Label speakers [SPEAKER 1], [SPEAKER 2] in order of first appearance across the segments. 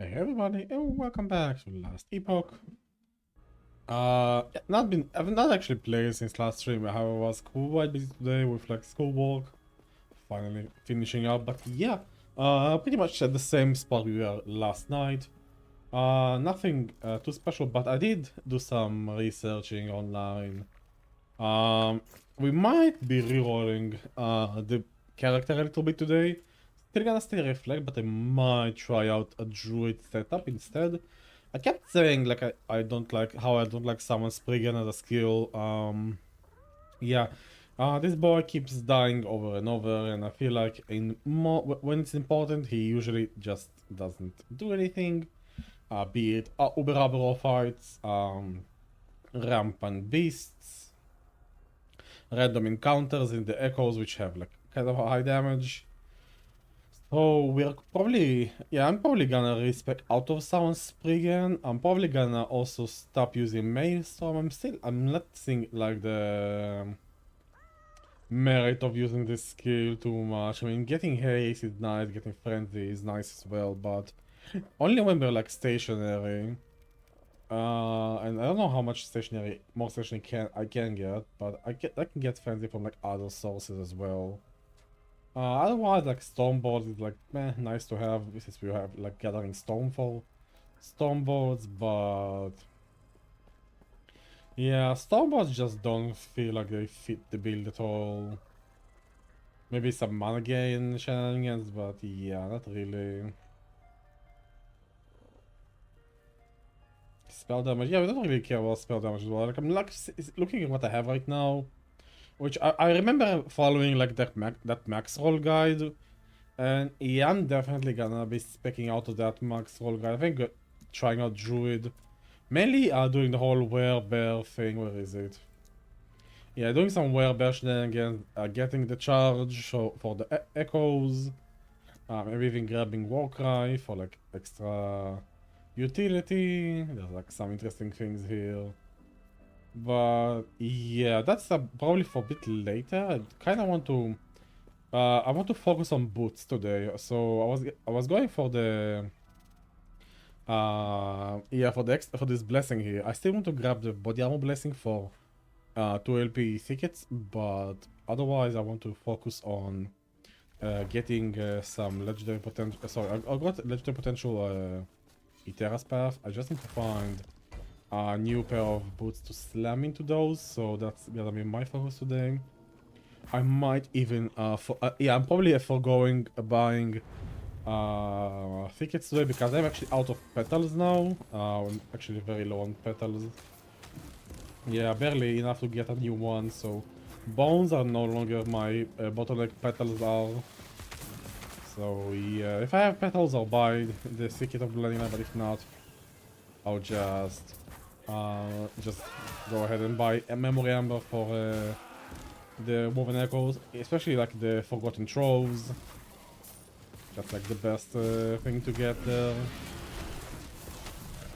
[SPEAKER 1] Hey everybody, and welcome back to Last Epoch. I've not actually played since last stream. I was quite busy today with like schoolwork, finally finishing up. But yeah, pretty much at the same spot we were last night. Nothing too special, but I did do some researching online. We might be rerolling the character a little bit today. Still gonna stay reflect, but I might try out a druid setup instead. I kept saying like I don't like how I don't like summon Spriggan as a skill. Yeah. This boy keeps dying over and over, and I feel like when it's important, he usually just doesn't do anything. Be it Uber Abberoth fights, rampant beasts, random encounters in the echoes, which have like kind of high damage. So we're probably, yeah, I'm probably gonna respec out of Sound Spriggan. I'm probably gonna also stop using Maelstrom. I'm not seeing like the merit of using this skill too much. I mean, getting haste is nice, getting frenzy is nice as well, but only when we're like stationary. And I don't know how much more stationary I can get, but I can get frenzy from like other sources as well. Otherwise, like Stormbolt is like, nice to have since we have like gathering Stormbolts, but yeah, Stormbolts just don't feel like they fit the build at all. Maybe some mana gain shenanigans, but yeah, not really. Spell damage, yeah, we don't really care about spell damage as well. Like I'm like looking at what I have right now, which I remember following like that max roll guide. And yeah, I'm definitely gonna be specking out of that max roll guide. I think trying out Druid. Mainly doing the whole werebear thing. Where is it? Yeah, doing some werebear shenanigans, getting the charge for the echoes. Maybe even grabbing Warcry for like extra utility. There's like some interesting things here. But yeah, that's probably for a bit later. I kind of want to I want to focus on boots today, so I was going for the yeah, for this blessing here. I still want to grab the body armor blessing for 2 LP thickets, but otherwise I want to focus on getting some legendary potential. Sorry, I got legendary potential Iteras path. I just need to find a new pair of boots to slam into those, so that's gonna be my focus today. I might even, yeah, I'm probably foregoing buying thickets today because I'm actually out of petals now. I'm actually very low on petals. Yeah, barely enough to get a new one, so bones are no longer my bottleneck, petals are. So yeah, if I have petals, I'll buy the thicket of blending, but if not, I'll just go ahead and buy a memory amber for the Woven Echoes, especially like the Forgotten Troves. That's like the best thing to get there.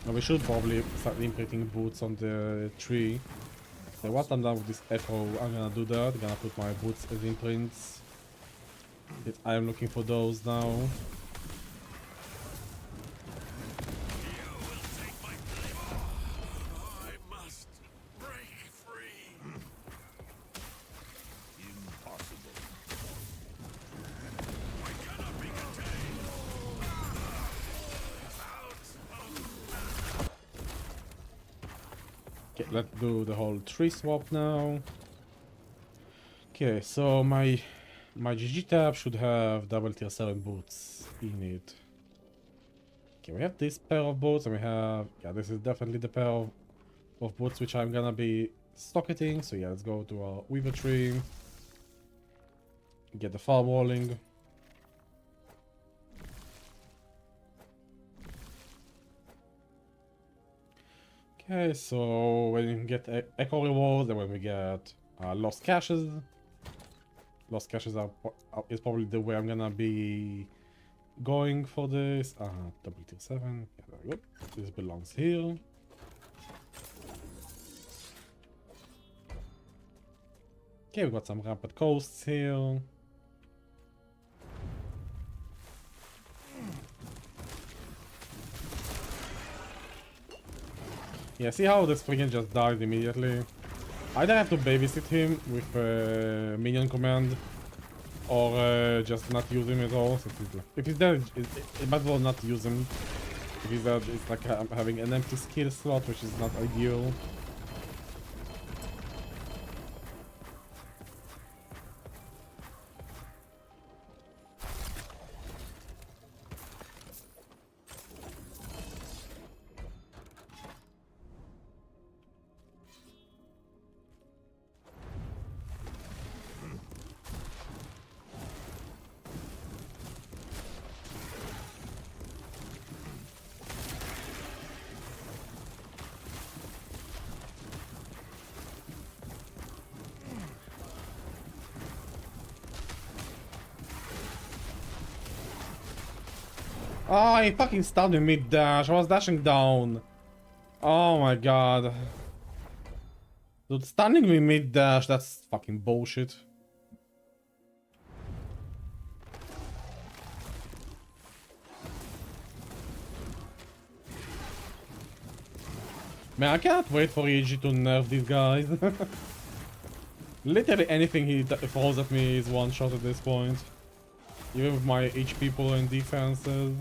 [SPEAKER 1] Now we should probably start imprinting boots on the tree. So once I'm done with this echo, I'm gonna do that. I'm gonna put my boots as imprints. I am looking for those now. Okay, let's do the whole tree swap now. Okay, so my GG tab should have double tier 7 boots in it. Okay, we have this pair of boots, and we have, yeah, this is definitely the pair of boots which I'm gonna be stocketing. So yeah, let's go to our Weaver tree, get the farm walling. Okay, so when we get echo rewards, and when we get lost caches is probably the way I'm gonna be going for this. Double tier 7. Yeah, there we go. This belongs here. Okay, we got some rampant coasts here. Yeah, see how this freaking just died immediately? Either I have to babysit him with minion command, or just not use him at all. So if he's dead, it might as well not use him. If he's dead, it's like having an empty skill slot, which is not ideal. Oh, he fucking stunned me mid-dash. I was dashing down. Oh my god. Dude, stunning me mid-dash, that's fucking bullshit. Man, I can't wait for EG to nerf these guys. Literally anything he throws at me is one shot at this point. Even with my HP pool and defenses.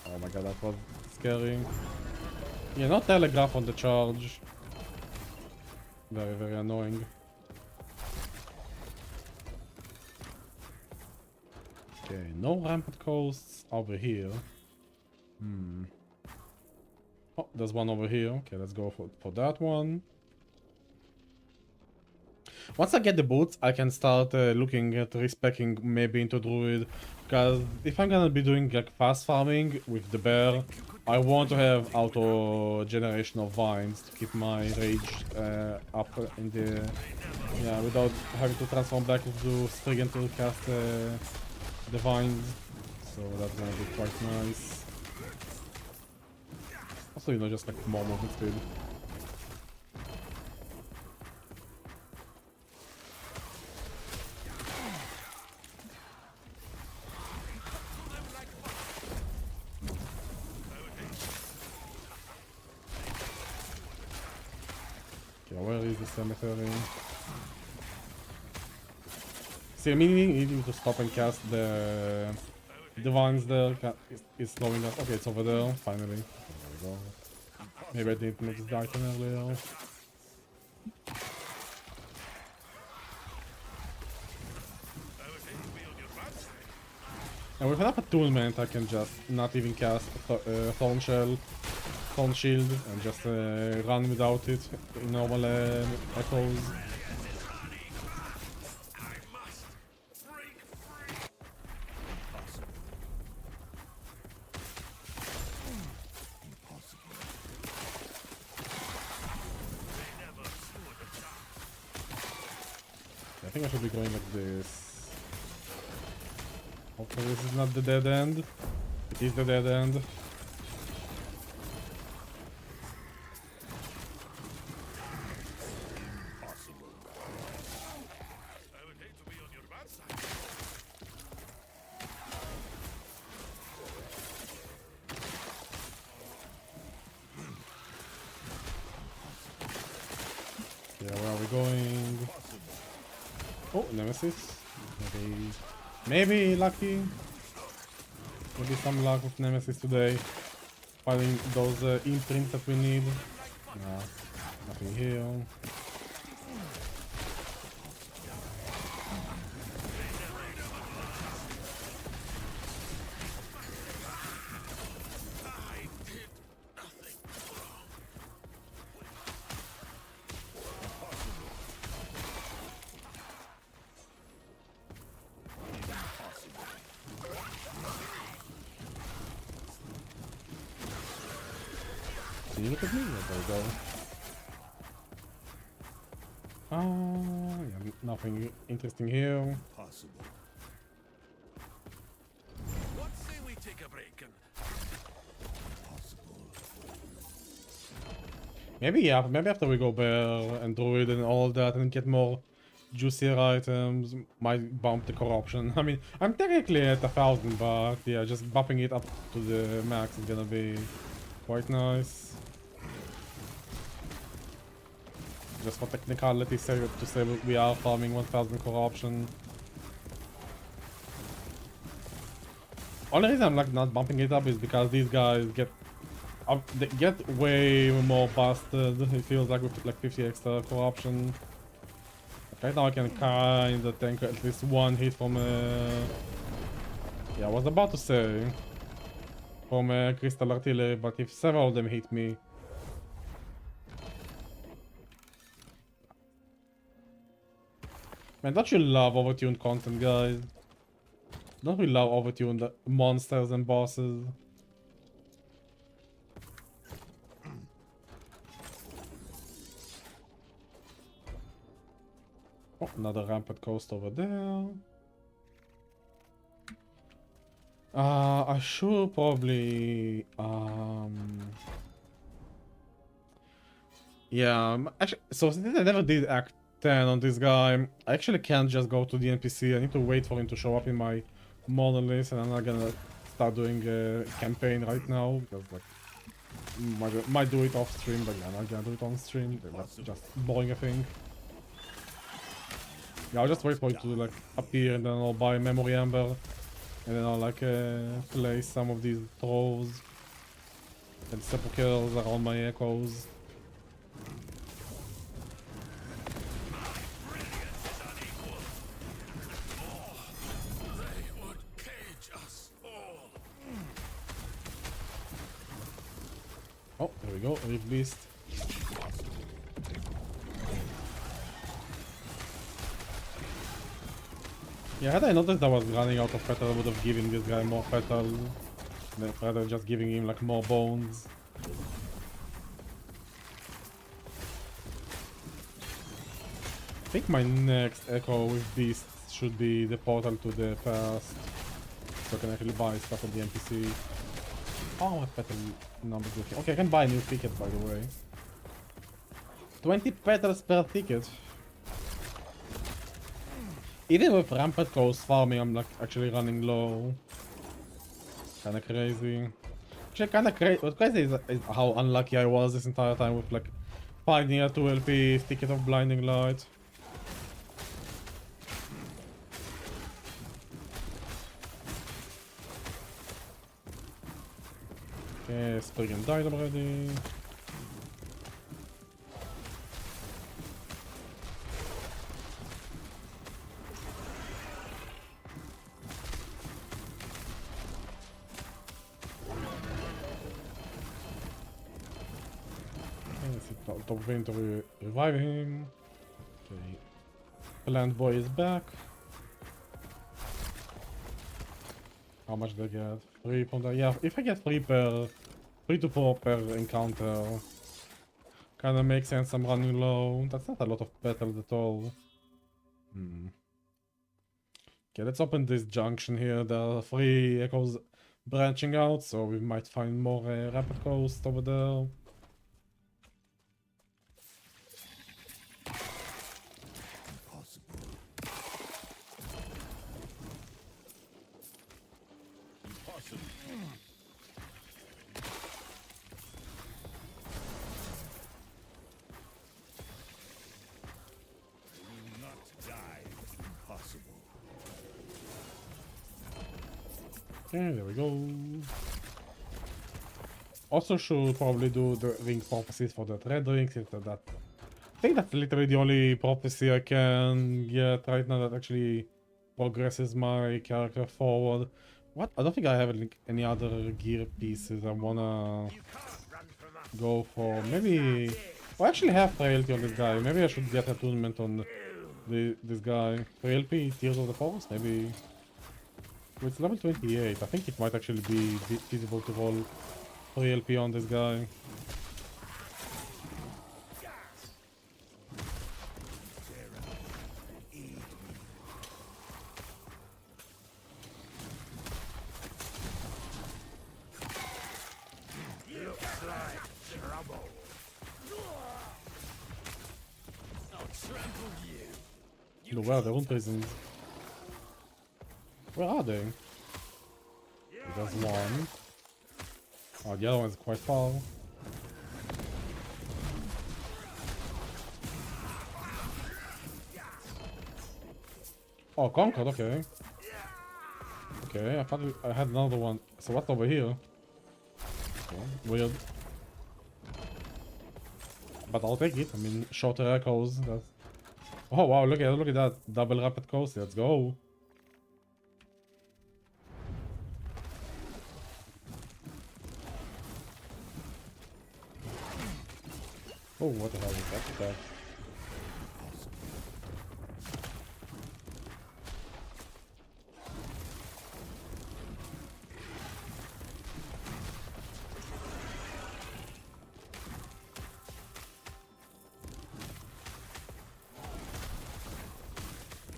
[SPEAKER 1] Oh my god, that was scary. Yeah, no telegraph on the charge. Very, very annoying. Okay, no rampant coasts over here. Oh, there's one over here. Okay, let's go for that one. Once I get the boots, I can start looking at respecking maybe into druid. Because if I'm gonna be doing like fast farming with the bear, I want to have auto generation of vines to keep my rage up in the... Yeah, without having to transform back into Spriggan to cast the vines. So that's gonna be quite nice. Also, you know, just like more movement speed. Okay, where is the cemetery? See, I mean, needing to stop and cast the vines there is slowing up. Okay, it's over there, finally. There we go. Maybe I didn't make this item earlier. And with enough attunement, I can just not even cast Thorn Shell, Thorn Shield, and just run without it in normal echoes. I think I should be going like this. Hopefully this is not the dead end. It is the dead end. Yeah, where are we going? Oh, Nemesis. Maybe lucky. Maybe some luck with Nemesis today. Finding those imprints that we need. Nah, nothing here. See, look at me, there we go. Yeah, nothing interesting here.
[SPEAKER 2] Possible. What say we take a break and... Possible.
[SPEAKER 1] Maybe, yeah, maybe after we go bear and druid and all that and get more juicier items might bump the corruption. I mean, I'm technically at 1,000, but yeah, just bumping it up to the max is gonna be quite nice. Just for technicality sake to say we are farming 1,000 corruption. Only reason I'm like not bumping it up is because these guys get they get way more busted. It feels like with like 50 extra corruption. Right now I can kinda tank at least one hit from yeah, I was about to say from crystal artillery, but if several of them hit me. Man, don't you love overtuned content, guys? Don't we love overtuned monsters and bosses? Oh, another rampant coast over there. I should probably yeah, actually, so since I never did Act 10 on this guy, I actually can't just go to the NPC. I need to wait for him to show up in my model list, and I'm not gonna start doing a campaign right now because like might do it off stream, but yeah, I'm not gonna do it on stream. That's just boring, I think. Yeah, I'll just wait for it to like appear, and then I'll buy Memory Amber, and then I'll like place some of these throws and sepulchres around my echoes. Oh, there we go, Reef Beast. Yeah, had I noticed I was running out of petal, I would have given this guy more petal, rather than just giving him like more bones. I think my next echo with Beast should be the portal to the past, so I can actually buy stuff on the NPC. Oh, what petal numbers looking? Okay, I can buy a new ticket, by the way. 20 petals per ticket. Even with rampant coast farming, I'm like actually running low. Kinda crazy. Actually, kinda crazy. What's crazy is how unlucky I was this entire time with like finding a 2 LP ticket of blinding light. Okay, Spriggan died already. Top Vein to revive him. Okay. Plant Boy is back. How much did I get? 3 from that? Yeah, if I get 3 to 4 per encounter, kinda makes sense. I'm running low. That's not a lot of petals at all. Okay, let's open this junction here. There are 3 echoes branching out, so we might find more rapid coast over there. Okay, there we go. Also should probably do the ring prophecies for that red ring, since that I think that's literally the only prophecy I can get right now that actually progresses my character forward. What? I don't think I have like any other gear pieces I wanna go for. Maybe I actually have frailty on this guy. Maybe I should get attunement on this guy. Frailty, Tears of the Forest, maybe. It's level 28. I think it might actually be feasible to roll 3 LP on this guy. Dude, where are the rune prisons? Where are they? There's one. Oh, the other one's quite far. Oh, conquered, okay. Okay, I thought I had another one. So what's over here? Okay, weird. But I'll take it. I mean, shorter echoes. That's... Oh wow, look at that double rapid coast. Let's go. Oh, what the hell is that attack?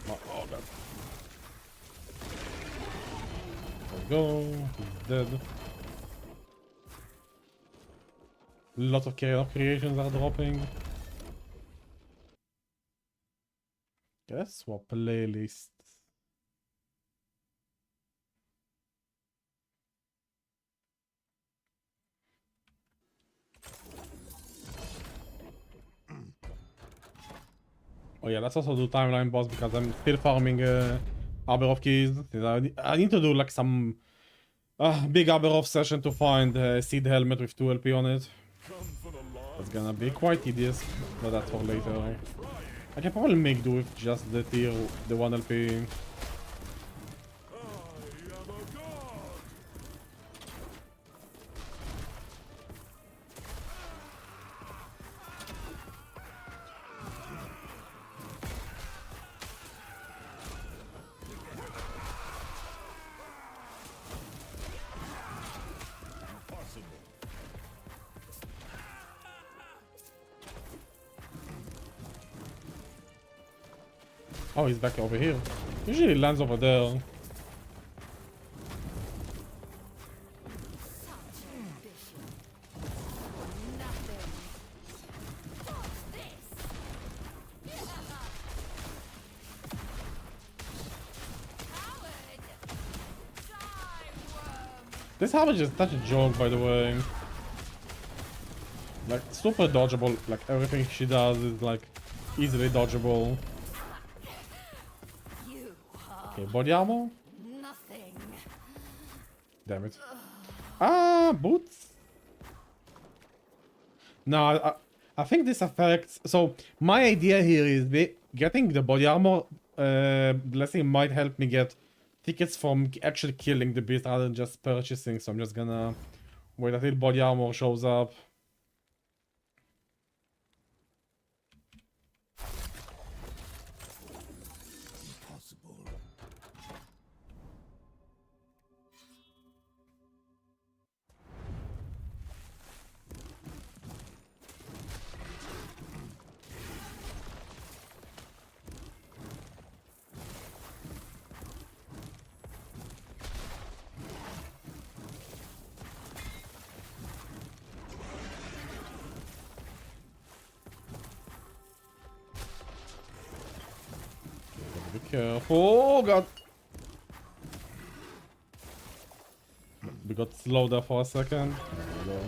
[SPEAKER 1] Oh god. Let's go. He's dead. Lots of chaos creations are dropping. Guess what playlists? Oh yeah, let's also do timeline boss because I'm still farming Abberoth keys. I need to do like some big Abberoth session to find a seed helmet with 2 LP on it. It's gonna be quite tedious, but that's for later. I can probably make do with just the tier, the 1 LP. Oh, he's back over here. Usually he lands over there. This hammer is such a joke, by the way. Like, super dodgeable. Like, everything she does is, like, easily dodgeable. Okay, body armor?
[SPEAKER 3] Nothing.
[SPEAKER 1] Damn it. Boots? No, I think this affects... So, my idea here is getting the body armor blessing might help me get tickets from actually killing the beast rather than just purchasing. So I'm just gonna wait until body armor shows up. Be careful. Oh god. We got slow there for a second. There we go.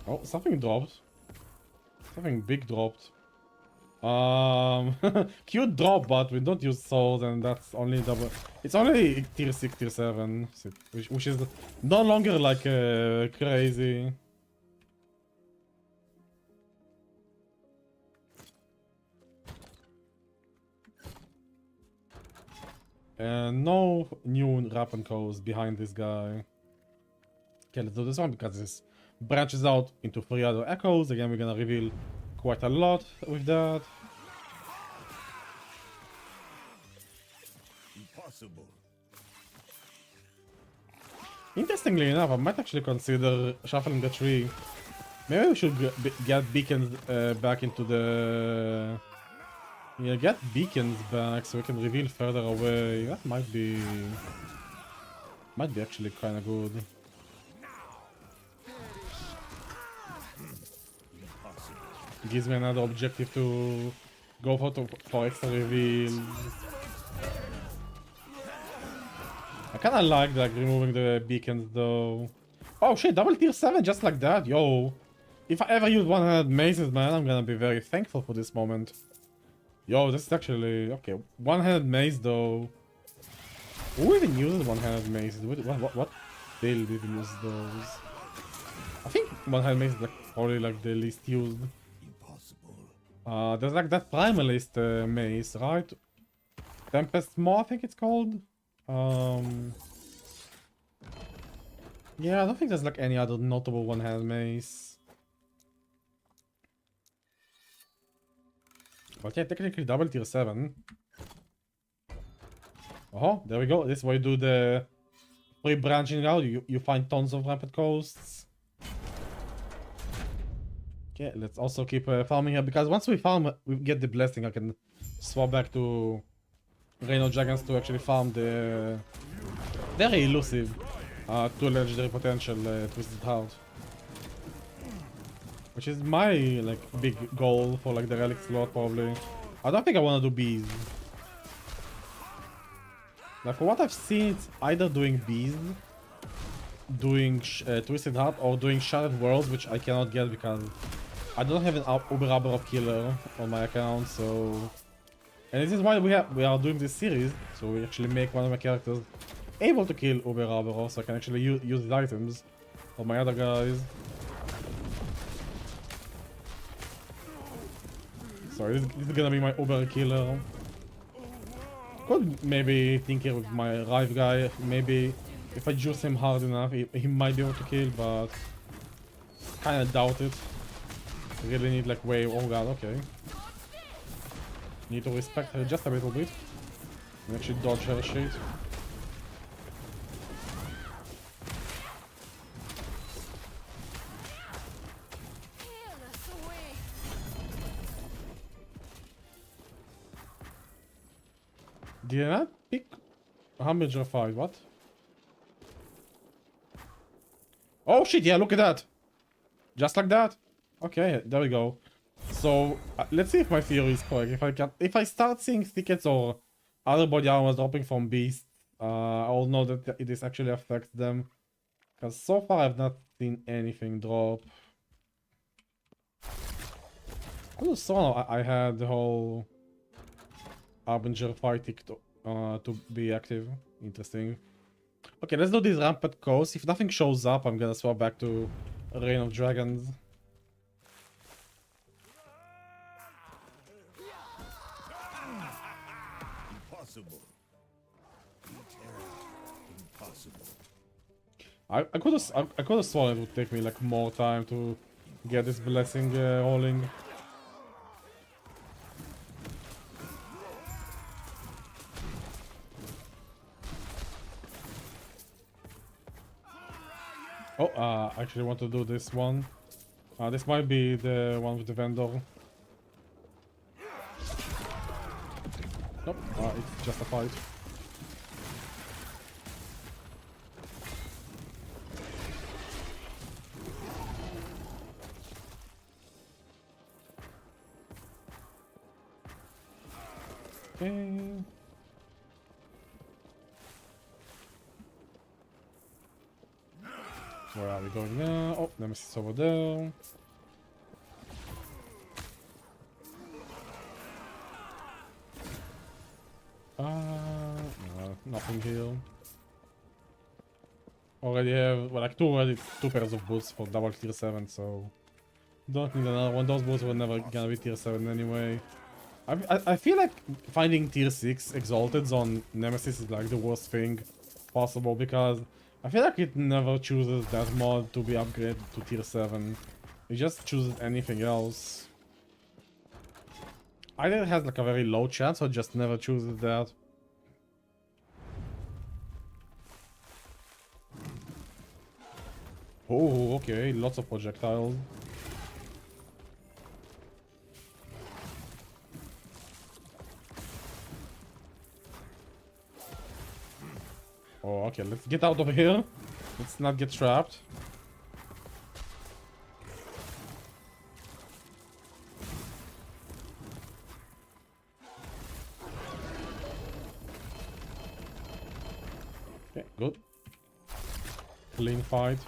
[SPEAKER 1] Oh, something dropped. Something big dropped. Cute drop, but we don't use swords, and that's only double. It's only tier 6, tier 7, which is no longer like crazy. And no new rapid codes behind this guy. Okay, let's do this one because this branches out into 3 other echoes. Again, we're gonna reveal quite a lot with that.
[SPEAKER 2] Impossible.
[SPEAKER 1] Interestingly enough, I might actually consider shuffling the tree. Maybe we should get beacons back into the... Yeah, get beacons back so we can reveal further away. That might be actually kind of good. Gives me another objective to go for extra reveal. I kinda like removing the beacons though. Oh shit, double tier 7 just like that, yo. If I ever use 100 mazes, man, I'm gonna be very thankful for this moment. Yo, this is actually... okay, 100 maze though. Who even uses 100 mazes? What build even uses those? I think 100 maze is probably the least used. There's that primalist maze, right? Tempest Maw, I think it's called. Yeah, I don't think there's any other notable one-handed maze. But yeah, technically double tier 7. Oh, there we go. This is why you do the free branching out. You find tons of rampant coasts. Okay, let's also keep farming here, because once we farm, we get the blessing. I can swap back to Reign of Dragons to actually farm the very elusive 2 legendary potential Twisted Heart, which is my big goal for the relic slot probably. I don't think I want to do bees. For what I've seen, it's either doing bees, doing Twisted Heart, or doing Shattered Worlds, which I cannot get because I don't have an Abberoth killer on my account. So, and this is why we are doing this series, so we actually make one of my characters able to kill Abberoth, so I can actually use his items for my other guys. Sorry, this is gonna be my Uber killer. Could maybe think here with my Rive guy. Maybe if I juice him hard enough, he might be able to kill, but kinda doubt it. Really need wave. Oh god, okay. Need to respect her just a little bit and actually dodge her shit. Did I not pick Hamburger 5? What? Oh shit, yeah, look at that. Just like that. Okay, there we go. So, let's see if my theory is correct. If I start seeing thickets or other body armors dropping from beasts, I'll know that this actually affects them. Because so far I've not seen anything drop. I just saw I had the whole Harbinger fighting to be active. Interesting. Okay, let's do this rampant coast. If nothing shows up, I'm gonna swap back to Reign of Dragons.
[SPEAKER 2] Impossible. Impossible.
[SPEAKER 1] I could have sworn it would take me more time to get this blessing rolling. Oh, I actually want to do this one. This might be the one with the vendor. Nope, it's just a fight. Okay. Where are we going now? Oh, Nemesis over there. No, nothing here. Already have two pairs of boots for double tier 7, so don't need another one. Those boots were never gonna be tier 7 anyway. I feel like finding tier 6 exalted on Nemesis is the worst thing possible, because I feel like it never chooses that mod to be upgraded to tier 7. It just chooses anything else. Either it has a very low chance or just never chooses that. Oh, okay, lots of projectiles. Oh, okay, let's get out of here. Let's not get trapped. clean fight.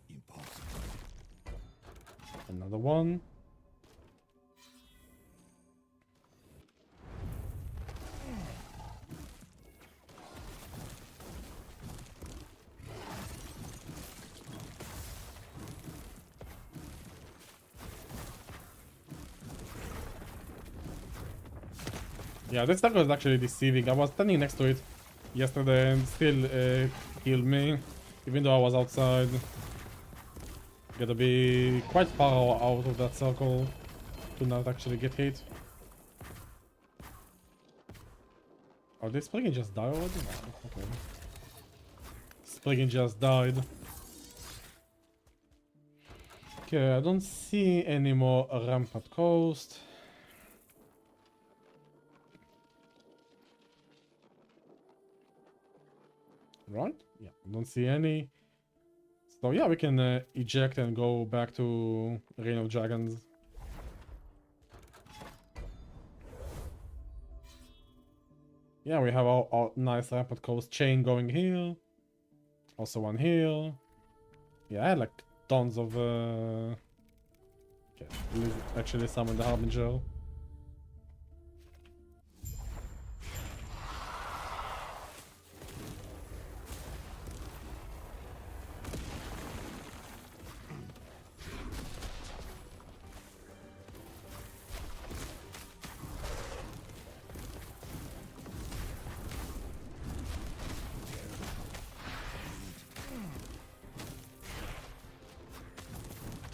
[SPEAKER 2] Impossible.
[SPEAKER 1] Another one. Yeah, this dagger is actually deceiving. I was standing next to it yesterday and still killed me, even though I was outside. Gotta be quite far out of that circle to not actually get hit. Oh, did Spriggan just die already? No, okay. Spriggan just died. Okay, I don't see any more rampart coast. Right? Yeah, don't see any. So yeah, we can eject and go back to Reign of Dragons. Yeah, we have our nice rampart coast chain going here. Also one here. Yeah, I had like tons of okay, let's actually summon the Harbinger.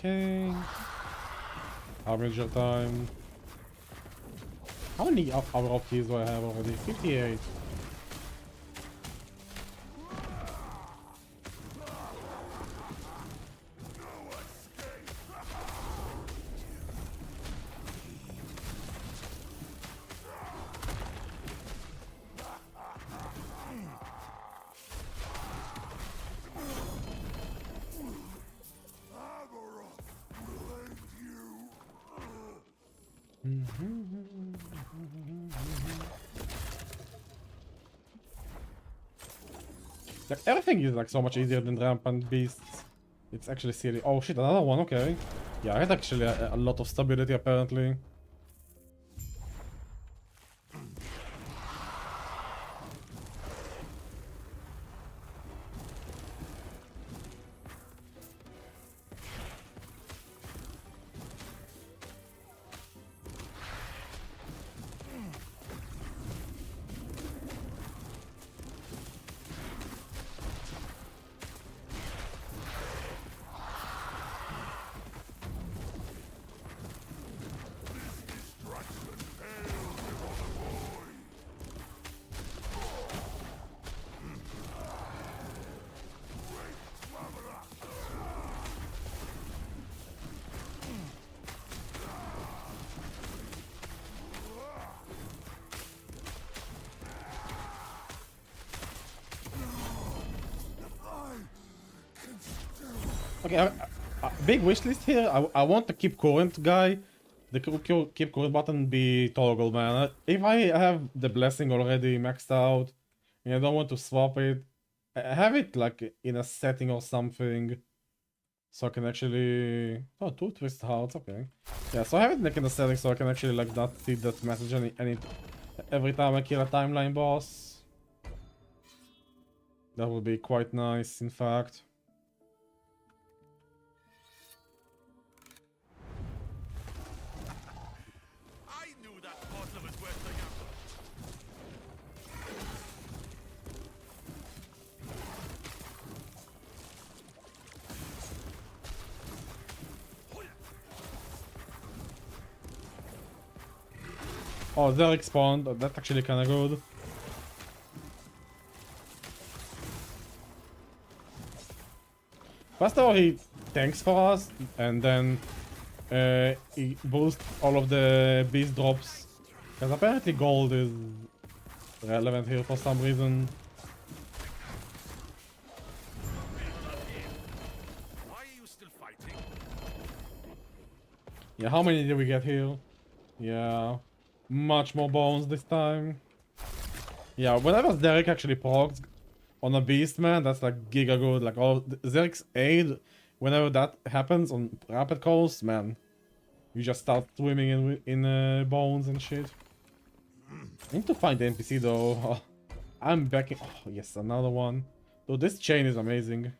[SPEAKER 1] Okay. Harbinger time. How many Abberoth keys do I have already? 58.
[SPEAKER 2] Abberoth will end you.
[SPEAKER 1] Like everything is like so much easier than rampant beasts. It's actually silly. Oh shit, another one, okay. Yeah, I had actually a lot of stability apparently. Okay, big wish list here. I want to keep current guy. The keep current button be toggle, man. If I have the blessing already maxed out and I don't want to swap it, have it like in a setting or something, so I can actually. Oh, 2 twist hearts. Okay. Yeah, so I have it like in a setting so I can actually like not see that message every time I kill a timeline boss. That would be quite nice, in fact.
[SPEAKER 2] I knew that bottle was worth the gamble.
[SPEAKER 1] Oh, Derek spawned. Oh, that's actually kind of good. First of all, he tanks for us, and then he boosts all of the beast drops. Because apparently gold is relevant here for some reason.
[SPEAKER 2] Why are you still fighting?
[SPEAKER 1] Yeah, how many did we get here? Yeah, much more bones this time. Yeah, whenever Derek actually procs on a beast, man, that's like giga good. Like all Derek's aid, whenever that happens on rapid calls, man, you just start swimming in bones and shit. I need to find the NPC though. Oh, I'm backing. Oh yes, another one. Dude, this chain is amazing.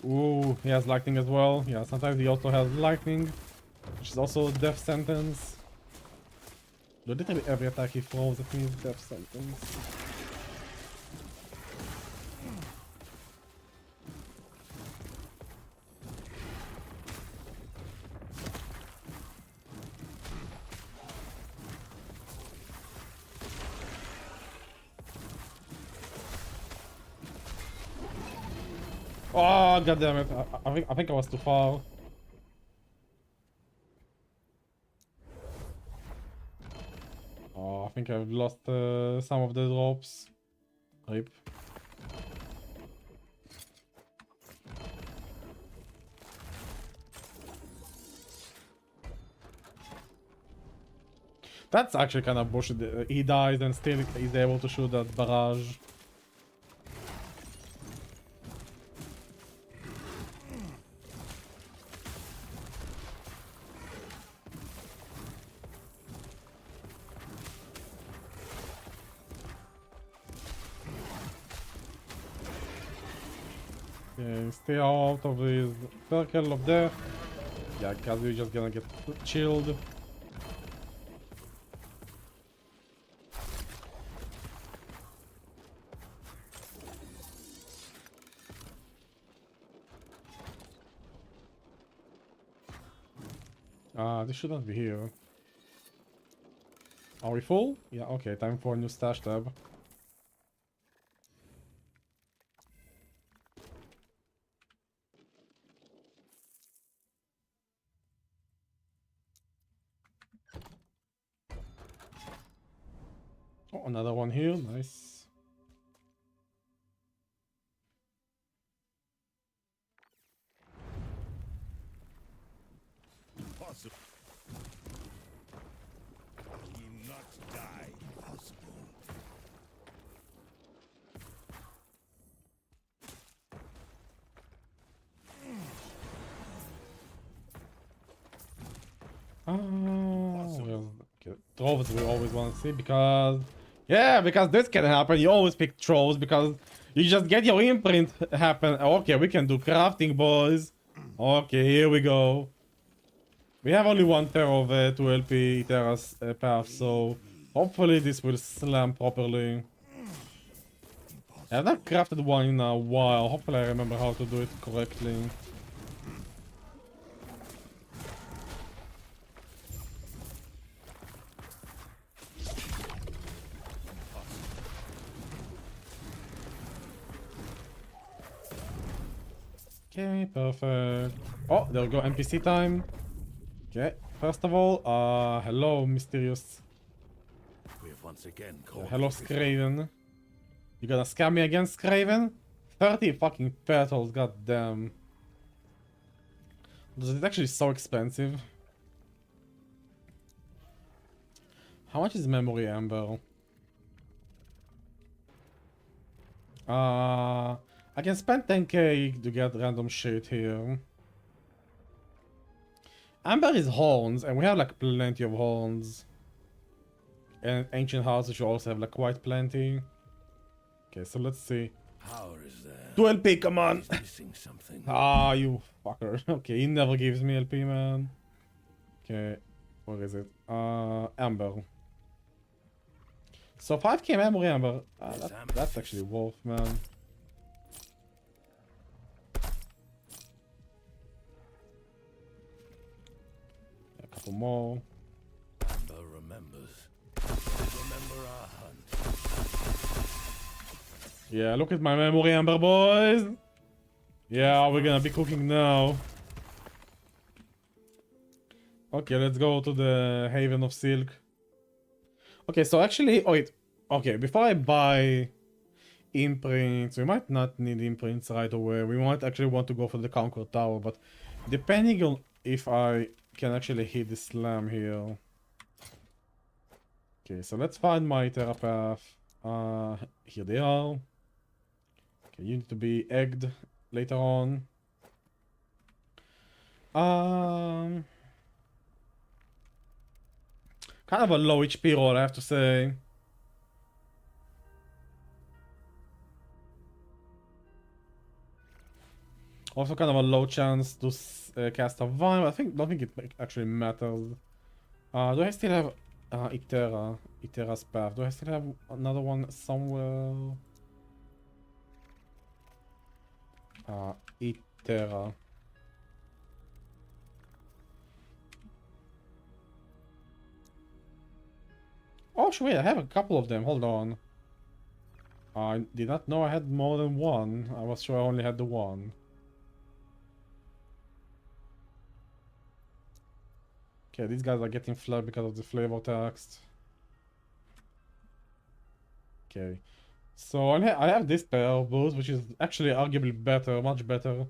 [SPEAKER 1] Ooh, he has lightning as well. Yeah, sometimes he also has lightning, which is also a death sentence. Literally every attack he throws at me is death sentence. Oh god damn it! I think I was too far. Oh, I think I've lost some of the drops. Rip. That's actually kind of bullshit. He dies and still he's able to shoot that barrage. Okay, stay out of his circle of death. Yeah, because we're just gonna get chilled. This shouldn't be here. Are we full? Yeah, okay, time for a new stash tab. Oh, another one here, nice.
[SPEAKER 2] Impossible. Do not die. Impossible.
[SPEAKER 1] Well, okay. Trolls we always want to see because... Yeah, because this can happen. You always pick trolls because you just get your imprint happen. Okay, we can do crafting, boys. Okay, here we go. We have only one pair of 2LP Terra's path, so hopefully this will slam properly. I've not crafted one in a while. Hopefully I remember how to do it correctly. Okay, perfect. Oh, there we go, NPC time. Okay, first of all, hello, mysterious.
[SPEAKER 2] We have once again
[SPEAKER 1] Yeah,
[SPEAKER 2] called.
[SPEAKER 1] hello, Scraven. You gonna scam me again, Scraven? 30 fucking petals, goddamn. This is actually so expensive. How much is memory amber? I can spend 10k to get random shit here. Amber is horns, and we have like plenty of horns. And ancient hearts, which also have like quite plenty. Okay, so let's see.
[SPEAKER 2] Power is there.
[SPEAKER 1] 2 LP, come on!
[SPEAKER 2] He's missing something.
[SPEAKER 1] Ah, you fucker. Okay, he never gives me LP, man. Okay, where is it? Amber. So 5k memory amber. That's actually worth, man. A couple more.
[SPEAKER 2] Amber remembers. Remember our hunt.
[SPEAKER 1] Yeah, look at my memory amber, boys. Yeah, we're gonna be cooking now. Okay, let's go to the Haven of Silk. Okay, so actually, oh wait. Okay, before I buy imprints. We might not need imprints right away. We might actually want to go for the Conquer Tower, but depending on if I can actually hit the slam here. Okay, so let's find my Therapath. Here they are. Okay, you need to be egged later on. Kind of a low HP roll, I have to say. Also kind of a low chance to cast a Vine, but don't think it actually matters. Do I still have Itera's Path? Do I still have another one somewhere? Itera. Oh, wait, I have a couple of them. Hold on. I did not know I had more than one. I was sure I only had the one. Okay, these guys are getting flagged because of the flavor text. Okay. So I have this pair of bows, which is actually arguably better, much better.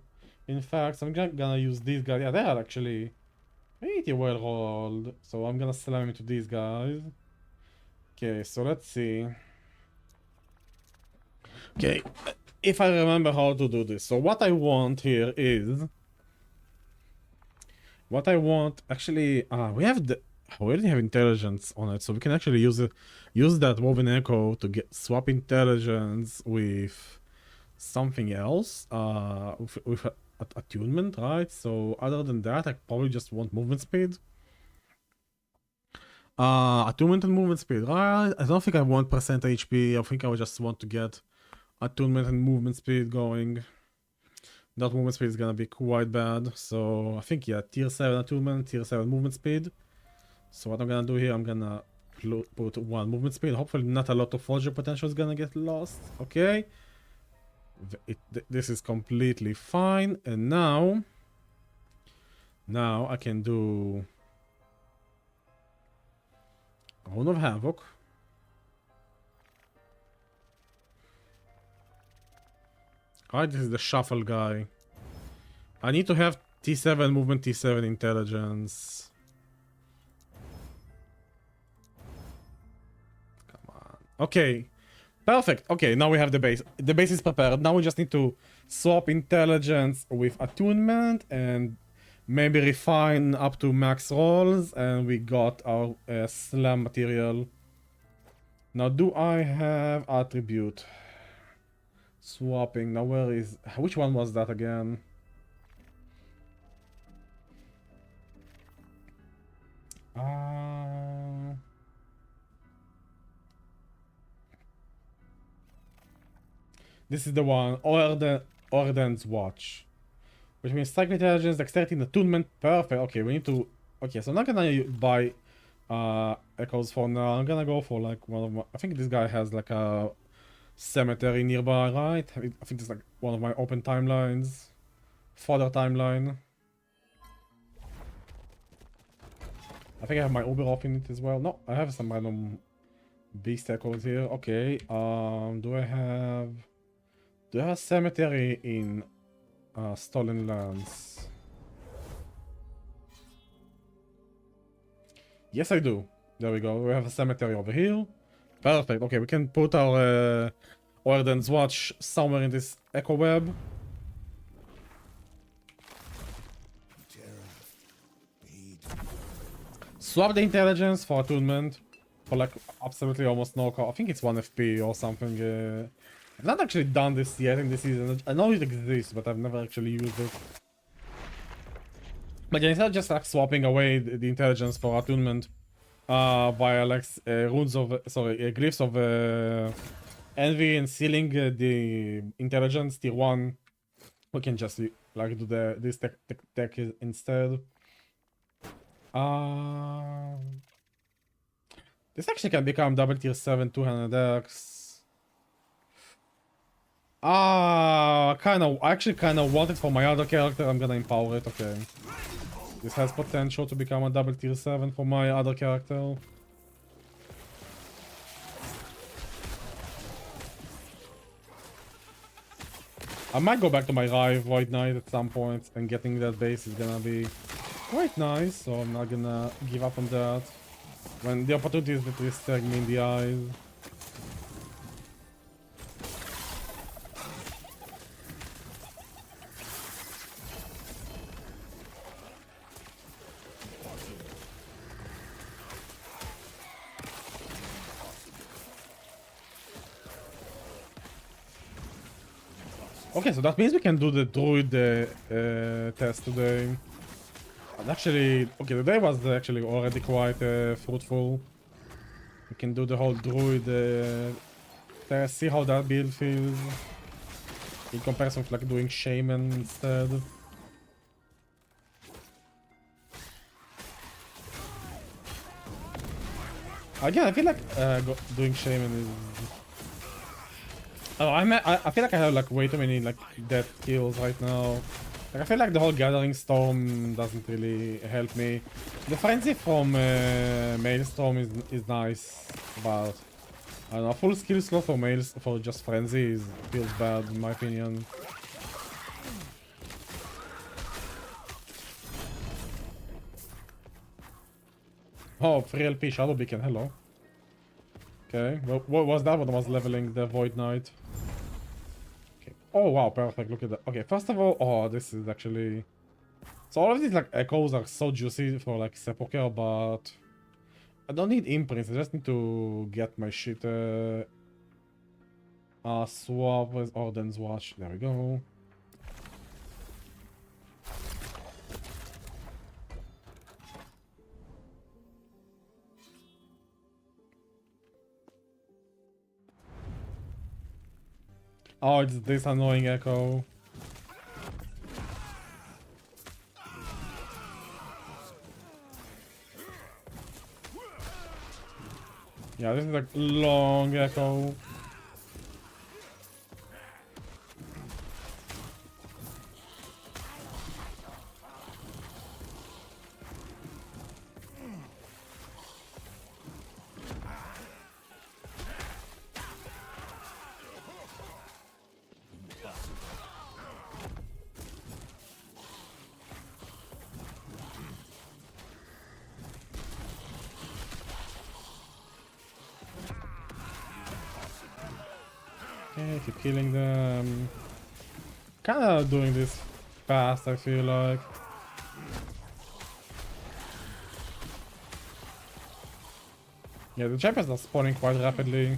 [SPEAKER 1] In fact, I'm gonna use these guys. Yeah, they are actually pretty well rolled. So I'm gonna slam into these guys. Okay, so let's see. Okay, if I remember how to do this. So what I want here is... What I want... Actually, we already have intelligence on it, so we can actually use that Woven Echo to swap intelligence with something else. With attunement, right? So other than that, I probably just want movement speed. Attunement and movement speed, right? I don't think I want percent HP. I think I would just want to get attunement and movement speed going. That movement speed is gonna be quite bad. So I think, yeah, tier 7 attunement, tier 7 movement speed. So what I'm gonna do here, I'm gonna put 1 movement speed. Hopefully not a lot of forger potential is gonna get lost. Okay. This is completely fine. And now I can do Rune of Havoc. Alright, this is the shuffle guy. I need to have T7 movement, T7 intelligence. Come on. Okay. Perfect. Okay, now we have the base. The base is prepared. Now we just need to swap intelligence with attunement and maybe refine up to max rolls. And we got our slam material. Now, do I have attribute? Swapping. Now, which one was that again? This is the one, Orden's Watch. Which means Psychic Intelligence, Dexterity, and Attunement. Perfect. Okay, we need to... Okay, so I'm not gonna buy Echoes for now. I'm gonna go for like one of my... I think this guy has like a cemetery nearby, right? I think it's like one of my open timelines. Fodder timeline. I think I have my Abberoth in it as well. No, I have some random beast echoes here. Okay, do I have a cemetery in Stolen Lands? Yes, I do. There we go. We have a cemetery over here. Perfect. Okay, we can put our Orden's Watch somewhere in this echo web. Swap the intelligence for attunement for like absolutely almost no cost. I think it's 1 FP or something. I've not actually done this yet in this season. I know it exists, but I've never actually used it. But yeah, instead of just like swapping away the intelligence for attunement via like glyphs of envy and sealing the intelligence tier 1, we can just like do this tech instead. This actually can become double tier 7 200x. I actually kind of want it for my other character. I'm gonna empower it. Okay, this has potential to become a double tier 7 for my other character. I might go back to my Void Knight at some point, and getting that base is gonna be quite nice, so I'm not gonna give up on that. When the opportunity is literally staring me in the eyes. Okay, so that means we can do the druid test today. And actually, okay, the day was actually already quite fruitful. We can do the whole druid test, see how that build feels. In comparison to like doing shaman instead. Again, I feel like doing shaman is... Oh, I feel like I have like way too many like dead kills right now. Like I feel like the whole gathering storm doesn't really help me. The frenzy from Maelstrom is nice, but I don't know, full skill slot for for just frenzy feels bad in my opinion. Oh, 3LP Shadow Beacon, hello. Okay, what was that when I was leveling the Void Knight? Okay. Oh wow, perfect, look at that. Okay, first of all, oh, this is actually... So all of these like echoes are so juicy for like Sepulchre, but... I don't need imprints, I just need to get my shit swap with Orden's Watch. There we go. Oh, it's this annoying echo. Yeah, this is like long echo. Okay, keep killing them. Kinda doing this fast, I feel like. Yeah, the champions are spawning quite rapidly.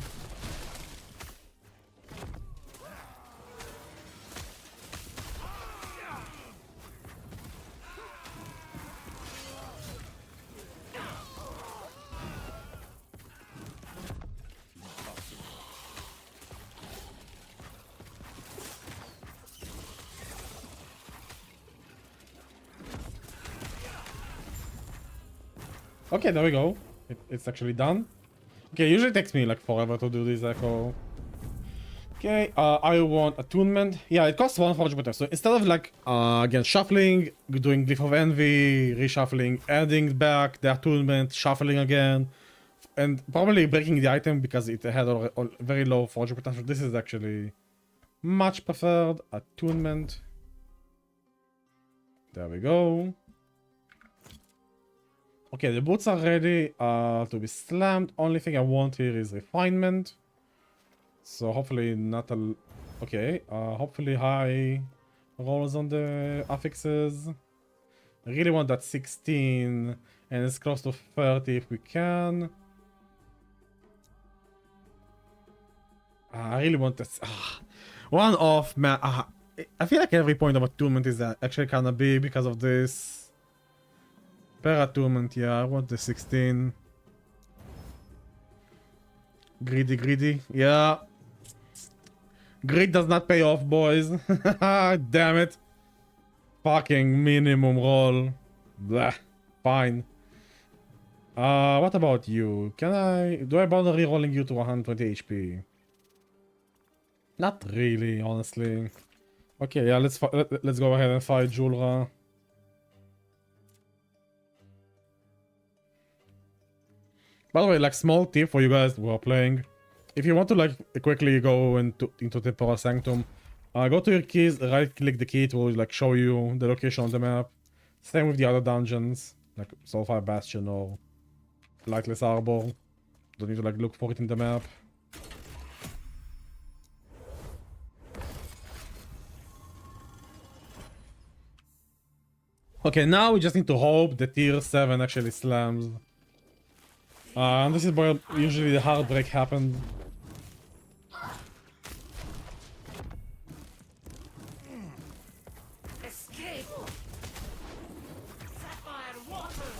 [SPEAKER 1] Okay, there we go. It's actually done. Okay, usually it takes me like forever to do this echo. Okay, I want attunement. Yeah, it costs 1 forge meter. So instead of like, again, shuffling, doing Glyph of Envy, reshuffling, adding back the attunement, shuffling again, and probably breaking the item because it had a very low forge potential. This is actually much preferred. Attunement. There we go. Okay, the boots are ready to be slammed. Only thing I want here is refinement. So hopefully not a... Okay, hopefully high rolls on the affixes. I really want that 16 and it's close to 30 if we can. I really want this. One off, man. I feel like every point of attunement is actually kind of big because of this. Per attunement, yeah, I want the 16. Greedy, yeah. Greed does not pay off, boys. Damn it. Fucking minimum roll. Blah. Fine. What about you? Do I bother rerolling you to 120 HP? Not really, honestly. Okay, yeah, let's go ahead and fight Julra. By the way, like small tip for you guys who are playing, if you want to like quickly go into Temporal Sanctum, Go to your keys, right click the key, it will like show you the location on the map. Same with the other dungeons, like Soulfire Bastion or Lightless Arbor. Don't need to like look for it in the map. Okay, now we just need to hope the tier 7 actually slams. And this is where usually the heartbreak happens.
[SPEAKER 3] Escape! Sapphire water!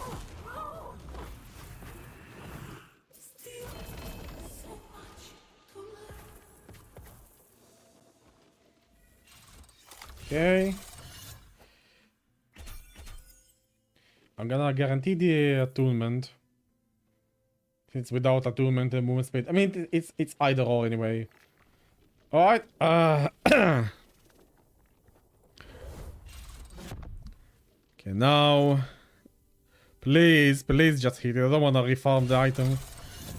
[SPEAKER 3] Still so much to learn.
[SPEAKER 1] Okay. I'm gonna guarantee the attunement. Since without attunement, the movement speed. I mean, it's either or anyway. All right. Okay, now, please just hit it. I don't wanna refarm the item.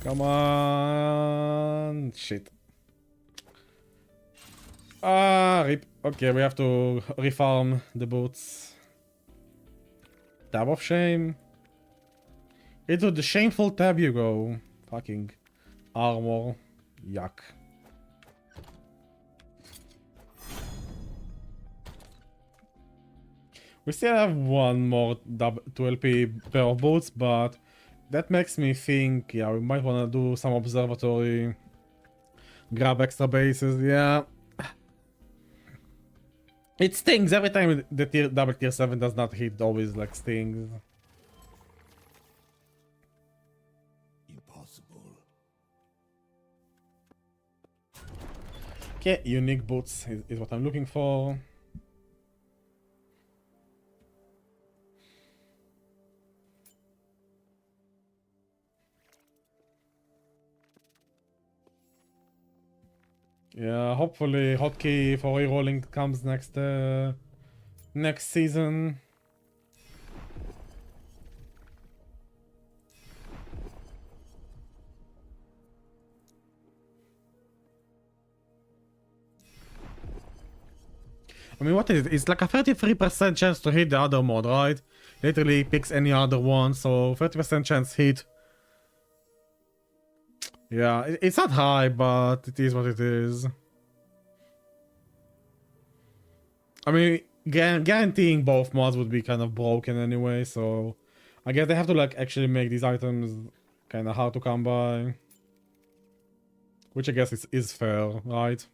[SPEAKER 1] Come on, shit. Rip. Okay, we have to refarm the boots. Tab of shame. Into the shameful tab you go. Fucking armor. Yuck. We still have one more 2LP pair of boots, but that makes me think, yeah, we might want to do some observatory. Grab extra bases, yeah. It stings every time the double tier 7 does not hit, always like stings.
[SPEAKER 2] Impossible.
[SPEAKER 1] Okay, unique boots is what I'm looking for. Yeah, hopefully hotkey for rerolling comes next season. I mean, what is it? It's like a 33% chance to hit the other mod, right? Literally picks any other one, so 30% chance hit. Yeah, it's not high, but it is what it is. I mean, guaranteeing both mods would be kind of broken anyway, so I guess they have to like actually make these items kind of hard to come by. Which I guess is fair, right?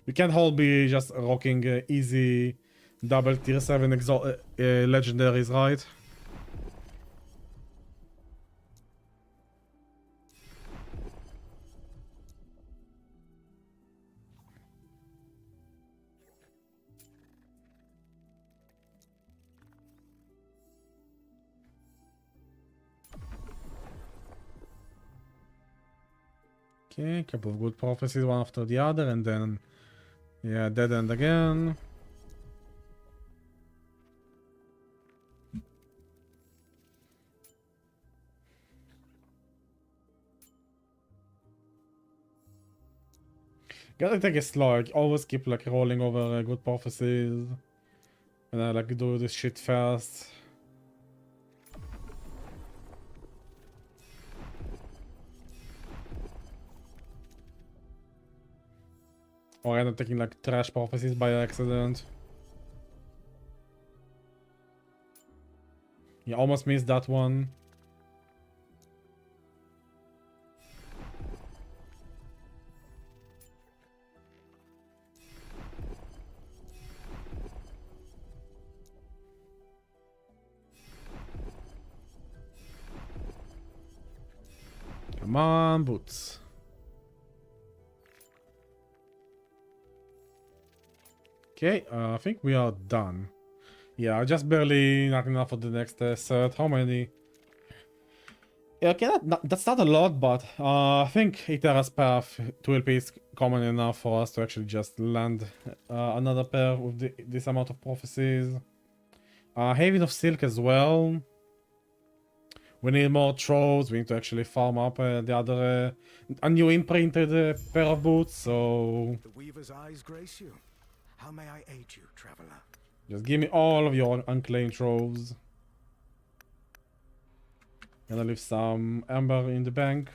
[SPEAKER 1] We can't all be just rocking easy double tier 7 legendaries, right? Okay, couple of good prophecies one after the other, and then yeah, dead end again. Gotta take it slow, like always keep like rolling over good prophecies. And I like do this shit fast. Or I end up taking like trash prophecies by accident. Yeah, almost missed that one. Come on, boots. Okay, I think we are done. Yeah, just barely not enough for the next set. How many? Yeah, okay, that's not a lot, but I think Itera's path 2LP is common enough for us to actually just land another pair with this amount of prophecies. Haven of Silk as well. We need more throws, we need to actually farm up the other... a new imprinted pair of boots, so...
[SPEAKER 2] The Weaver's eyes grace you. How may I aid you, traveler?
[SPEAKER 1] Just give me all of your unclaimed troves. Gonna leave some amber in the bank.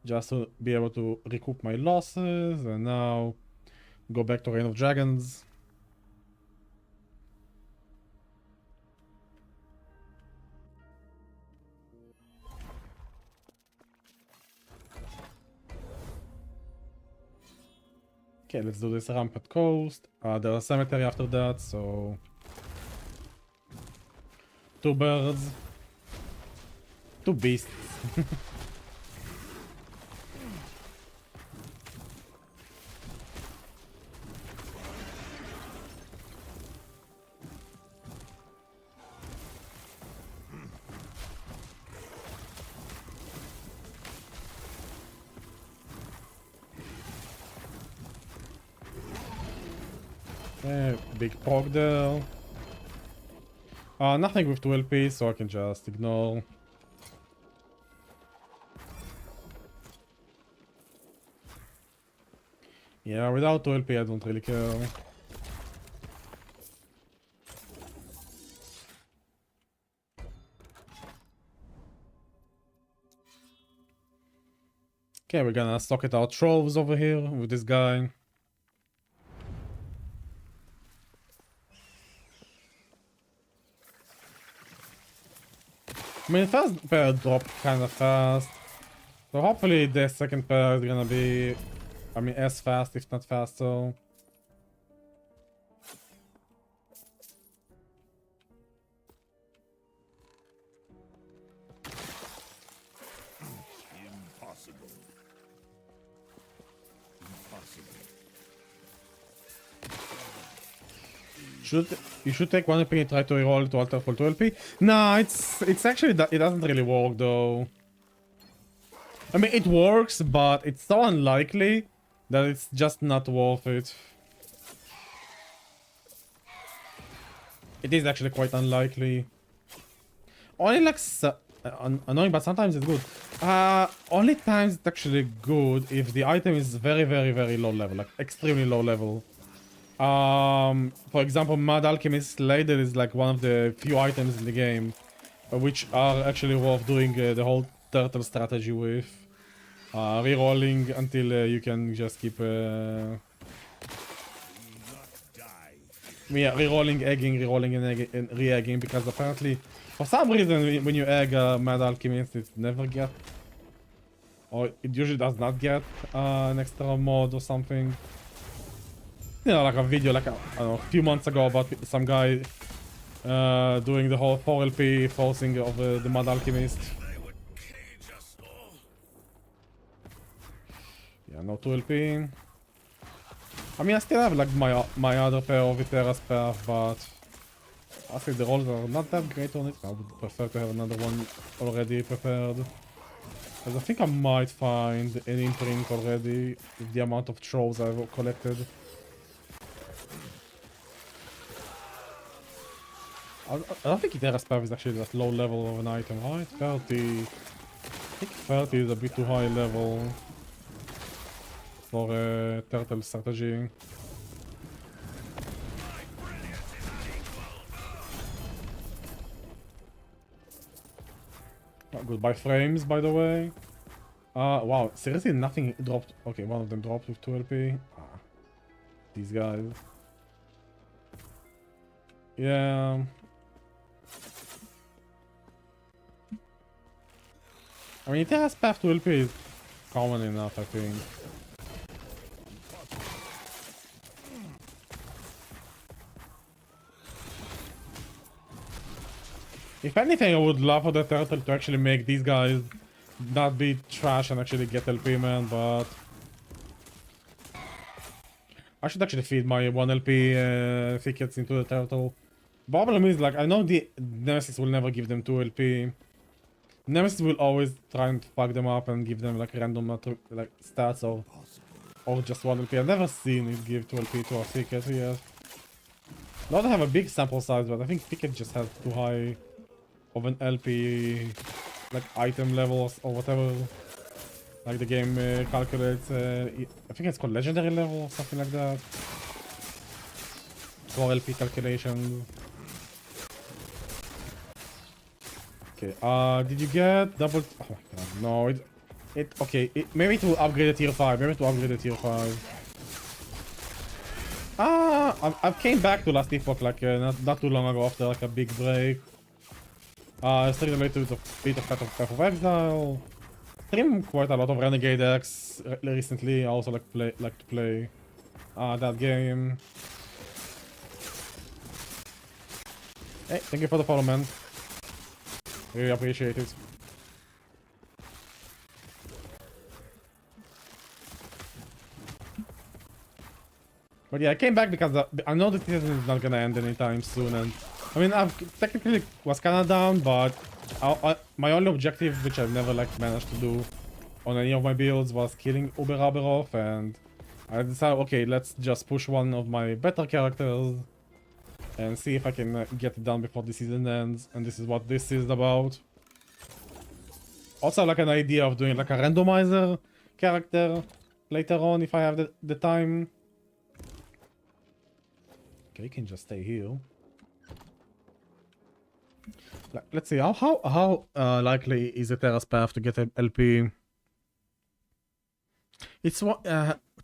[SPEAKER 1] Just to be able to recoup my losses. And now go back to Reign of Dragons. Okay, let's do this Rampart Coast. There's a cemetery after that, so... 2 birds. 2 beasts. Big proc there. Nothing with 2 LP, so I can just ignore. Yeah, without 2 LP I don't really care. Okay, we're gonna socket our troves over here with this guy. I mean, first pair dropped kind of fast, so hopefully the second pair is gonna be, I mean, as fast, if not faster.
[SPEAKER 2] Impossible. Impossible.
[SPEAKER 1] You should take 1 LP and try to reroll to alter for 2 LP. Nah, it's actually it doesn't really work though. I mean, it works, but it's so unlikely that it's just not worth it. It is actually quite unlikely. Only like annoying, but sometimes it's good. Only times it's actually good if the item is very, very, very low level, like extremely low level. For example, Mad Alchemist Ladle is like one of the few items in the game which are actually worth doing the whole turtle strategy with. Rerolling until you can just keep... yeah, rerolling, egging, rerolling and re-egging, because apparently, for some reason, when you egg Mad Alchemist, it never get... Or it usually does not get an extra mod or something. You know, like a video, like I don't know, a few months ago about some guy doing the whole 4 LP forcing of the Mad Alchemist.
[SPEAKER 2] They would cage us all.
[SPEAKER 1] Yeah, no 2 LP. I mean, I still have like my other pair of Viterra's path, but I think the rolls are not that great on it. I would prefer to have another one already prepared. Because I think I might find an imprint already with the amount of troves I've collected. I don't think Viterra's path is actually that low level of an item, right? 30. I think 30 is a bit too high level for a turtle strategy. Oh, goodbye frames, by the way. Wow, seriously nothing dropped. Okay, one of them dropped with 2 LP. These guys. Yeah. I mean, it has path to LP is common enough, I think. If anything, I would love for the turtle to actually make these guys not be trash and actually get LP, man, but... I should actually feed my 1 LP thickets into the turtle. Problem is, like, I know the Nemesis will never give them 2 LP. Nemesis will always try and fuck them up and give them like random like stats or just 1 LP. I've never seen it give 2 LP to a thicket yet. Not to have a big sample size, but I think thicket just has too high of an LP like item levels or whatever. Like the game calculates. I think it's called legendary level or something like that. 4 LP calculations. Okay, did you get double... Oh my god, no, okay, maybe to upgrade the tier 5, maybe to upgrade the tier 5. I came back to Last Epoch like not too long ago after like a big break. Streamed a little bit of Path of Exile. Streamed quite a lot of Renegade X recently. I also like to play that game. Hey, thank you for the follow, man. Really appreciate it. But yeah, I came back because I know the season is not gonna end anytime soon, and I mean, I've technically was kinda down, but my only objective, which I've never like managed to do on any of my builds, was killing Abberoth, and I decided, okay, let's just push one of my better characters and see if I can get it done before the season ends, and this is what this is about. Also, like an idea of doing like a randomizer character later on if I have the time. Okay, you can just stay here. Let's see, how likely is the Terra's Path to get an LP? It's 2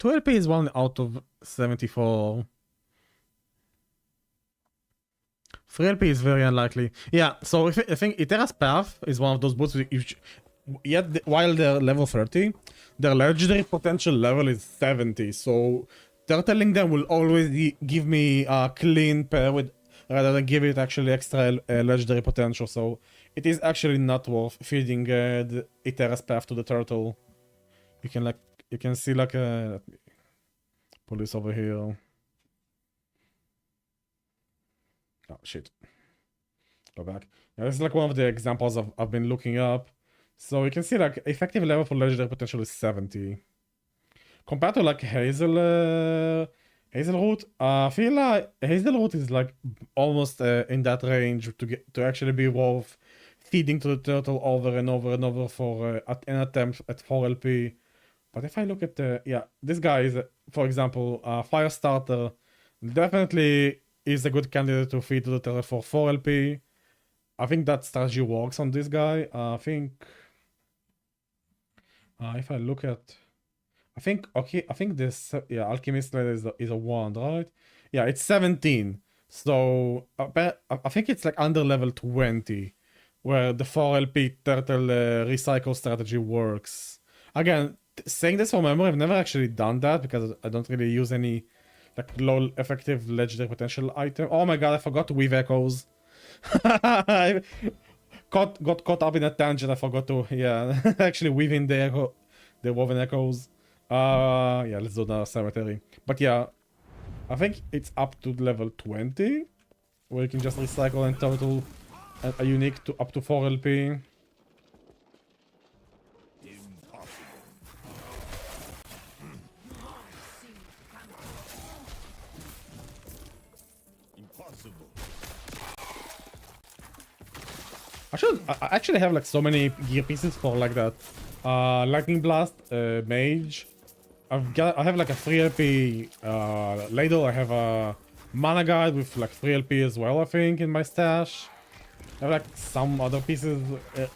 [SPEAKER 1] LP is 1 out of 74. 3 LP is very unlikely. Yeah, so I think Terra's Path is one of those boots. Yet while they're level 30, their legendary potential level is 70. So turtling them will always give me a clean pair with, rather than give it actually extra legendary potential. So it is actually not worth feeding the Terra's Path to the turtle. You can see like let me pull this over here. Oh shit. Go back. Yeah, this is like one of the examples I've been looking up. So you can see like effective level for legendary potential is 70. Compared to like Hazelroot, I feel like Hazelroot is like almost in that range to actually be worth feeding to the turtle over and over and over for an attempt at 4 LP. But if I look at this guy is, for example, Firestarter, definitely is a good candidate to feed to the turtle for 4 LP. I think that strategy works on this guy. I think if I look at, I think this Alchemist Leader is a wand, right? Yeah, it's 17. So I think it's like under level 20, where the 4 LP turtle recycle strategy works. Again, saying this from memory, I've never actually done that because I don't really use any like low effective legendary potential item. Oh my god, I forgot to weave echoes. I got caught up in a tangent. I forgot to actually weave in the woven echoes. Yeah, let's do another cemetery. But yeah, I think it's up to level 20, where you can just recycle and total a unique to up to 4 LP. I actually have like so many gear pieces for like that lightning blast mage. I have like a 3 LP ladle. I have a mana guide with like 3 LP as well, I think, in my stash. I have like some other pieces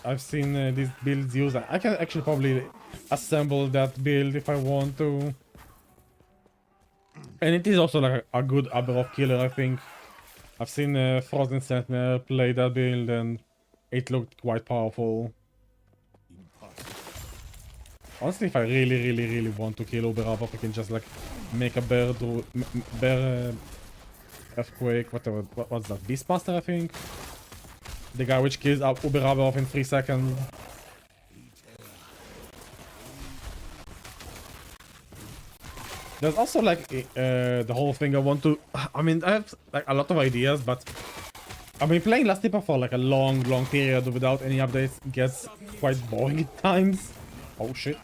[SPEAKER 1] I've seen these builds use. I can actually probably assemble that build if I want to. And it is also like a good Abberoth killer, I think. I've seen Frozen Sentinel play that build and it looked quite powerful. Honestly, if I really want to kill Abberoth, I can just like make a bear earthquake, whatever. What's that? Beastmaster, I think. The guy which kills Abberoth in 3 seconds. There's also like the whole thing I want to. I mean, I have like a lot of ideas, but I've been playing Last Epoch for like a long period without any updates. It gets quite boring at times. Oh shit.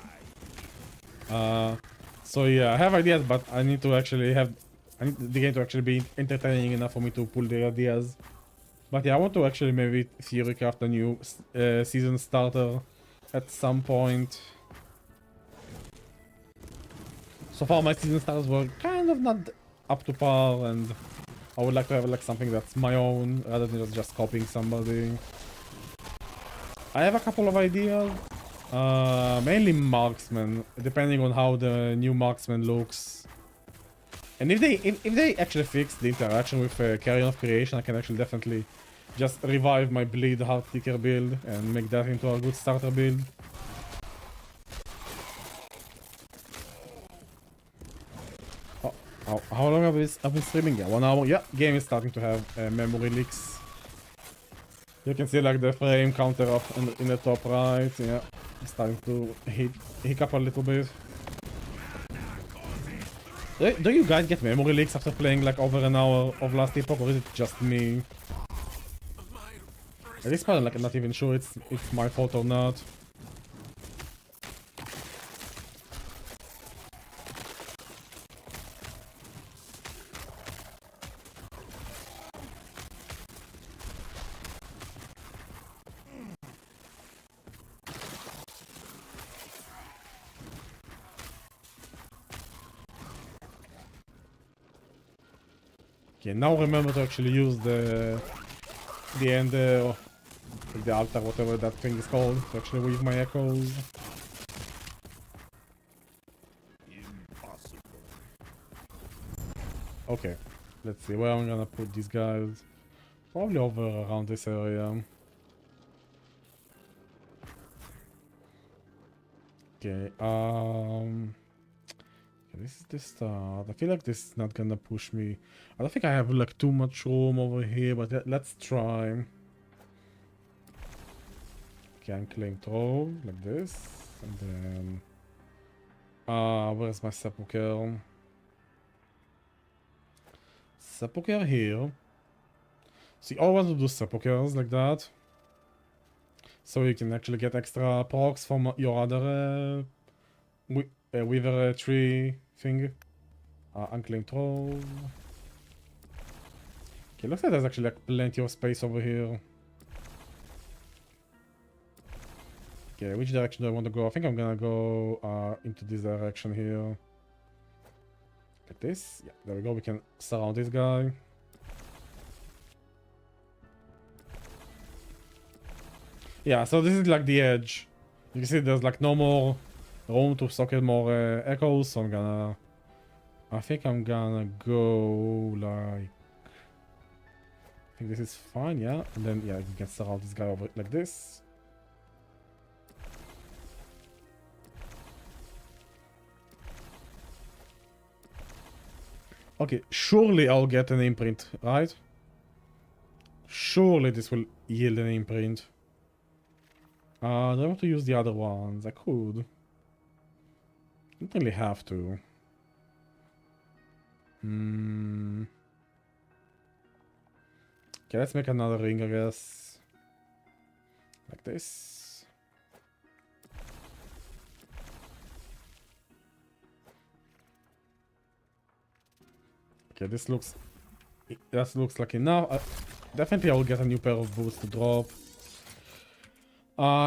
[SPEAKER 1] So yeah, I have ideas, but I need to actually have. I need the game to actually be entertaining enough for me to pull the ideas. But yeah, I want to actually maybe Theorycraft a new season starter at some point. So far my season starters were kind of not up to par, and I would like to have like something that's my own rather than just copying somebody. I have a couple of ideas. Mainly marksman, depending on how the new marksman looks. And if they actually fix the interaction with Carrion of Creation, I can actually definitely just revive my Bleed Heartseeker build and make that into a good starter build. How long have I been streaming? Yeah, 1 hour. Yeah, game is starting to have memory leaks. You can see like the frame counter up in the top right. Yeah, it's starting to hiccup a little bit. Do you guys get memory leaks after playing like over an hour of Last Epoch, or is it just me? At this point, like I'm not even sure it's my fault or not. Okay, now remember to actually use the end of the altar, whatever that thing is called, to actually weave my echoes.
[SPEAKER 2] Impossible.
[SPEAKER 1] Okay, let's see where I'm gonna put these guys. Probably over around this area. Okay, this is the start. I feel like this is not gonna push me. I don't think I have like too much room over here, but let's try. Okay, unclaimed throw like this, and then where's my sepulcher? Sepulcher here. See, I want to do sepulchers like that, so you can actually get extra procs from your other Weaver tree thing. Unclaimed throw. Okay, looks like there's actually like plenty of space over here. Okay, which direction do I want to go? I think I'm gonna go into this direction here. Like this. Yeah, there we go. We can surround this guy. Yeah, so this is like the edge. You can see there's like no more room to socket more echoes, so I think I'm gonna go like... I think this is fine, yeah. And then, yeah, you can surround this guy over like this. Okay, surely I'll get an imprint, right? Surely this will yield an imprint. Do I want to use the other ones? I could. Don't really have to. Okay, let's make another ring, I guess. Like this. Okay, this looks... That looks like enough. Definitely I'll get a new pair of boots to drop.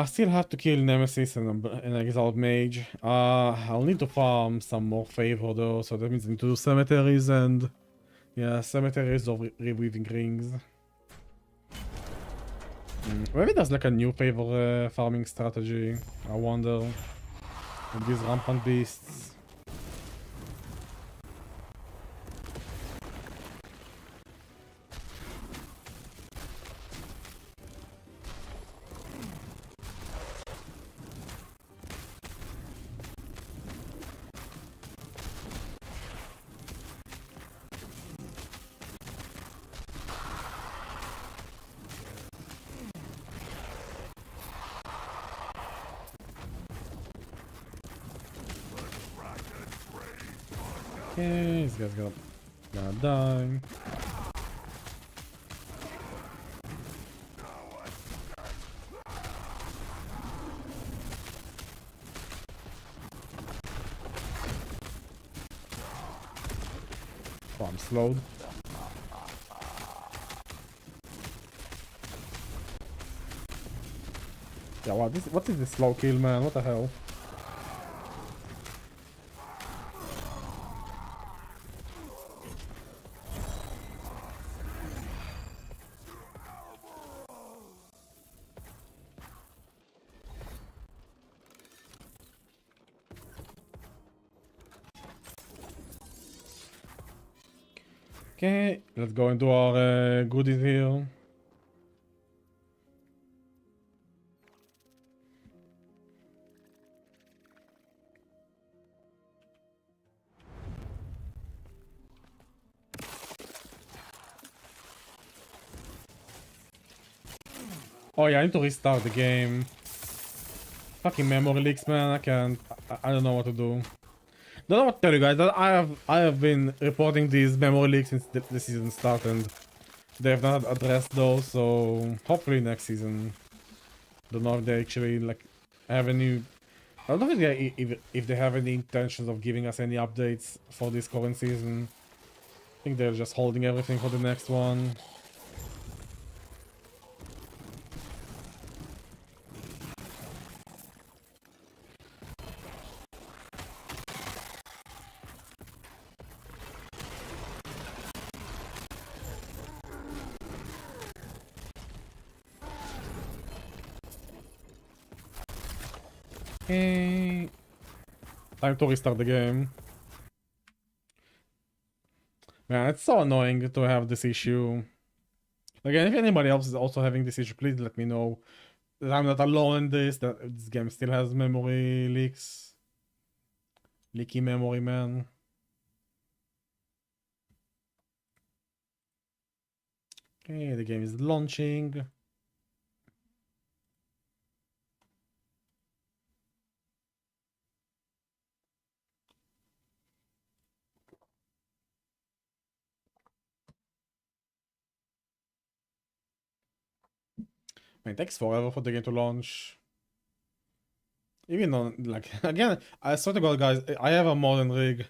[SPEAKER 1] Still have to kill Nemesis and an Exiled Mage. I'll need to farm some more favor though, so that means I need to do cemeteries and... Yeah, cemeteries of reweaving rings. Maybe there's like a new favor farming strategy, I wonder. With these rampant beasts. Okay, this guy's gonna die. Oh, I'm slowed. Yeah, wow, what is this slow kill, man? What the hell? Okay, let's go into our goodies here. Oh yeah, I need to restart the game. Fucking memory leaks, man. I can't. I don't know what to do. Don't know what to tell you guys. I have been reporting these memory leaks since the season started, and they have not addressed those. So hopefully next season. Don't know if they actually like have any. I don't know if they have any intentions of giving us any updates for this current season. I think they're just holding everything for the next one. Okay. Time to restart the game. Man, it's so annoying to have this issue. Again, if anybody else is also having this issue, please let me know that I'm not alone in this, that this game still has memory leaks. Leaky memory, man. Okay, the game is launching. Man, it takes forever for the game to launch. Even though, like, again, I swear to God, guys, I have a modern rig.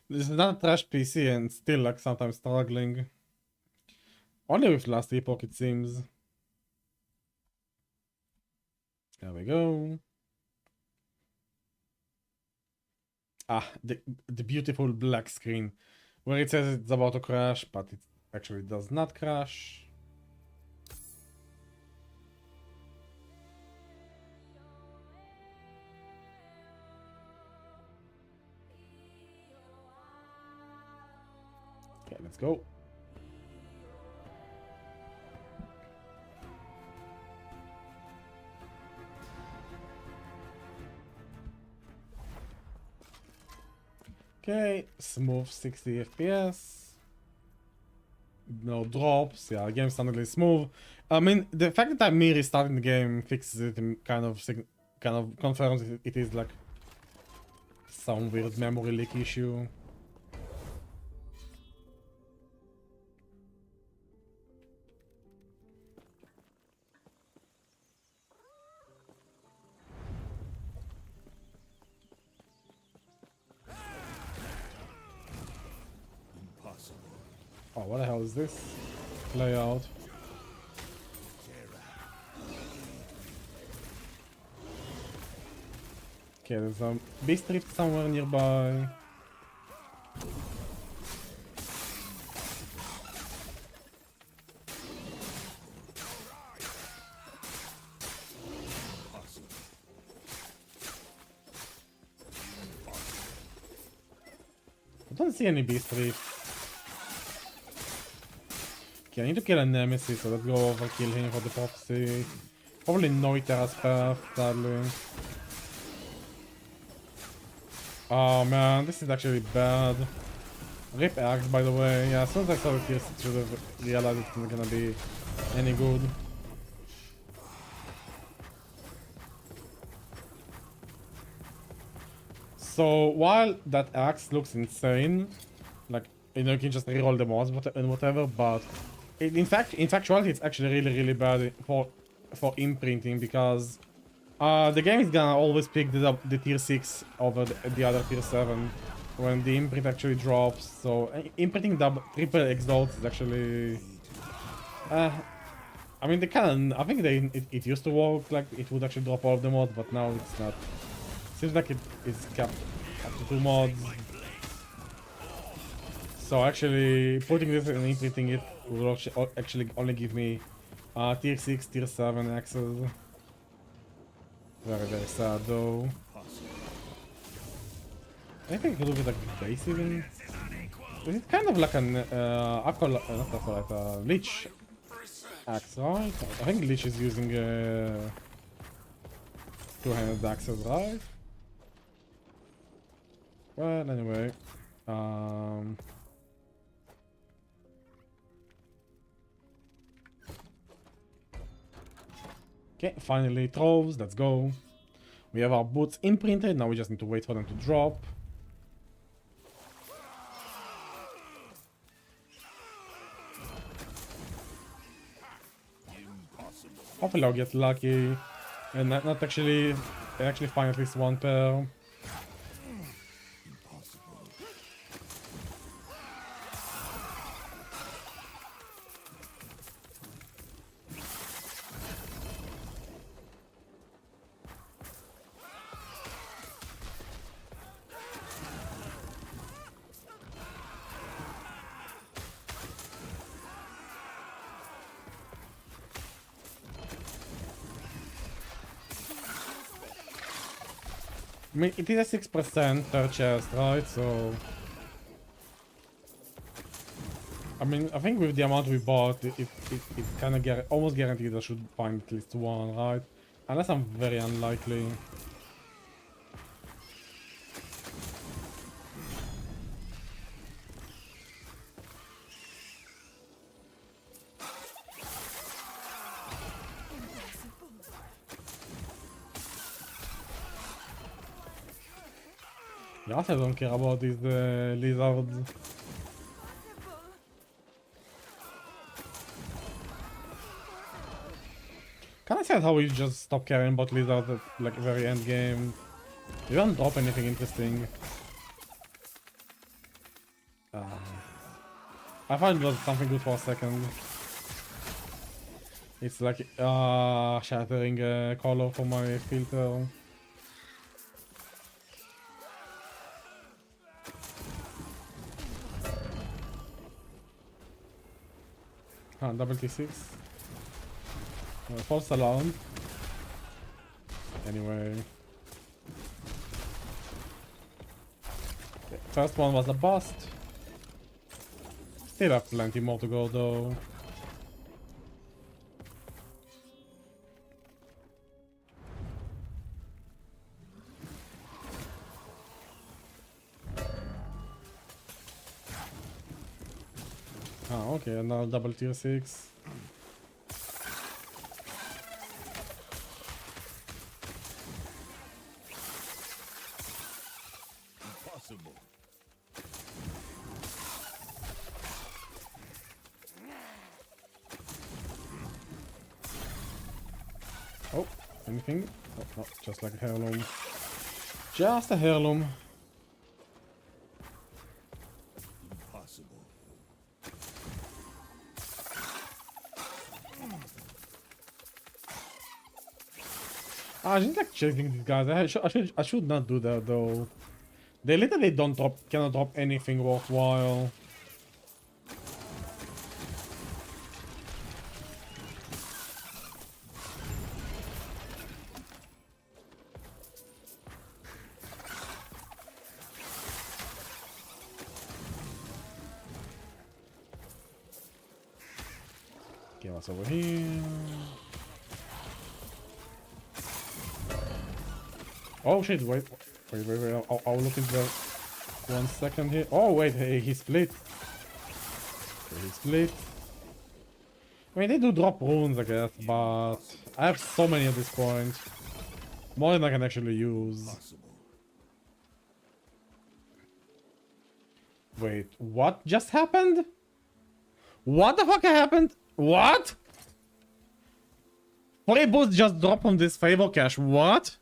[SPEAKER 1] This is not a trash PC and still, like, sometimes struggling. Only with last epoch, it seems. There we go. Ah, the beautiful black screen. Where it says it's about to crash, but it actually does not crash. Okay, let's go. Okay, smooth 60 FPS. No drops. Yeah, the game's suddenly smooth. I mean, the fact that me restarting the game fixes it and kind of confirms it is like some weird memory leak issue. Oh, what the hell is this layout? Okay, there's a beast rift somewhere nearby. I don't see any beast rift. Okay, I need to kill a nemesis, so let's go over kill him for the prophecy. Probably no Terra's path, sadly. Oh man, this is actually bad. Rip axe, by the way. Yeah, as soon as I saw it here, I should have realized it's not gonna be any good. So while that axe looks insane, like, you know, you can just reroll the mods and whatever, but in factuality, it's actually really bad for imprinting, because the game is gonna always pick the tier 6 over the other tier 7 when the imprint actually drops. So imprinting triple exalts is actually I mean, I think it used to work, like it would actually drop all of the mods, but now it's not. Seems like it is capped up to 2 mods. So actually putting this and imprinting it will actually only give me tier 6, tier 7 axes. Very sad though. I think I could look at like base even. It's kind of like an not acolyte, Lich axe, right? I think Lich is using two-handed axes, right? Well, anyway, okay, finally throws. Let's go. We have our boots imprinted. Now we just need to wait for them to drop. Hopefully I'll get lucky and not actually find at least one pair. I mean, it is a 6% per chest, right? So, I mean, I think with the amount we bought, it's kind of almost guaranteed I should find at least one, right? Unless I'm very unlikely. Yes, I don't care about these lizards. Kinda sad how we just stop caring about lizards at like very end game. You don't drop anything interesting. I find it was something good for a second. It's like shattering color for my filter. Double T6. False alarm. Anyway. Okay, first one was a bust. Still have plenty more to go though. Ah, okay, another double tier 6.
[SPEAKER 2] Impossible.
[SPEAKER 1] Oh, anything? Oh, no, just like a heirloom. Just a heirloom.
[SPEAKER 2] Impossible.
[SPEAKER 1] I just like chasing these guys. I should not do that though. They literally cannot drop anything worthwhile. Okay, what's over here? Oh shit, wait. I'll look into that 1 second here. Oh wait, hey, he split. Okay, he split. I mean, they do drop runes, I guess, but I have so many at this point. More than I can actually use.
[SPEAKER 2] Impossible.
[SPEAKER 1] Wait, what just happened? What the fuck happened? What? 3 boosts just dropped from this favor cache. What?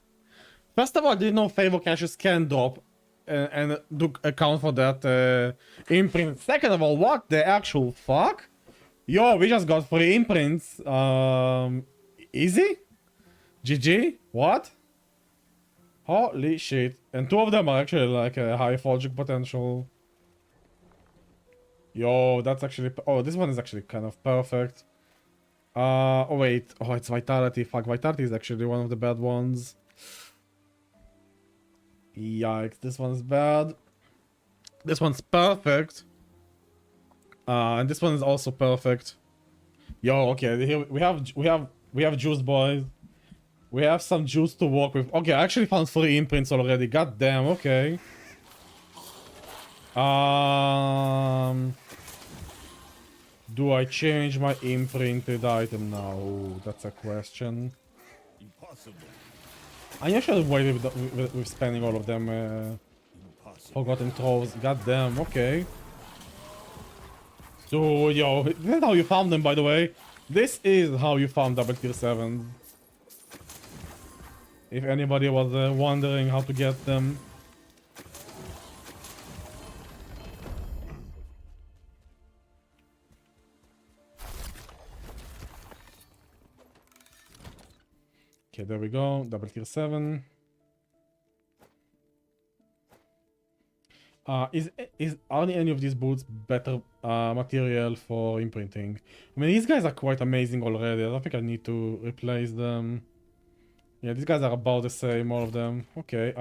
[SPEAKER 1] First of all, I didn't know favor caches can drop and do account for that imprint. Second of all, what the actual fuck? Yo, we just got 3 imprints. Easy? GG? What? Holy shit. And 2 of them are actually like a high forging potential. Yo, that's actually... Oh, this one is actually kind of perfect. Oh wait. Oh, it's Vitality. Fuck, Vitality is actually one of the bad ones. Yikes, this one's bad. This one's perfect. And this one is also perfect. Yo, okay, here we have juice, boys. We have some juice to work with. Okay, I actually found 3 imprints already. God damn, okay. Do I change my imprinted item now? Ooh, that's a question.
[SPEAKER 2] Impossible.
[SPEAKER 1] I should have waited with spending all of them.
[SPEAKER 2] Impossible.
[SPEAKER 1] Forgotten throws. God damn, okay. So, yo, that's how you found them, by the way. This is how you found double tier 7s. If anybody was wondering how to get them. Okay, there we go. Double tier 7. Are any of these boots better material for imprinting? I mean, these guys are quite amazing already. I don't think I need to replace them. Yeah, these guys are about the same, all of them. Okay,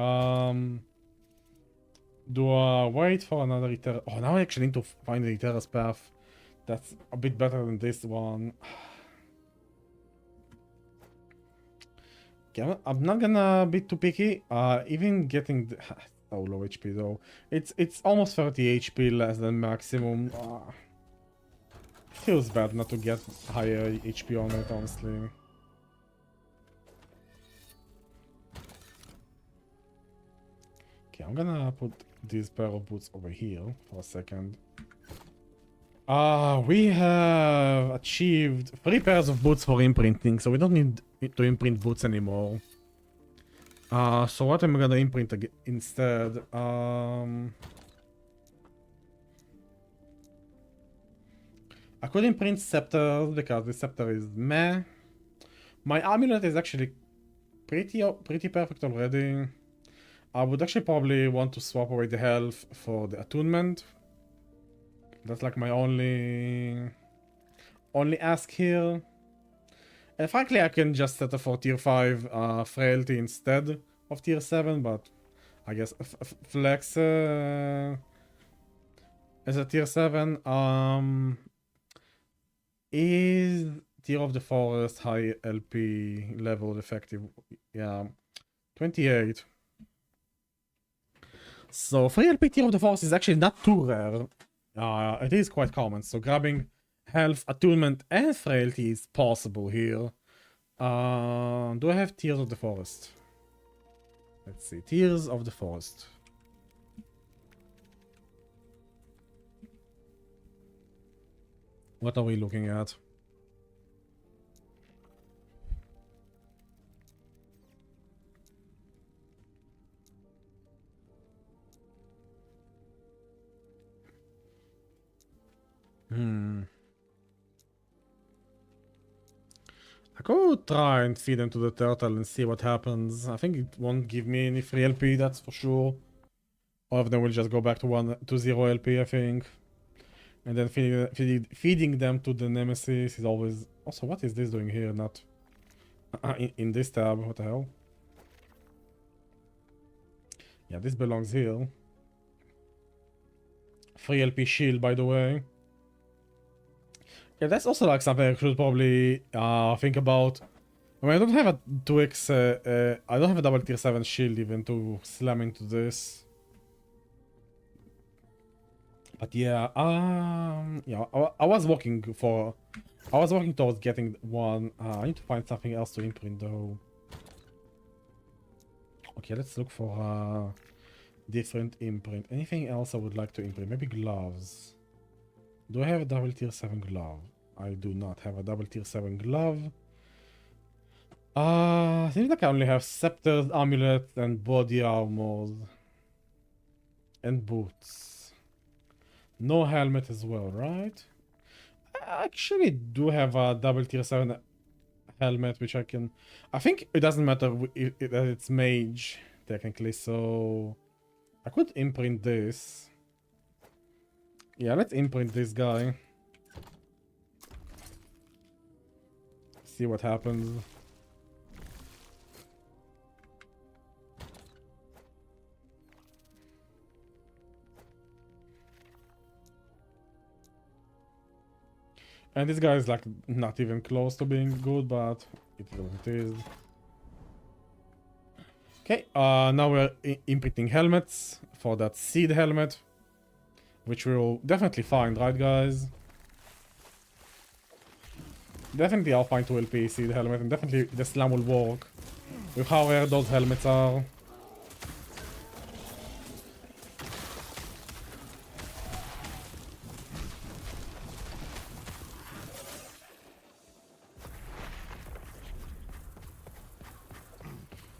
[SPEAKER 1] do I wait for another Iter? Oh, now I actually need to find the Iter's path. That's a bit better than this one. Okay, I'm not gonna be too picky. Even getting the... so low HP though. It's almost 30 HP less than maximum. Feels bad not to get higher HP on it, honestly. Okay, I'm gonna put this pair of boots over here for a second. We have achieved 3 pairs of boots for imprinting, so we don't need to imprint boots anymore. So what am I gonna imprint instead? I could imprint scepters because the scepter is meh. My amulet is actually pretty perfect already. I would actually probably want to swap away the health for the attunement. That's like my only ask here. And frankly, I can just set it for tier 5 frailty instead of tier 7, but I guess flex as a tier 7. Is Tear of the Forest high LP level effective? Yeah, 28. So free LP Tear of the Forest is actually not too rare. It is quite common, so grabbing health, attunement, and frailty is possible here. Do I have Tears of the Forest? Let's see, Tears of the Forest. What are we looking at? I could try and feed them to the turtle and see what happens. I think it won't give me any free LP, that's for sure. All of them will just go back to 0 LP, I think. And then feeding them to the Nemesis is always... Also, what is this doing here? Not... in this tab, what the hell? Yeah, this belongs here. Free LP shield, by the way. Yeah, that's also like something I should probably think about. I mean, I don't have a 2x, I don't have a double tier 7 shield even to slam into this. But yeah, yeah, I was working towards getting one. I need to find something else to imprint though. Okay, let's look for different imprint. Anything else I would like to imprint? Maybe gloves. Do I have a double tier 7 glove? I do not have a double tier 7 glove. Seems like I only have scepters, amulets, and body armors. And boots. No helmet as well, right? I actually do have a double tier 7 helmet, which I can... I think it doesn't matter that it's mage, technically, so... I could imprint this. Yeah, let's imprint this guy. See what happens. And this guy is like not even close to being good, but it is what it is. Okay, now we're imprinting helmets for that seed helmet, which we will definitely find, right guys? Definitely I'll find 2LP seed helmet, and definitely the slam will work with how rare those helmets are.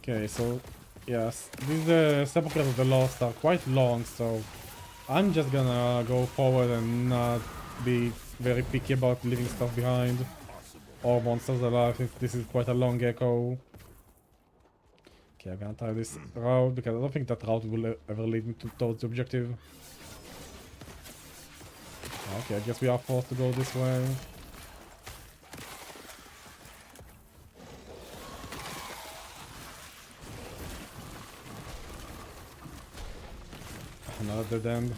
[SPEAKER 1] Okay, so yes, these Sepulchres of the Lost are quite long, so I'm just gonna go forward and not be very picky about leaving stuff behind or monsters alive since this is quite a long echo. Okay, I'm gonna try this route because I don't think that route will ever lead me towards the objective. Okay, I guess we are forced to go this way. Another dead end.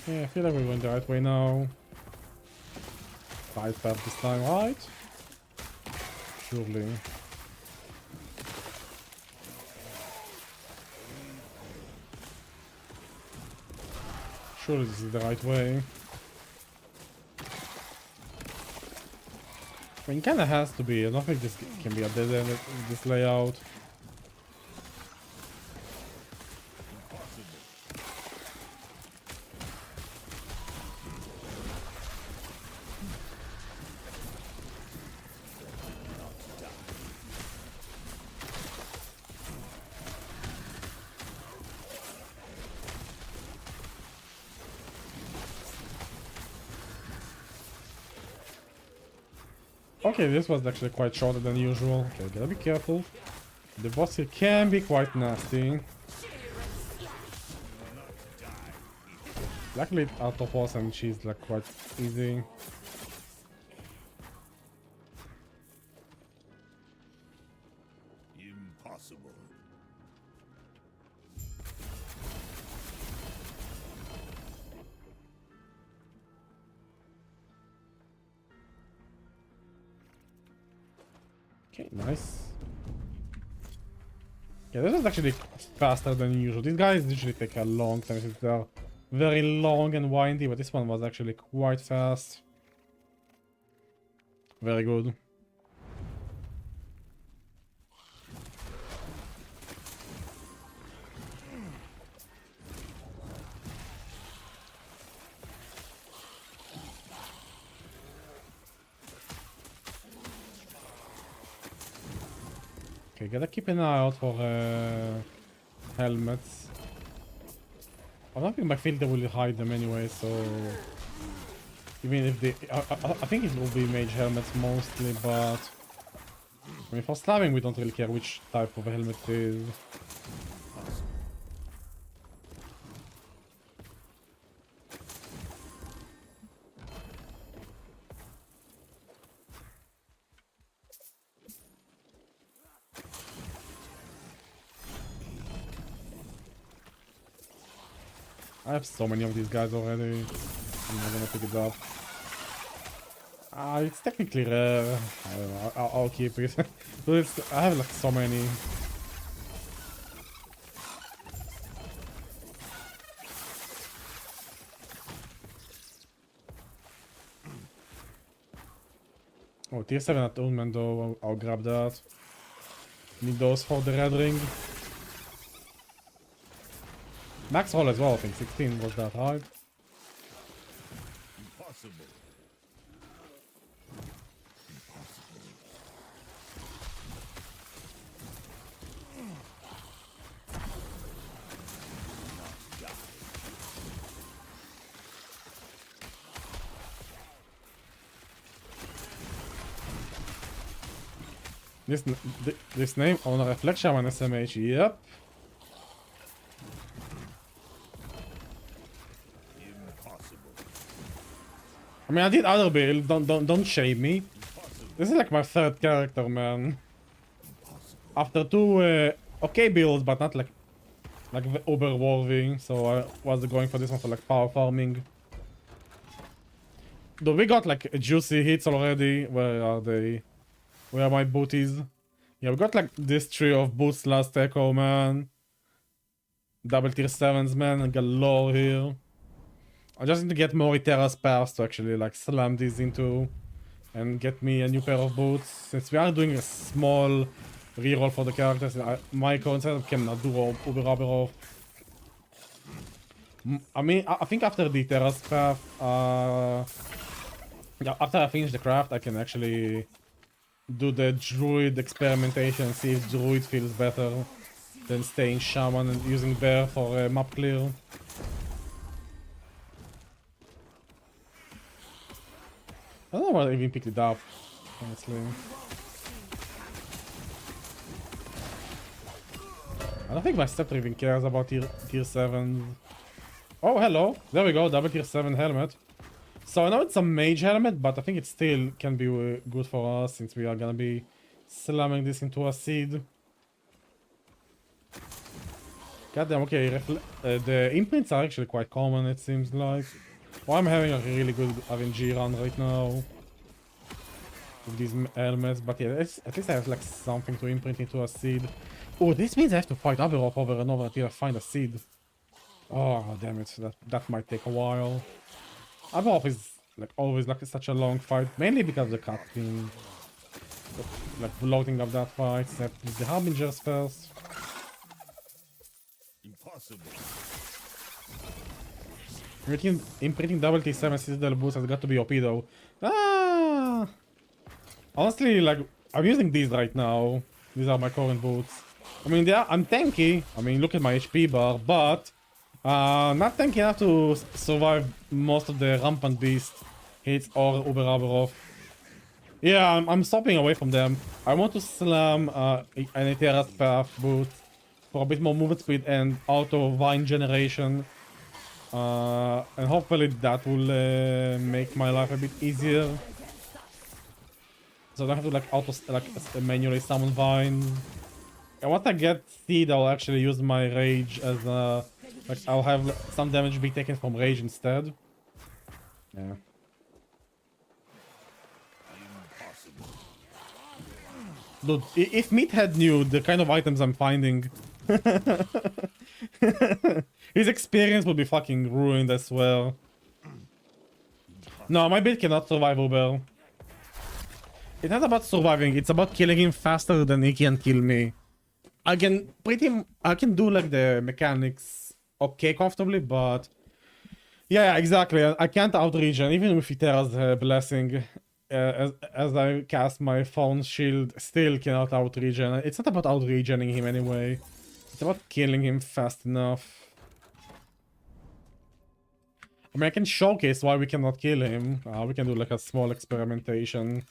[SPEAKER 1] Yeah, I feel like we went the right way now. Right path this time, right? Surely. Surely this is the right way. I mean, kinda has to be. I don't think this can be a dead end, this layout. Okay, this was actually quite shorter than usual. Okay, gotta be careful. The boss here can be quite nasty. Luckily, out of force and she's like quite easy.
[SPEAKER 2] Impossible.
[SPEAKER 1] Okay, nice. Yeah, this is actually faster than usual. These guys usually take a long time since they're very long and windy, but this one was actually quite fast. Very good. Okay, gotta keep an eye out for helmets. I don't think my filter will hide them anyway, so even if they, I think it will be mage helmets mostly, but I mean for slamming we don't really care which type of helmet it is. I have so many of these guys already. I'm not gonna pick it up. It's technically rare. I don't know. I'll keep it. But I have like so many. Oh, tier 7 attunement though. I'll grab that. Need those for the red ring. Max roll as well, I think 16 was that, right?
[SPEAKER 2] Impossible.
[SPEAKER 1] This name on a reflection on SMH. Yep. I mean, I did other build. Don't shame me. This is like my third character, man. After two okay builds, but not like the uber worthy. So I was going for this one for like power farming. Though we got like juicy hits already. Where are they? Where are my booties? Yeah, we got like this trio of boots last echo, man. Double tier 7s, man, galore here. I just need to get more Iteras pairs to actually like slam these into and get me a new pair of boots. Since we are doing a small reroll for the characters, my current setup cannot do Uber Abberoth. I mean, I think after the Iteras craft, yeah, after I finish the craft, I can actually do the druid experimentation, see if druid feels better than staying shaman and using bear for map clear. I don't know why I even picked it up, honestly. I don't think my scepter even cares about tier 7. Oh, hello. There we go, double tier 7 helmet. So I know it's a mage helmet, but I think it still can be good for us since we are gonna be slamming this into a seed. Goddamn, okay, the imprints are actually quite common, it seems like. Well, I'm having a really good RNG run right now with these helmets, but yeah, at least I have like something to imprint into a seed. Oh, this means I have to fight Abberoth over and over until I find a seed. Oh, damn it, that might take a while. Abberoth is like always like such a long fight, mainly because of the cutscene. Like loading up that fight, except the Harbingers first.
[SPEAKER 2] Impossible.
[SPEAKER 1] Imprinting double T7 Citadel boots has got to be OP though. Ah! Honestly, like, I'm using these right now. These are my current boots. I mean, I'm tanky. I mean, look at my HP bar, but not tanky enough to survive most of the Rampant Beast hits or Uber Abberoth. Yeah, I'm stopping away from them. I want to slam an Iteras Path boot for a bit more movement speed and auto vine generation. And hopefully that will make my life a bit easier. So I don't have to like manually summon vine. And once I get seed, I'll actually use my rage as like I'll have some damage be taken from rage instead. Yeah. Dude, if Meathead knew the kind of items I'm finding, his experience would be fucking ruined, I swear. No, my build cannot survive Uber. It's not about surviving, it's about killing him faster than he can kill me. I can do like the mechanics okay comfortably, but yeah, exactly. I can't out-regen, even with Iteras blessing. As I cast my phone shield, still cannot out-regen. It's not about out-regening him anyway. It's about killing him fast enough. I mean, I can showcase why we cannot kill him. We can do like a small experimentation.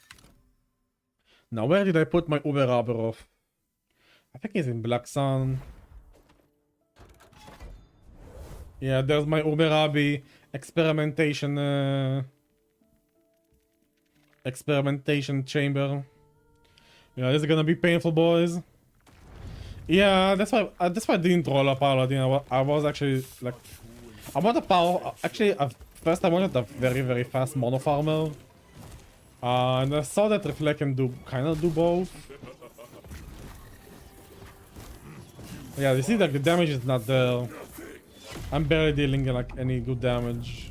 [SPEAKER 1] Now, where did I put my Uber Abberoth? I think he's in Black Sun. Yeah, there's my Uber Abby experimentation chamber. Yeah, this is gonna be painful, boys. Yeah, that's why I didn't roll a paladin. I was actually like, I want a power. Actually, first I wanted a very fast mono farmer. And I saw that Reflect can kind of do both. Yeah, you see like the damage is not there. I'm barely dealing like any good damage.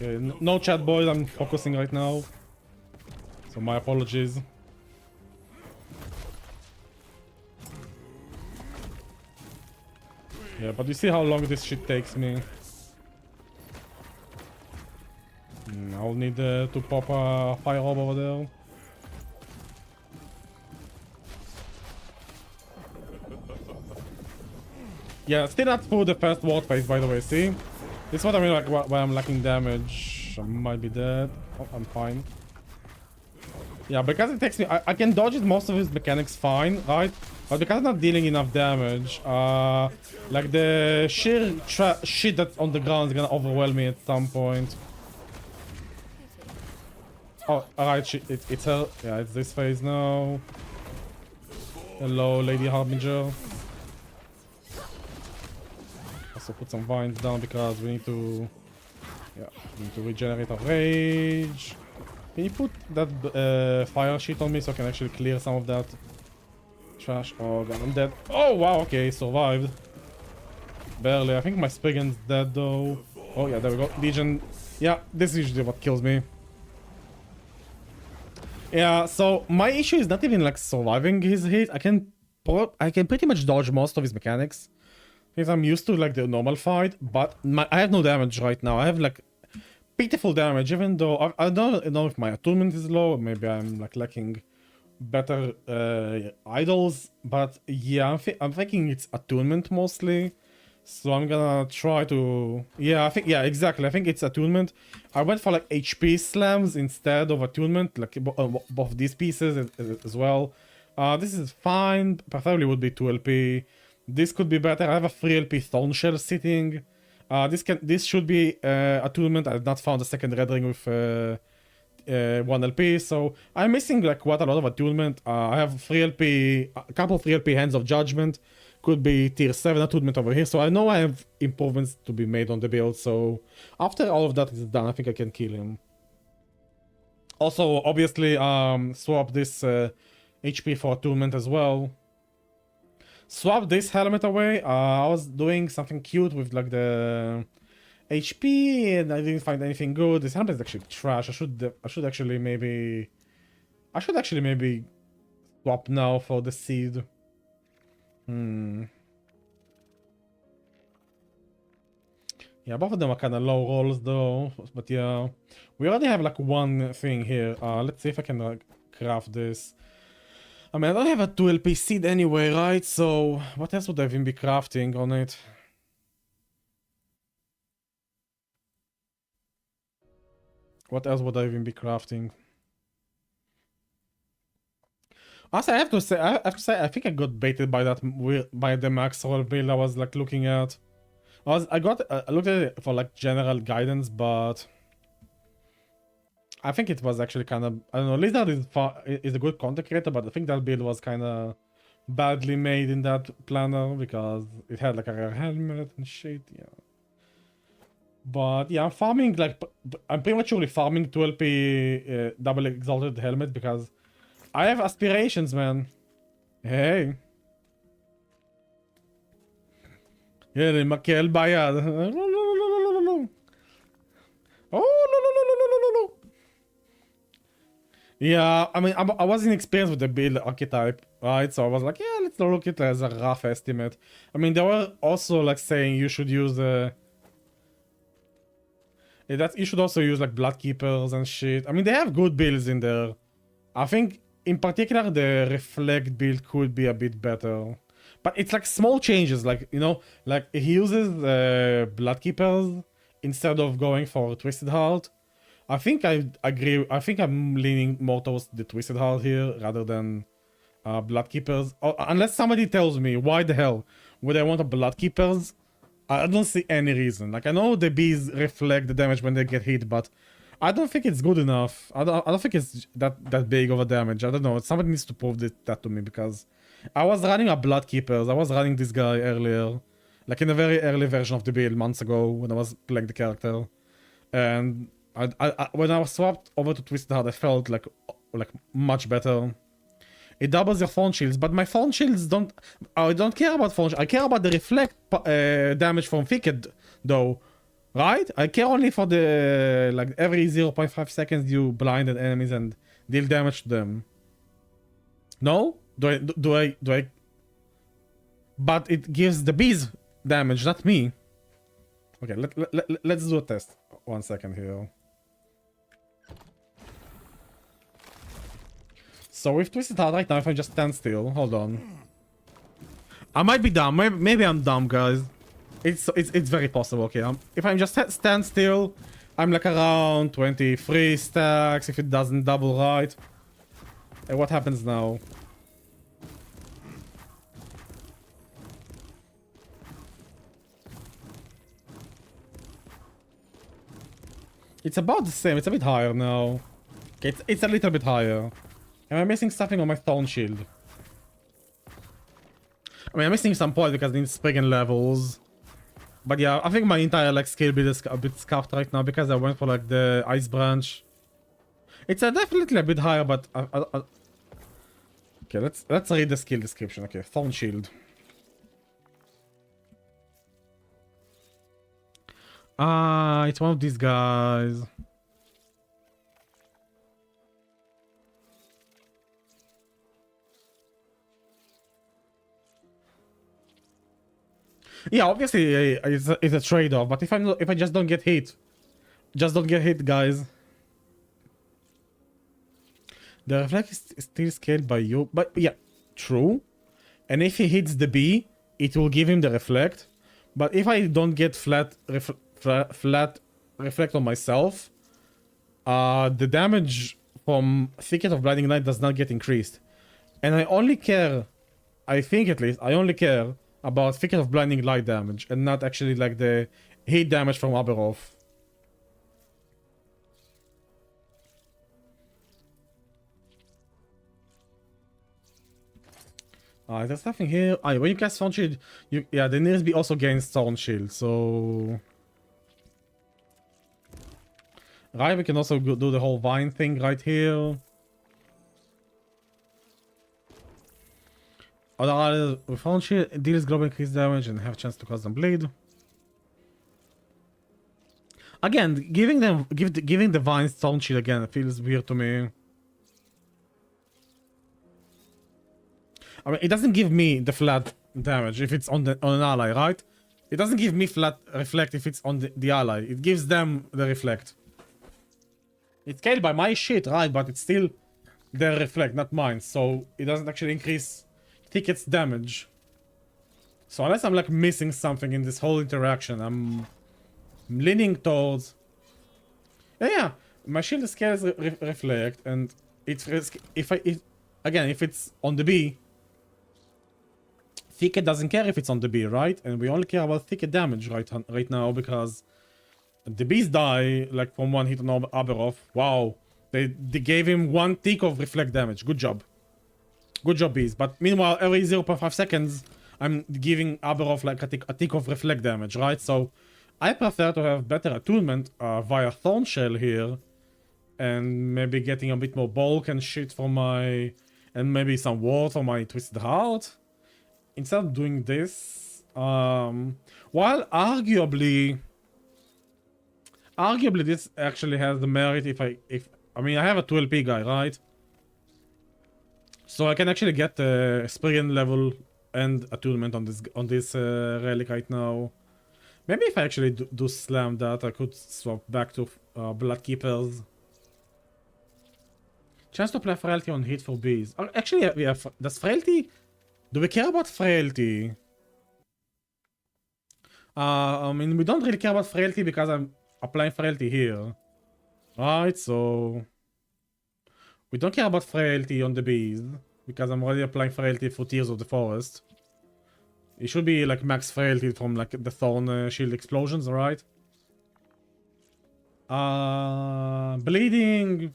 [SPEAKER 1] Okay, no chat boys, I'm focusing right now. So my apologies. Yeah, but you see how long this shit takes me. I'll need to pop a fire orb over there. Yeah, still not through the first ward phase, by the way, see? This is what I mean, like, where I'm lacking damage. I might be dead. Oh, I'm fine. Yeah, because it takes me... I can dodge it most of his mechanics fine, right? But because I'm not dealing enough damage, like, the sheer shit that's on the ground is gonna overwhelm me at some point. Oh, alright, it's her. Yeah, it's this phase now. Hello, Lady Harbinger. Also put some vines down because we need to... Yeah, we need to regenerate our rage. Can you put that fire sheet on me so I can actually clear some of that trash? Oh god, I'm dead. Oh wow, okay, survived. Barely. I think my Spriggan's dead though. Oh yeah, there we go. Legion. Yeah, this is usually what kills me. Yeah, so my issue is not even like surviving his hit. I can pretty much dodge most of his mechanics. Because I'm used to like the normal fight, but I have no damage right now. I have like pitiful damage, even though I don't know if my attunement is low. Maybe I'm like lacking better idols, but yeah, I'm thinking it's attunement mostly. So I'm gonna try to... Yeah, exactly. I think it's attunement. I went for like HP slams instead of attunement, like both these pieces as well. This is fine. Preferably would be 2 LP. This could be better. I have a 3 LP Thorn Shell sitting. This should be attunement. I have not found a second red ring with 1 LP, so I'm missing like quite a lot of attunement. I have 3 LP, a couple of 3 LP Hands of Judgment. Could be tier 7 attunement over here, so I know I have improvements to be made on the build, so after all of that is done, I think I can kill him. Also, obviously, swap this HP for attunement as well. Swap this helmet away. I was doing something cute with like the HP and I didn't find anything good. This helmet is actually trash. I should actually maybe swap now for the seed. Yeah, both of them are kind of low rolls though, but yeah, we already have like one thing here. Let's see if I can like craft this. I mean, I don't have a 2 LP seed anyway, right? So what else would I even be crafting on it? What else would I even be crafting? Also, I have to say, I think I got baited by by the max roll build I was like looking at. I looked at it for like general guidance, but I think it was actually kind of, I don't know. Lizard is a good content creator, but I think that build was kind of badly made in that planner because it had like a rare helmet and shit. Yeah. But yeah, I'm farming like I'm prematurely farming 12p double exalted helmet because I have aspirations, man. Hey. Yeah, מקל ביד. Oh, yeah, I mean, I wasn't experienced with the build archetype, right? So I was like, yeah, let's look at it as a rough estimate. I mean, they were also like saying you should use you should also use like Blood Keepers and shit. I mean, they have good builds in there. I think in particular the Reflect build could be a bit better. But it's like small changes, like, you know, like he uses Blood Keepers instead of going for Twisted Heart. I think I agree. I think I'm leaning more towards the Twisted Heart here rather than Blood Keepers. Unless somebody tells me why the hell would I want a Blood Keepers. I don't see any reason. Like, I know the bees reflect the damage when they get hit, but I don't think it's good enough. I don't think it's that big of a damage. I don't know. Somebody needs to prove that to me because I was running a Blood Keepers. I was running this guy earlier, like in a very early version of the build months ago when I was playing the character, and when I was swapped over to Twisted Heart, I felt like much better. It doubles your phone shields, but my phone shields don't... I don't care about phone shields. I care about the reflect damage from Thicket, though. Right? I care only for the like every 0.5 seconds you blinded enemies and deal damage to them. No? Do I but it gives the bees damage, not me. Okay, let's do a test. 1 second here. So with Twisted Heart right now, if I just stand still, hold on. I might be dumb. Maybe I'm dumb, guys. It's very possible. Okay, if I'm just stand still, I'm like around 23 stacks. If it doesn't double right, and what happens now? It's about the same. It's a bit higher now. Okay, it's a little bit higher. Am I missing something on my Thorn Shield? I mean, I'm missing some points because I need Spriggan levels. But yeah, I think my entire like skill build is a bit scuffed right now because I went for like the Ice Branch. It's definitely a bit higher, but okay, let's read the skill description. Okay, Thorn Shield. It's one of these guys. Yeah, obviously it's a trade-off, but if I just don't get hit, guys. The reflect is still scaled by you, but yeah, true. And if he hits the bee, it will give him the reflect. But if I don't get flat reflect on myself, the damage from Thicket of Blinding Light does not get increased. And I only care, I think at least, I only care about Thicket of Blinding Light damage and not actually like the heat damage from Abberoth. There's nothing here. When you cast Thorn Shield, yeah, the nearest bee also gains Thorn Shield, so... Right, we can also do the whole vine thing right here. Other allies with Thorn Shield deals global increased damage and have a chance to cause them bleed. Again, giving the vines Thorn Shield again feels weird to me. I mean, it doesn't give me the flat damage if it's on an ally, right? It doesn't give me flat reflect if it's on the ally. It gives them the reflect. It's scaled by my shit, right? But it's still their reflect, not mine. So it doesn't actually increase Thicket's damage. So unless I'm like missing something in this whole interaction, I'm leaning towards... Yeah, my shield scales reflect, and it's if it's on the bee, Thicket doesn't care if it's on the bee, right? And we only care about Thicket damage right now because the bees die like from one hit on Abberoth. Wow, they gave him 1 tick of reflect damage. Good job, bees. But meanwhile, every 0.5 seconds, I'm giving Abberoth like a tick of reflect damage, right? So I prefer to have better attunement via Thorn Shell here, and maybe getting a bit more bulk and shit for my, and maybe some ward for my Twisted Heart. Instead of doing this, while arguably this actually has the merit if I mean I have a 2LP guy, right? So I can actually get the Spriggan level and attunement on this relic right now. Maybe if I actually do slam that, I could swap back to Bloodkeepers. Chance to apply frailty on hit for bees. Actually, yeah, does frailty? Do we care about frailty? I mean, we don't really care about frailty because I'm applying frailty here. Right, so... We don't care about frailty on the bees because I'm already applying frailty for Tears of the Forest. It should be like max frailty from like the Thorn Shield explosions, right? Bleeding...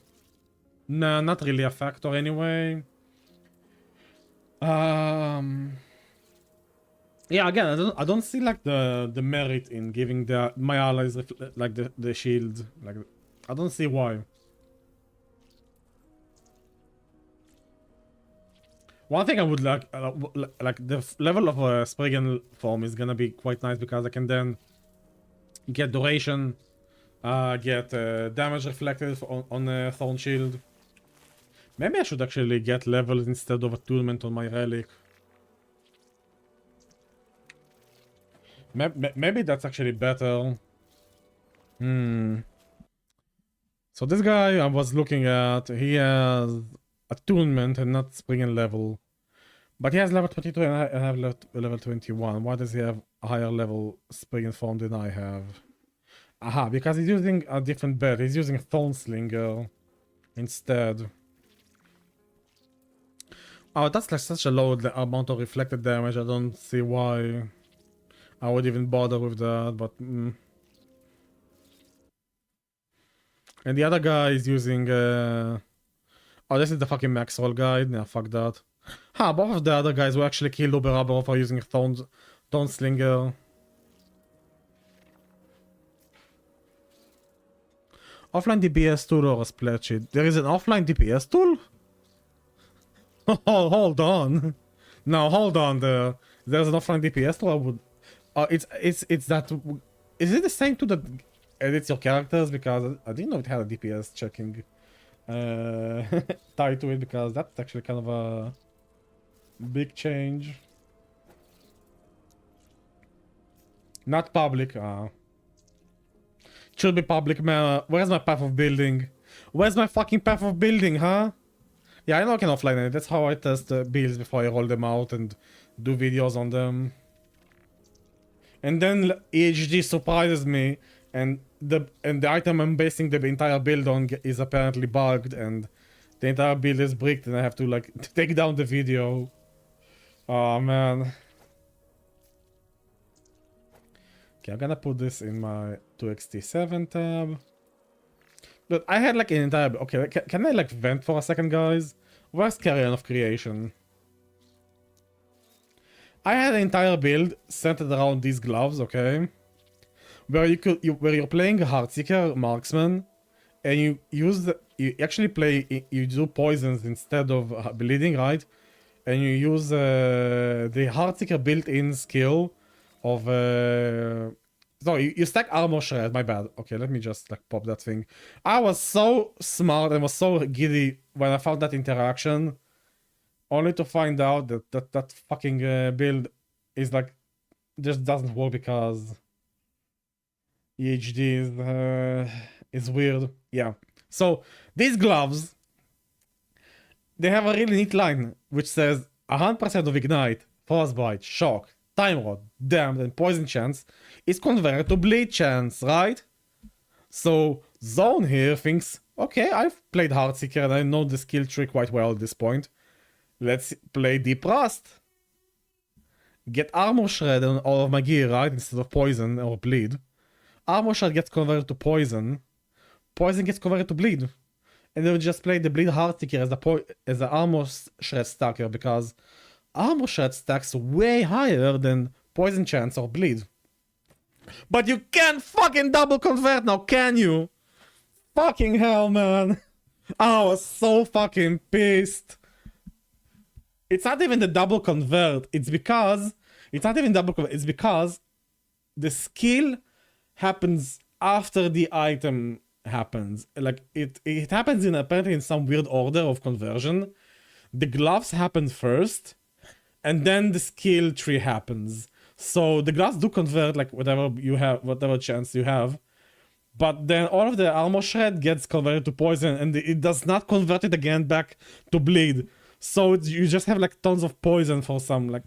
[SPEAKER 1] Nah, not really a factor anyway. Yeah, again, I don't see like the merit in giving my allies like the shield. Like, I don't see why. One thing I would like the level of Spriggan form is gonna be quite nice because I can then get duration, get damage reflected on Thorn Shield. Maybe I should actually get levels instead of attunement on my relic. Maybe that's actually better. So this guy I was looking at, he has attunement and not spring and level. But he has level 22 and I have level 21. Why does he have a higher level spring and form than I have? Aha, because he's using a different bed. He's using Thorn Slinger instead. Oh, that's like such a low amount of reflected damage. I don't see why I would even bother with that, but... And the other guy is using... Oh, this is the fucking max roll guide. Nah, fuck that. Huh, both of the other guys who actually killed Abberoth are using Thorn Slinger. Offline DPS tool or a spreadsheet? There is an offline DPS tool? Oh, hold on. No, hold on. There's an offline DPS tool. I would. It's that. Is it the same tool that edits your characters? Because I didn't know it had a DPS checking tied to it. Because that's actually kind of a big change. Not public. Should be public, man. Where's my path of building? Where's my fucking path of building, huh? Yeah, I know I can offline it. That's how I test builds before I roll them out and do videos on them. And then EHG surprises me, and the item I'm basing the entire build on is apparently bugged, and the entire build is bricked, and I have to like take down the video. Oh man. Okay, I'm gonna put this in my 2xt7 tab. But I had like an entire... Okay, can I like vent for a second, guys? Where's Carrion of Creation? I had an entire build centered around these gloves, okay? Where you're playing a Heartseeker Marksman, and you do poisons instead of bleeding, right? And you use the Heartseeker built-in skill of so you stack armor shred, my bad. Okay, let me just like pop that thing. I was so smart and was so giddy when I found that interaction, only to find out that fucking build is like just doesn't work because EHD is weird. Yeah. So these gloves, they have a really neat line which says 100% of ignite, frostbite, shock, time rod, damned, and poison chance is converted to bleed chance, right? So Zone here thinks, okay, I've played Heartseeker and I know the skill tree quite well at this point. Let's play Deep Rust. Get Armor Shred on all of my gear, right? Instead of poison or bleed. Armor Shred gets converted to poison. Poison gets converted to bleed. And then we just play the bleed Heartseeker as the Armor Shred stacker because Armor Shred stacks way higher than poison chance or bleed. But you can't fucking double convert now, can you? Fucking hell, man. I was so fucking pissed. It's not even the double convert. It's because... It's not even double convert. It's because the skill happens after the item happens. Like, it happens apparently in some weird order of conversion. The gloves happen first, and then the skill tree happens. So the gloves do convert like whatever you have, whatever chance you have. But then all of the armor shred gets converted to poison, and it does not convert it again back to bleed. So you just have like tons of poison for some like...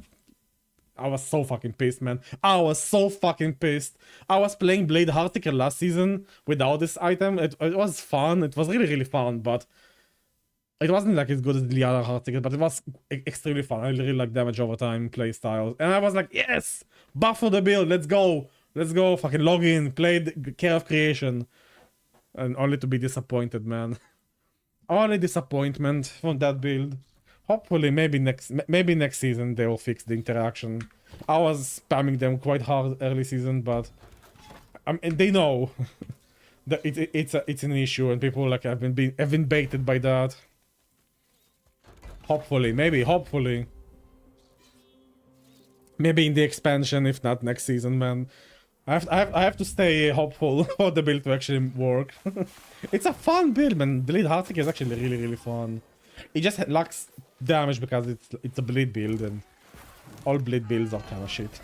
[SPEAKER 1] I was so fucking pissed, man. I was so fucking pissed. I was playing Blade Heartseeker last season without this item. It was fun. It was really, really fun, but it wasn't like as good as the other Heartseeker, but it was extremely fun. I really like damage over time playstyle. And I was like, yes! Buff for the build, let's go! Let's go, fucking log in, play the Care of Creation. And only to be disappointed, man. Only disappointment from that build. Hopefully, maybe next season they will fix the interaction. I was spamming them quite hard early season, but they know that it's an issue, and people like have been baited by that. Hopefully, hopefully. Maybe in the expansion, if not next season, man. I have to stay hopeful for the build to actually work. It's a fun build, man. Bleed Heartsick is actually really fun. It just lacks damage because it's a bleed build, and all bleed builds are kind of shit.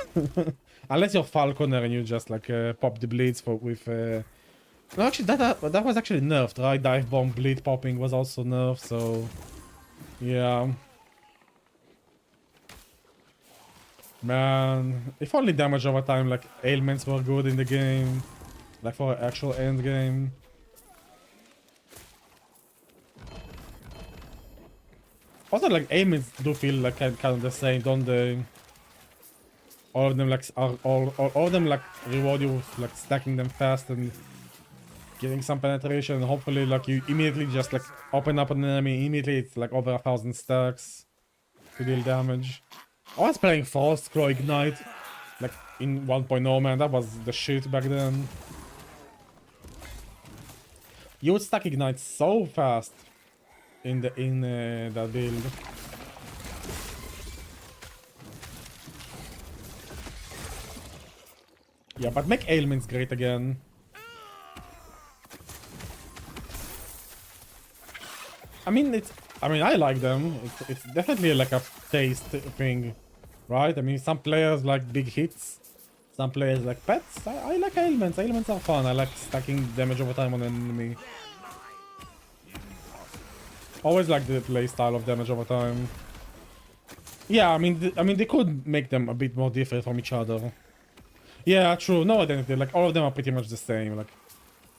[SPEAKER 1] Unless you're Falconer and you just like pop the bleeds with. No, actually that was actually nerfed, right? Dive bomb bleed popping was also nerfed, so yeah. Man, if only damage over time, like ailments were good in the game, like for an actual end game. Also, like ailments do feel like kind of the same, don't they? All of them like all of them like reward you with like stacking them fast and getting some penetration. And hopefully, like you immediately just like open up an enemy. Immediately, it's like over 1,000 stacks to deal damage. I was playing Frost Claw Ignite, like in 1.0, man. That was the shit back then. You would stack Ignite so fast in that build. Yeah, but make ailments great again. I mean, I like them. It's definitely like a taste thing, right? I mean, some players like big hits, some players like pets. I like ailments. Ailments are fun. I like stacking damage over time on an enemy. Always like the play style of damage over time. Yeah, I mean, they could make them a bit more different from each other. Yeah, true. No identity. Like all of them are pretty much the same. Like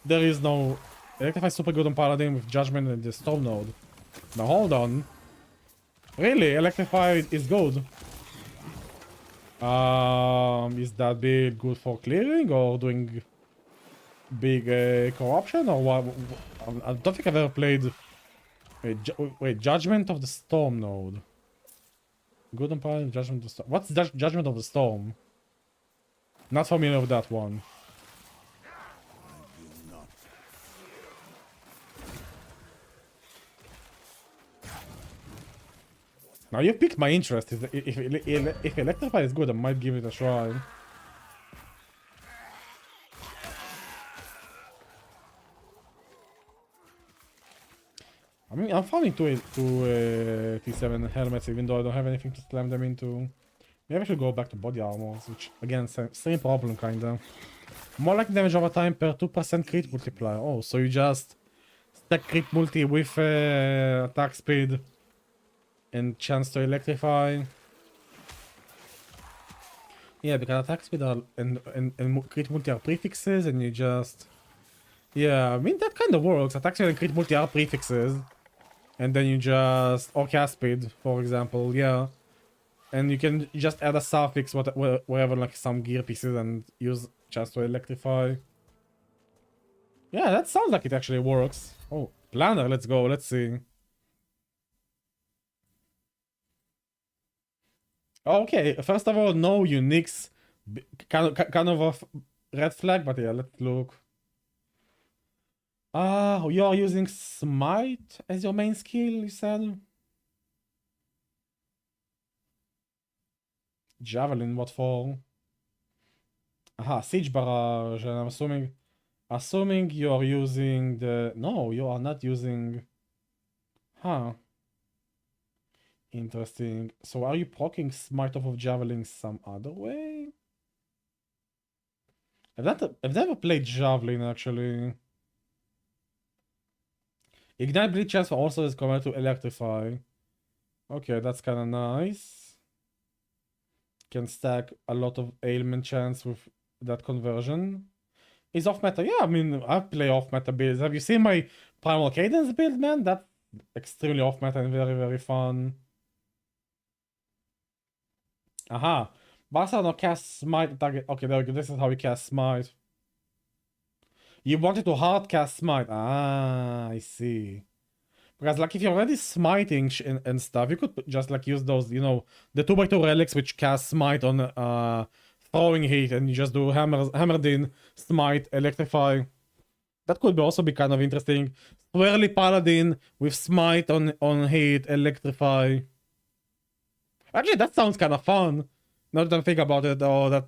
[SPEAKER 1] there is no. Electrify is super good on Paladin with Judgment and the Storm node. Now hold on. Really, Electrify is good. Is that build good for clearing or doing big corruption or what? I don't think I've ever played. Wait, Judgment of the Storm node. Good on Paladin, Judgment of the Storm. What's Judgment of the Storm? Not familiar with that one. Now you piqued my interest. If Electrify is good, I might give it a try. I mean, I'm falling to T7 helmets, even though I don't have anything to slam them into. Maybe I should go back to body armors, which again, same problem kinda. More like damage over time per 2% crit multiplier. Oh, so you just stack crit multi with attack speed and chance to electrify. Yeah, because attack speed are, and crit multi are prefixes, and you just... Yeah, I mean, that kind of works. Attack speed and crit multi are prefixes. And then you just... Or cast speed, for example, yeah. And you can just add a suffix wherever like some gear pieces and use chance to electrify. Yeah, that sounds like it actually works. Oh, planner, let's go, let's see. Okay, first of all, no uniques. Kind of a red flag, but yeah, let's look. You are using Smite as your main skill, you said? Javelin, what for? Aha, Siege Barrage, and I'm assuming you're using the... No, you are not using... Huh. Interesting. So are you proccing Smite off of Javelin some other way? I've never played Javelin, actually. Ignite Bleed chance also is compared to Electrify. Okay, that's kind of nice. Can stack a lot of ailment chance with that conversion. Is off meta. Yeah, I mean, I play off meta builds. Have you seen my Primal Cadence build, man? That's extremely off meta and very fun. Aha. Basta no cast Smite target. Okay, there we go. This is how we cast Smite. You wanted to hard cast Smite. Ah, I see. Because like if you're already smiting and stuff, you could just like use those, you know, the 2x2 relics which cast Smite on throwing heat, and you just do hammered in, smite, electrify. That could also be kind of interesting. Swirly Paladin with smite on heat, electrify. Actually, that sounds kind of fun. Now that I think about it, oh,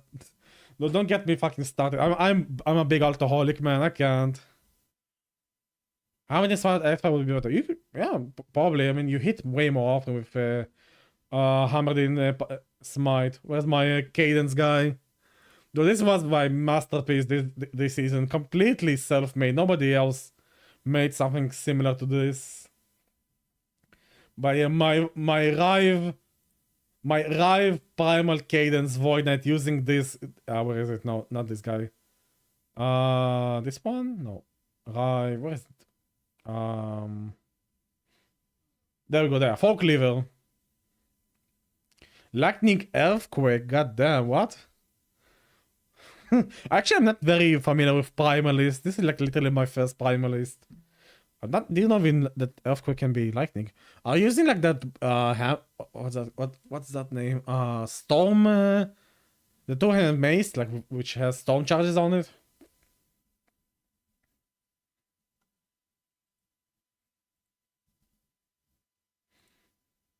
[SPEAKER 1] No, don't get me fucking started. I'm a big alcoholic, man. I can't. How many smart extra would be better? Yeah, probably. I mean, you hit way more often with hammered in smite. Where's my cadence guy? Though this was my masterpiece this season. Completely self-made. Nobody else made something similar to this. But yeah, my Rive Primal Cadence Void Knight using this. Where is it? No, not this guy. This one? No. Rive. Where is it? There we go. There. Folk Lever. Lightning Earthquake. Goddamn. What? Actually, I'm not very familiar with Primalist. This is like literally my first Primalist. I'm not. Do you know even that Earthquake can be lightning? Are you using like that? What's that? What's that name? Storm. The two-handed mace, like which has storm charges on it.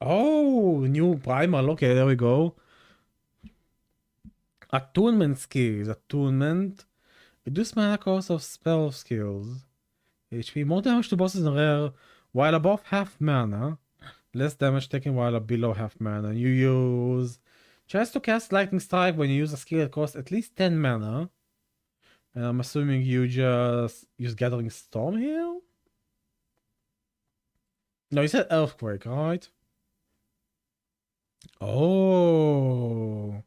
[SPEAKER 1] Oh, new primal. Okay, there we go. Attunement skills. Attunement. Reduce mana cost of spell skills. HP. More damage to bosses in rare while above half mana. Less damage taken while below half mana. You use chance to cast Lightning Strike when you use a skill that costs at least 10 mana. And I'm assuming you just use Gathering Storm here? No, you said Earthquake, right? Oh.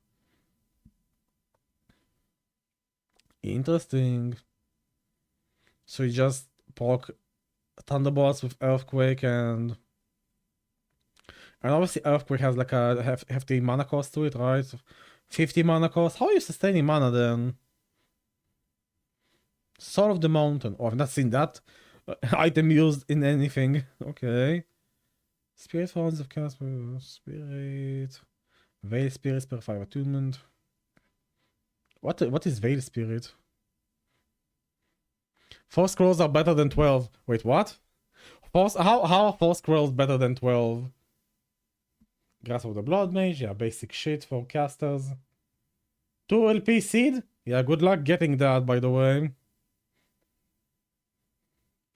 [SPEAKER 1] Interesting. So you just proc Thunderbolts with Earthquake and obviously Earthquake has like a hefty mana cost to it, right? 50 mana cost. How are you sustaining mana then? Soul of the Mountain. Oh, I've not seen that item used in anything. Okay. Spirit Forms of Chaos. Spirit. Veil Spirit per 5 attunement. What is Veil Spirit? 4 scrolls are better than 12. Wait, what? How are 4 scrolls better than 12? Grasp of the Blood Mage, yeah, basic shit for casters. 2 LP Seed? Yeah, good luck getting that, by the way.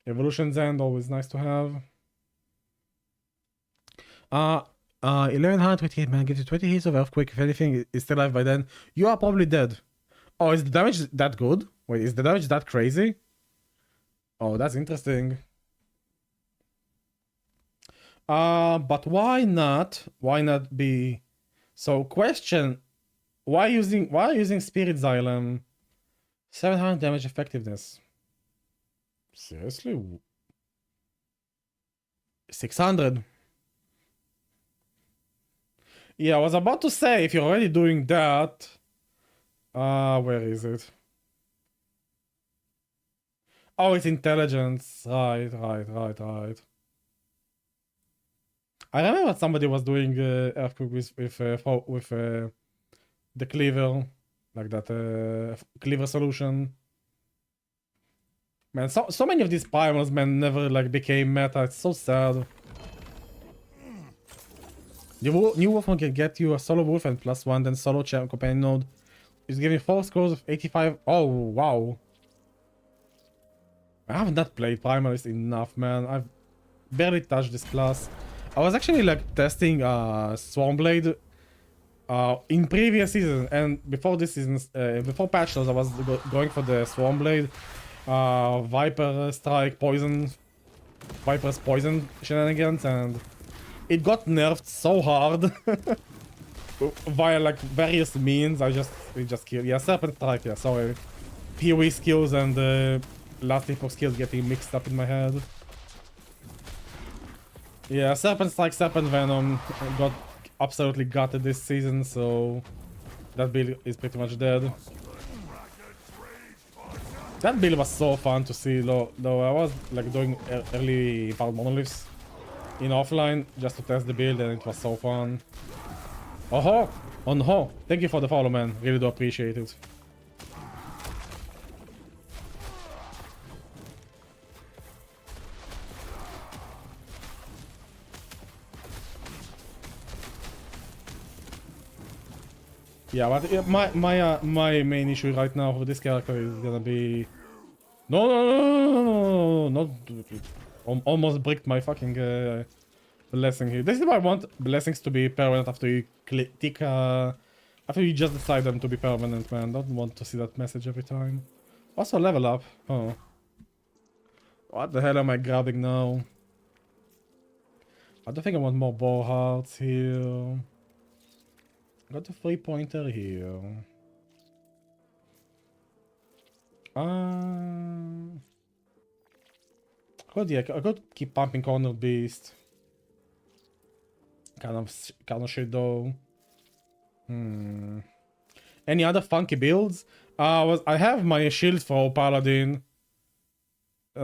[SPEAKER 1] Evolution's End, always nice to have. 1128 man gives you 20 hits of Earthquake. If anything is still alive by then, you are probably dead. Oh, is the damage that good? Wait, is the damage that crazy? Oh, that's interesting. But why not? Why not be? So question: why using Spirit Xylem? 700 damage effectiveness. Seriously? 600. Yeah, I was about to say if you're already doing that. Where is it? Oh, it's intelligence. Right. I remember somebody was doing Earthquake with the cleaver, like that cleaver solution. Man, so many of these primals, man, never like became meta. It's so sad. The new Wolfman can get you a solo wolf and +1, then solo champ companion node. It's giving 4 scrolls of 85. Oh wow. I have not played Primalist enough, man. I've barely touched this class. I was actually like testing Swarmblade in previous seasons, and before this season, before patch notes, I was going for the Swarmblade, Viper Strike, Viper's Poison shenanigans, and it got nerfed so hard via like various means. It just killed. Yeah, Serpent Strike. Yeah, sorry. PoE skills and last epoch skills getting mixed up in my head. Yeah, Serpent Strike, Serpent Venom got absolutely gutted this season, so that build is pretty much dead. That build was so fun to see, though I was like doing early part monoliths in offline just to test the build, and it was so fun. Oh no! Thank you for the follow, man. Really do appreciate it. Yeah, but my main issue right now with this character is gonna be no, not almost bricked my fucking blessing here. This is why I want blessings to be permanent after you tick after you just decide them to be permanent, man. Don't want to see that message every time. Also level up. Oh, what the hell am I grabbing now? I don't think I want more bow hearts here. Got a 3-pointer here. Good, yeah, I could keep pumping Corner Beast. Kind of shit though. Any other funky builds? I have my Shield Throw Paladin.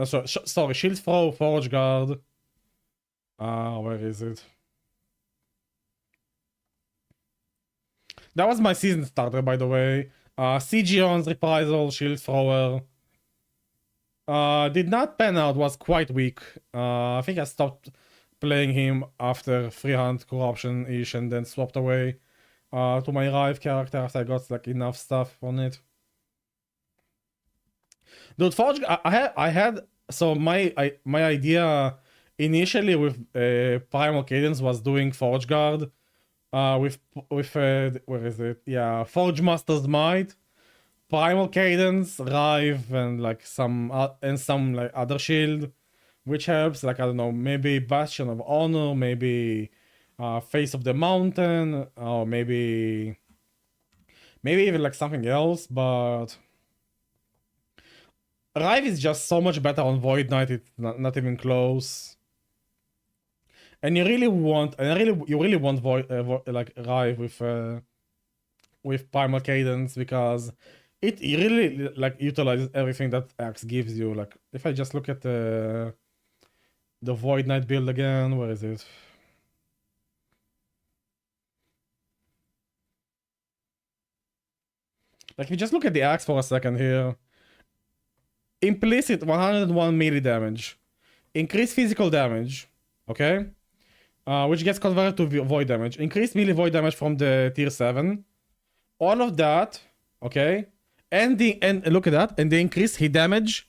[SPEAKER 1] Sorry, Shield Throw Forge Guard. Where is it? That was my season starter, by the way. Sigion's Reprisal, Shield Thrower. Did not pan out, was quite weak. I think I stopped playing him after Freehand Corruption-ish and then swapped away to my Rive character after I got like enough stuff on it. Dude, Forge, I had so my idea initially with Primal Cadence was doing Forge Guard with where is it? Yeah, Forge Master's Might, Primal Cadence, Rive, and like some like other shield, which helps. Like I don't know, maybe Bastion of Honor, maybe Face of the Mountain, or maybe even like something else. But Rive is just so much better on Void Knight. It's not even close. And you really want, like Rive with Primal Cadence, because it really like utilizes everything that Axe gives you. Like if I just look at the Void Knight build again, where is it? Like if you just look at the Axe for a second here, implicit 101 melee damage, increased physical damage, okay? Which gets converted to void damage. Increased melee void damage from the tier 7. All of that, okay? And look at that, and the increased hit damage,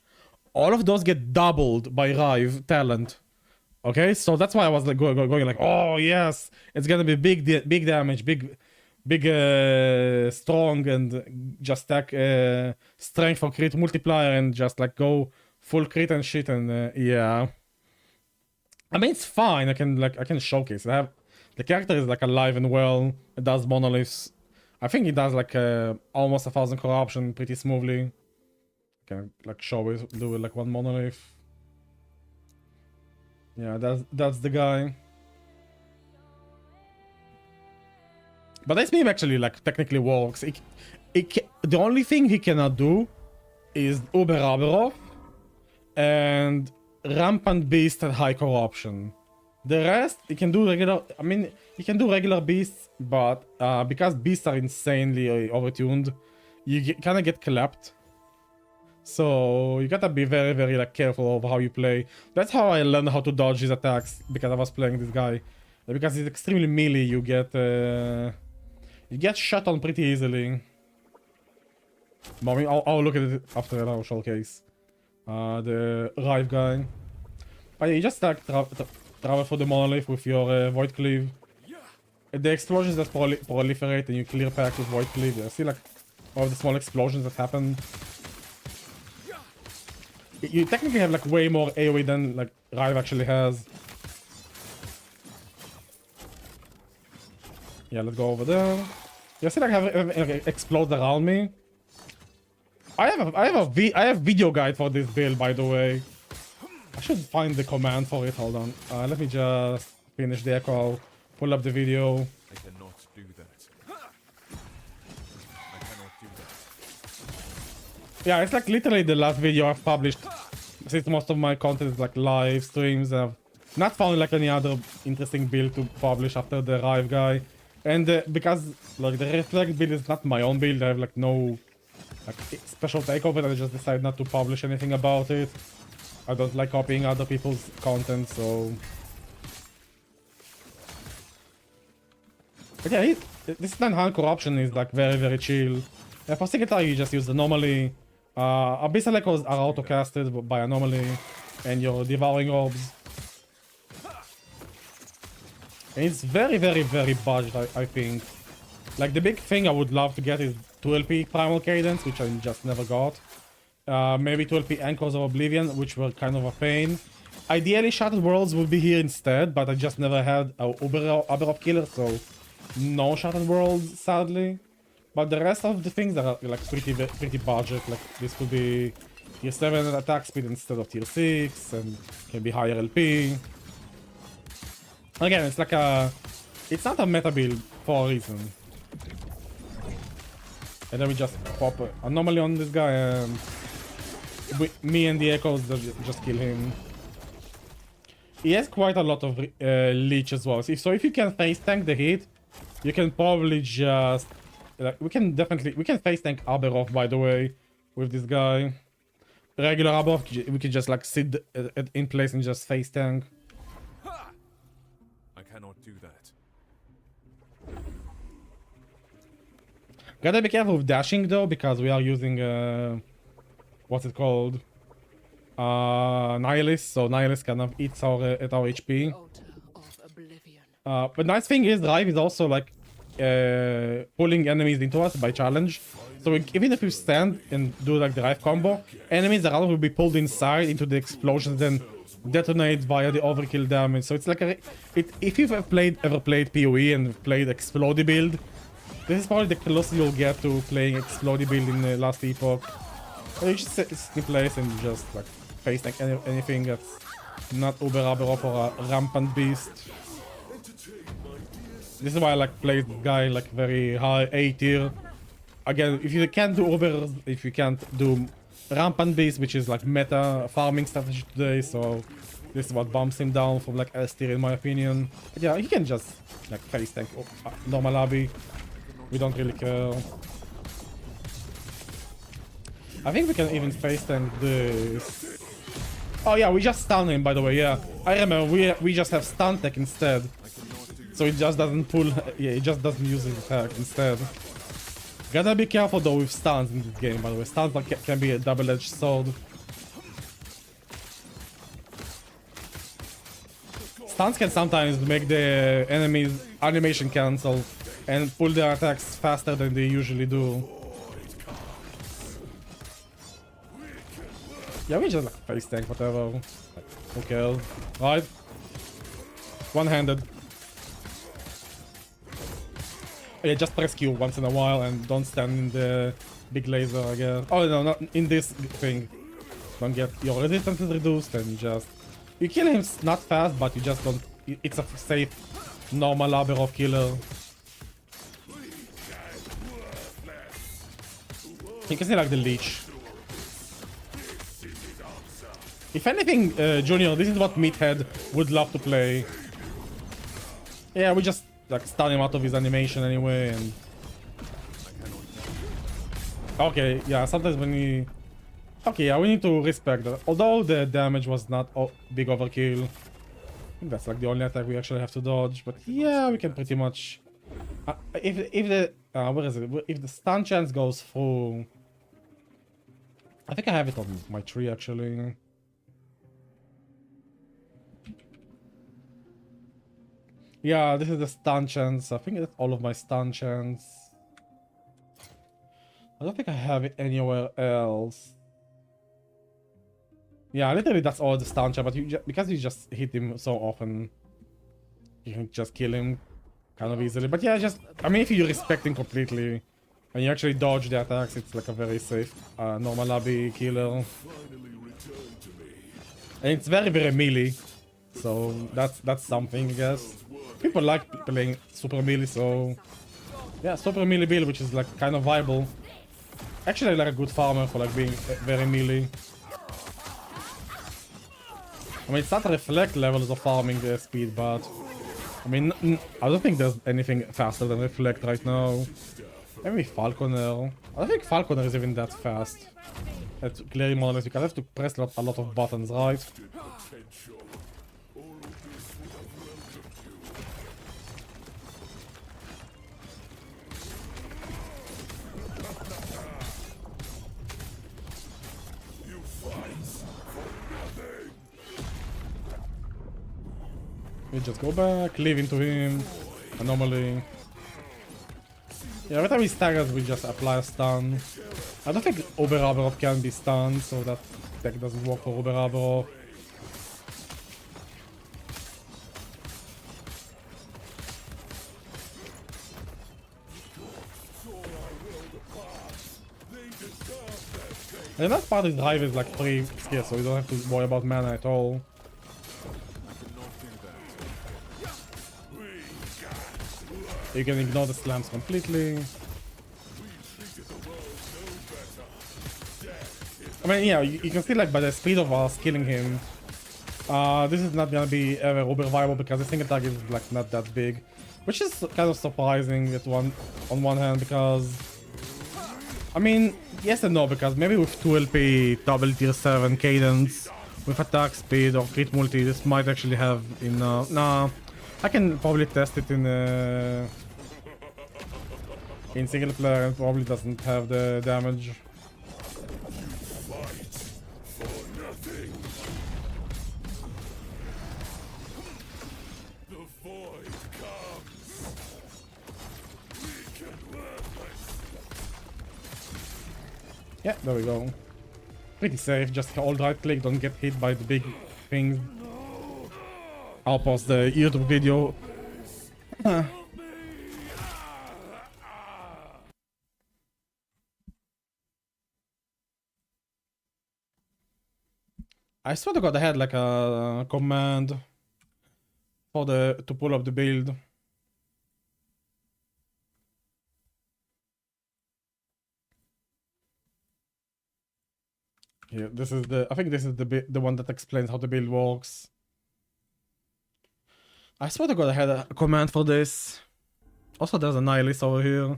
[SPEAKER 1] all of those get doubled by Rive talent. Okay, so that's why I was like going like, oh yes, it's gonna be big damage, big strong, and just stack strength for crit multiplier and just like go full crit and shit. And yeah, I mean it's fine. I can showcase. I have the character is like alive and well. It does monoliths. I think it does like almost 1,000 corruption pretty smoothly. Can like show it, do it like one monolith. Yeah, that's the guy. But this meme actually like technically works. The only thing he cannot do is Uber Abberoth and Rampant Beast at high corruption. The rest he can do regular. I mean, he can do regular beasts, but because beasts are insanely overtuned, you kind of get clapped. So you gotta be very, very like careful of how you play. That's how I learned how to dodge his attacks, because I was playing this guy. Because he's extremely melee, you get shot on pretty easily. But I mean, I'll look at it after our showcase. The Rive guy. But yeah, you just like travel for the monolith with your Void Cleave. The explosions that proliferate and you clear packs with Void Cleave. Yeah, see like all the small explosions that happen. You technically have like way more AoE than like Rive actually has. Yeah, let's go over there. You see like have explodes around me. I have video guide for this build, by the way. I should find the command for it. Hold on. Let me just finish the echo. Pull up the video.
[SPEAKER 2] I cannot do that. I cannot do that.
[SPEAKER 1] Yeah, it's like literally the last video I've published, since most of my content is like live streams. I've not found like any other interesting build to publish after the Rive guy. And because like the Reflect build is not my own build, I have like no like special take of it. I just decided not to publish anything about it. I don't like copying other people's content, so. But yeah, this 900 corruption is like very chill. For Signatar you just use anomaly. Abyssal Echoes are auto-casted by anomaly, and your Devouring Orbs. And it's very budged, I think. Like, the big thing I would love to get is 2LP Primal Cadence, which I just never got. Maybe 2LP Anchors of Oblivion, which were kind of a pain. Ideally, Shattered Worlds would be here instead, but I just never had a Abberoth killer, so no Shattered Worlds, sadly. But the rest of the things are like pretty budget. Like, this could be tier 7 attack speed instead of tier 6, and can be higher LP. Again, it's like it's not a meta build for a reason. And then we just pop an anomaly on this guy, and me and the Echoes just kill him. He has quite a lot of leech as well. So if you can face tank the hit, you can probably just like we can face tank Abberoth, by the way, with this guy. Regular Abberoth, we can just like sit in place and just face tank.
[SPEAKER 2] I cannot do that.
[SPEAKER 1] Gotta be careful with dashing though, because we are using what's it called? Nihilist, so Nihilist kind of eats our at our HP. But nice thing is Drive is also like pulling enemies into us by challenge. So even if you stand and do like the Drive combo, enemies around will be pulled inside into the explosions and detonate via the overkill damage. So it's like if you've ever played PoE and played Explodey build, this is probably the closest you'll get to playing Explodey build in the last epoch. So you just sit in place and just like face like anything that's not Uber Abberoth or a rampant beast. This is why I like play this guy like very high A tier. Again, if you can't do Uber, if you can't do rampant beast, which is like meta farming strategy today, so this is what bumps him down from like S tier in my opinion. But yeah, he can just like face tank normal Abby. We don't really care. I think we can even face tank this. Oh yeah, we just stun him, by the way. Yeah, I remember we just have stun tech instead, so it just doesn't pull. Yeah, it just doesn't use his attack instead. Gotta be careful though with stuns in this game, by the way. Stuns can be a double-edged sword. Stuns can sometimes make the enemy's animation cancel and pull their attacks faster than they usually do. Yeah, we just like face tank, whatever. Like, okay, right? One-handed. Yeah, just press Q once in a while and don't stand in the big laser, I guess. Oh no, not in this thing. Don't get your resistance is reduced and just... You kill him not fast, but you just don't... It's a safe, normal Abberoth killer. You can see like the leech. If anything, Junior, this is what Meathead would love to play. Yeah, we just like stun him out of his animation anyway, and... Okay, yeah, sometimes when we... Okay, yeah, we need to respect that. Although the damage was not big overkill. I think that's like the only attack we actually have to dodge, but yeah, we can pretty much... if the... where is it? If the stun chance goes through... I think I have it on my tree, actually. Yeah, this is the stun chance. I think that's all of my stun chance. I don't think I have it anywhere else. Yeah, literally that's all the stun chance, but because you just hit him so often, you can just kill him kind of easily. But yeah, just... I mean, if you respect him completely, and you actually dodge the attacks, it's like a very safe normal lobby killer. And it's very melee, so that's something, I guess. People like playing super melee, so yeah, super melee build, which is like kind of viable. Actually, like a good farmer for like being very melee. I mean, it's not reflect levels of farming speed, but I mean, I don't think there's anything faster than reflect right now. Maybe Falconer. I don't think Falconer is even that fast at clearing monoliths, because I have to press a lot of buttons, right? We just go back, leave into him. Anomaly. Yeah, every time he staggers, we just apply a stun. I don't think Abberoth can be stunned, so that tech doesn't work for Abberoth. And that part of drive is like free skill, so you don't have to worry about mana at all. You can ignore the slams completely. I mean, yeah, you can see like by the speed of us killing him, this is not gonna be ever uber viable because the single attack is like not that big, which is kind of surprising on one hand because, I mean, yes and no, because maybe with 2 LP double tier 7 cadence with attack speed or crit multi, this might actually have enough. Nah, I can probably test it in single player and probably doesn't have the damage. Yeah, there we go. Pretty safe, just hold right click, don't get hit by the big things. I'll pause the YouTube video. I swear to god I had like a command for to pull up the build. Here, this is I think this is the one that explains how the build works. I swear to god I had a command for this. Also there's a nihilist over here.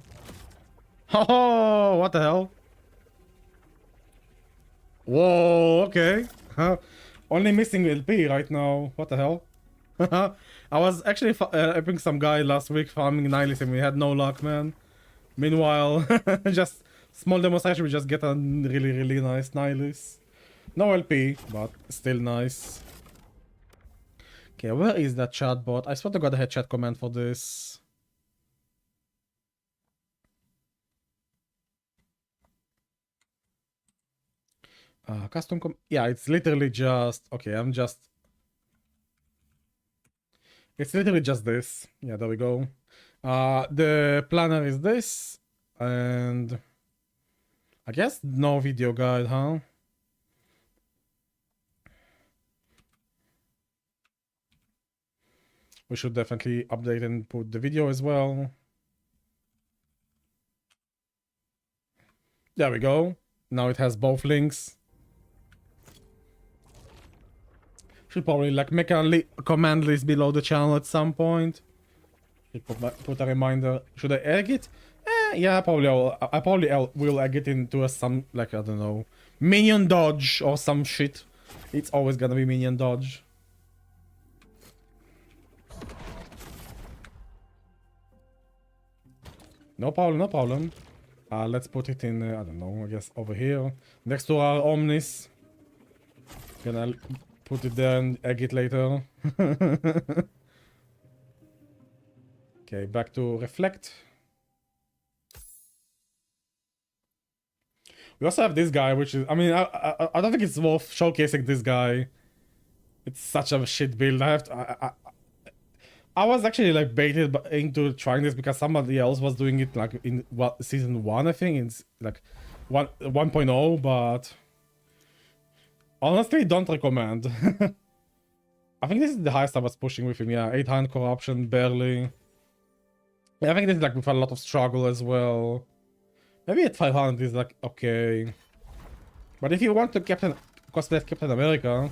[SPEAKER 1] Oh, what the hell? Whoa, okay. Only missing LP right now. What the hell? I was actually helping some guy last week farming nihilist and we had no luck, man. Meanwhile, just small demonstration, we just get a really nice nihilist. No LP, but still nice. Okay, where is that chat bot? I swear to god I had chat command for this. Custom yeah, it's literally just... Okay, it's literally just this. Yeah, there we go. The planner is this. And... I guess no video guide, huh? We should definitely update and put the video as well. There we go. Now it has both links. Should probably like make a command list below the channel at some point. Put a reminder. Should I egg it? Yeah, probably I probably will egg it into some, like, I don't know, minion dodge or some shit. It's always gonna be minion dodge. No problem, no problem. Let's put it in, I don't know, I guess over here. Next to our Omnis. Gonna put it there and egg it later. Okay, back to reflect. We also have this guy, which is, I mean, I don't think it's worth showcasing this guy. It's such a shit build. I was actually like baited into trying this because somebody else was doing it like in season 1, I think. It's like 1.0, but honestly, don't recommend. I think this is the highest I was pushing with him. Yeah, 800 corruption, barely. Yeah, I think this is like with a lot of struggle as well. Maybe at 500 is like okay. But if you want to cosplay Captain America,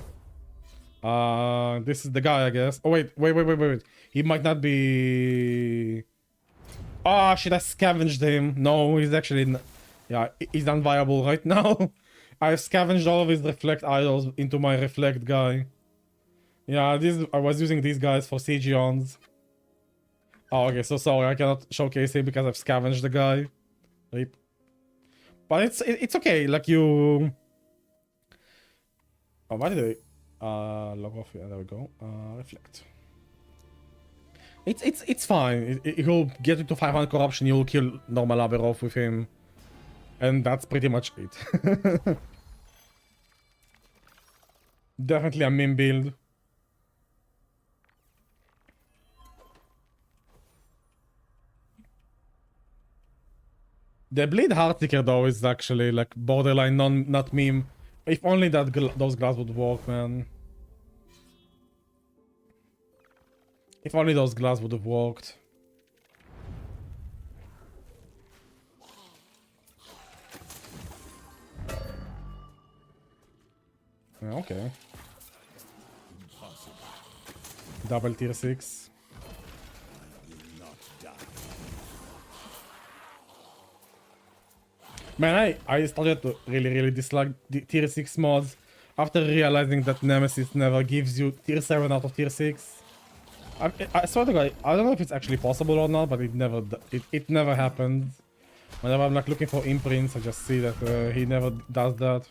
[SPEAKER 1] this is the guy, I guess. Oh wait. He might not be... Oh shit, I scavenged him. No, he's actually... Yeah, he's unviable right now. I've scavenged all of his reflect idols into my reflect guy. Yeah, I was using these guys for CG-ons. Oh, okay, so sorry, I cannot showcase him because I've scavenged the guy. Rip. But it's okay, like you... Oh, why did I... log off, yeah, there we go. Reflect. It's fine. He'll get into 500 corruption. You'll kill normal Abberoth with him, and that's pretty much it. Definitely a meme build. The bleed Heartseeker though is actually like borderline not meme. If only that those glass would work, man. If only those glass would have worked. Yeah, okay. Double tier 6. Man, I started to really dislike the tier 6 mods after realizing that Nemesis never gives you tier 7 out of tier 6. I swear to God, I don't know if it's actually possible or not, but it never happened. Whenever I'm like looking for imprints, I just see that he never does that.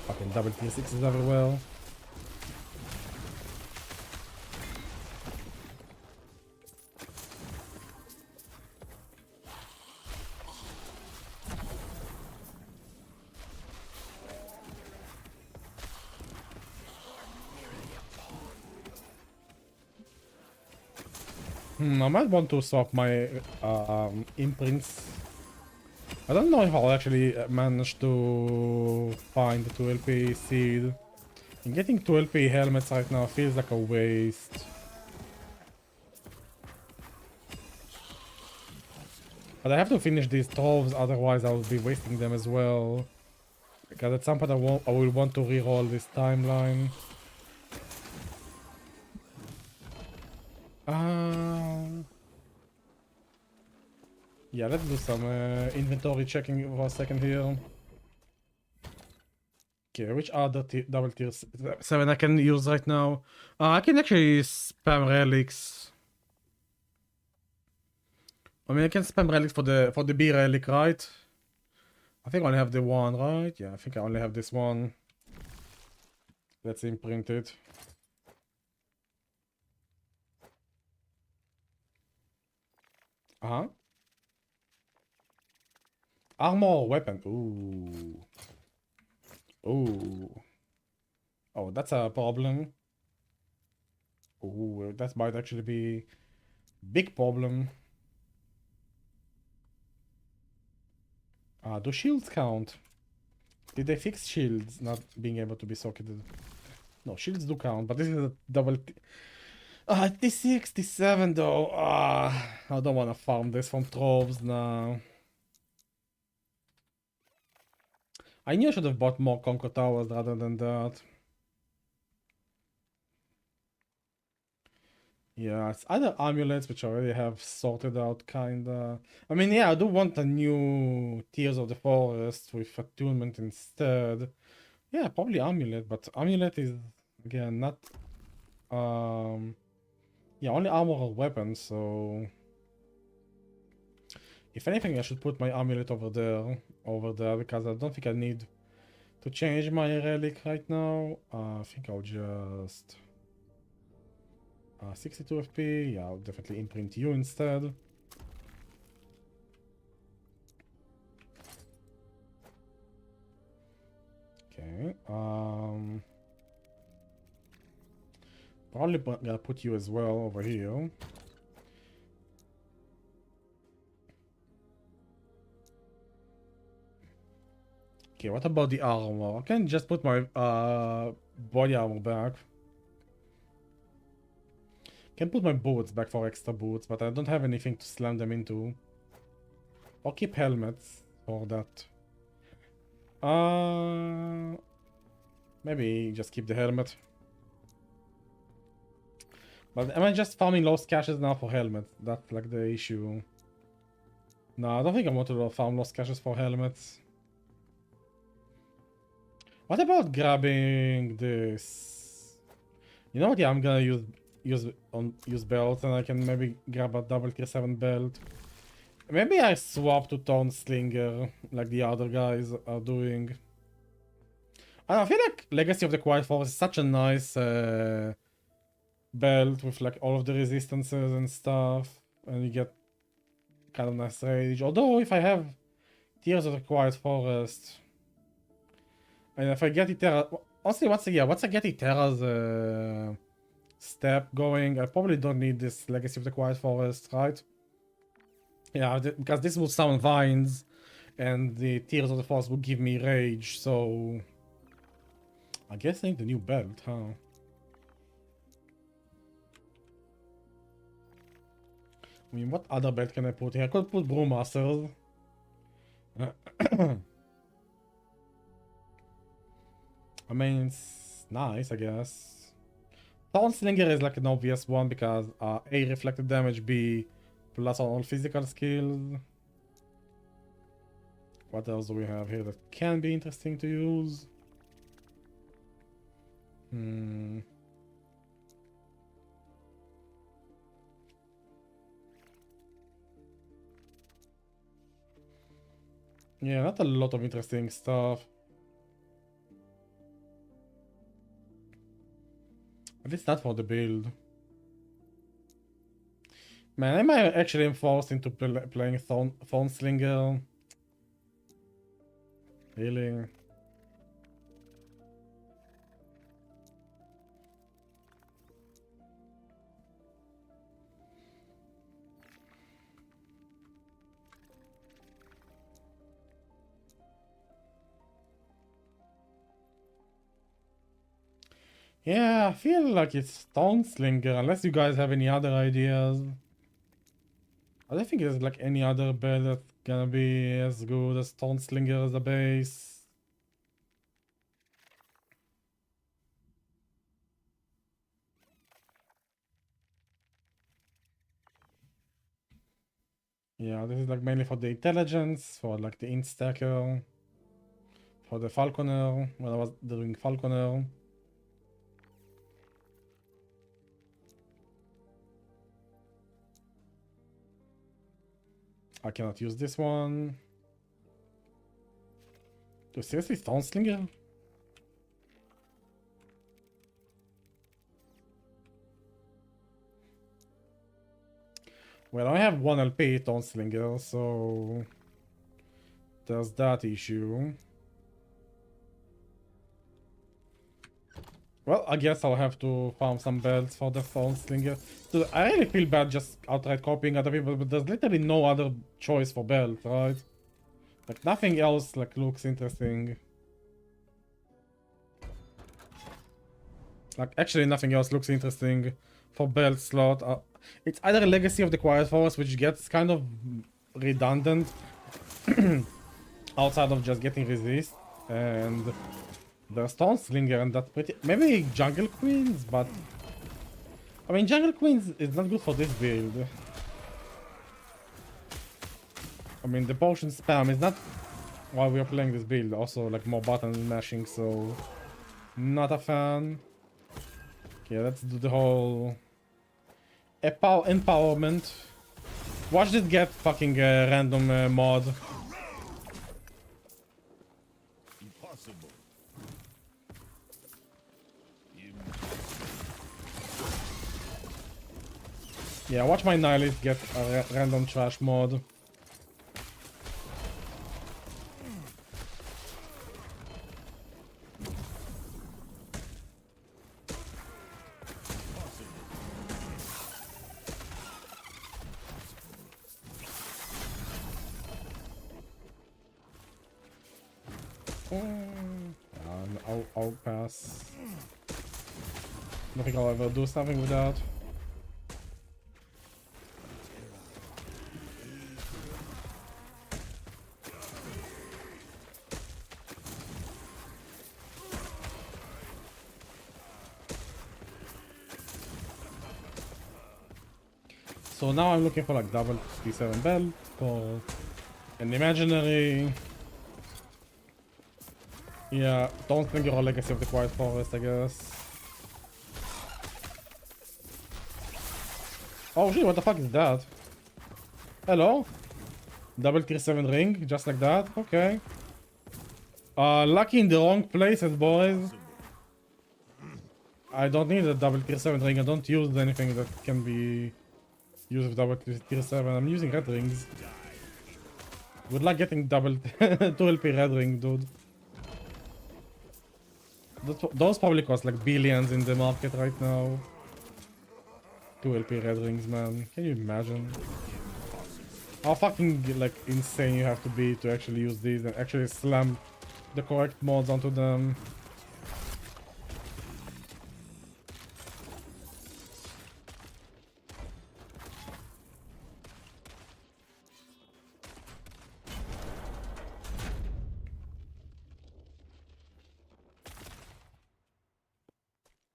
[SPEAKER 1] Fucking double tier 6s everywhere. I might want to swap my imprints. I don't know if I'll actually manage to find the 2LP seed. And getting 2LP helmets right now feels like a waste. But I have to finish these troves, otherwise I will be wasting them as well. Because at some point I will want to reroll this timeline. Yeah, let's do some inventory checking for a second here. Okay, which other double tier 7 I can use right now? I can actually spam relics. I mean, I can spam relics for the B relic, right? I think I only have the one, right? Yeah, I think I only have this one. Let's imprint it. Uh-huh. Armor or weapon. Ooh. Ooh. Oh, that's a problem. Ooh, that might actually be big problem. Do shields count? Did they fix shields not being able to be socketed? No, shields do count, but this is a double... T6, T7 though. I don't want to farm this from troves now. I knew I should have bought more Conquer Towers rather than that. Yeah, it's either amulets, which I already have sorted out, kinda. I mean, yeah, I do want a new Tears of the Forest with attunement instead. Yeah, probably amulet, but amulet is, again, not... Yeah, only armor or weapons, so... If anything, I should put my amulet over there, because I don't think I need to change my relic right now. I think I'll just... 62 FP, yeah, I'll definitely imprint you instead. Okay, probably gonna put you as well over here. Okay, what about the armor? I can just put my body armor back. Can put my boots back for extra boots, but I don't have anything to slam them into. Or keep helmets for that. Maybe just keep the helmet. But am I just farming lost caches now for helmets? That's like the issue. No, I don't think I want to farm lost caches for helmets. What about grabbing this? You know what? Yeah, I'm gonna use belts, and I can maybe grab a double tier 7 belt. Maybe I swap to Thorn Slinger like the other guys are doing. I feel like Legacy of the Quiet Forest is such a nice belt with like all of the resistances and stuff, and you get kind of nice rage. Although if I have Tears of the Quiet Forest, and if I get Itera, honestly, once I get Itera's step going, I probably don't need this Legacy of the Quiet Forest, right? Yeah, because this will summon vines, and the Tears of the Forest will give me rage, so I guess I need the new belt, huh? I mean, what other belt can I put here? I could put Brewmasters. I mean, it's nice, I guess. Thornslinger is like an obvious one because A, reflected damage, B, plus on all physical skills. What else do we have here that can be interesting to use? Yeah, not a lot of interesting stuff. At least not for the build. Man, am I actually forced into playing Thornslinger? Really? Yeah, I feel like it's Thornslinger, unless you guys have any other ideas. I don't think there's like any other build that's gonna be as good as Thornslinger as a base. Yeah, this is like mainly for the intelligence, for like the int stacker, for the falconer, when I was doing falconer. I cannot use this one. Dude, seriously, Thornslinger? Well, I have 1 LP Thornslinger, so there's that issue. Well, I guess I'll have to farm some belts for the Thornslinger. Dude, I really feel bad just outright copying other people, but there's literally no other choice for belt, right? Like, nothing else like looks interesting. Like, actually nothing else looks interesting for belt slot. It's either Legacy of the Quiet Forest, which gets kind of redundant outside of just getting resist, and there's Thornslinger, and that's pretty... Maybe Jungle Queens, but... I mean, Jungle Queens is not good for this build. I mean, the potion spam is not why we are playing this build. Also, like, more button mashing, so... Not a fan. Okay, let's do the whole... empowerment. Watch this get fucking random mod.
[SPEAKER 2] Impossible.
[SPEAKER 1] Yeah, watch my Nihilist get a random trash mod. I'll pass. I don't think I'll ever do something with that. So now I'm looking for like double P7 belt for an imaginary. Yeah, don't think you're a Legacy of the Quiet Forest, I guess. Oh shit, what the fuck is that? Hello? Double tier 7 ring, just like that? Okay. Lucky in the wrong places, boys. I don't need a double tier 7 ring. I don't use anything that can be used with double tier 7. I'm using red rings. Good luck getting double 2 LP red ring, dude. Those probably cost like billions in the market right now. 2 LP red rings, man. Can you imagine? How fucking like insane you have to be to actually use these and actually slam the correct mods onto them.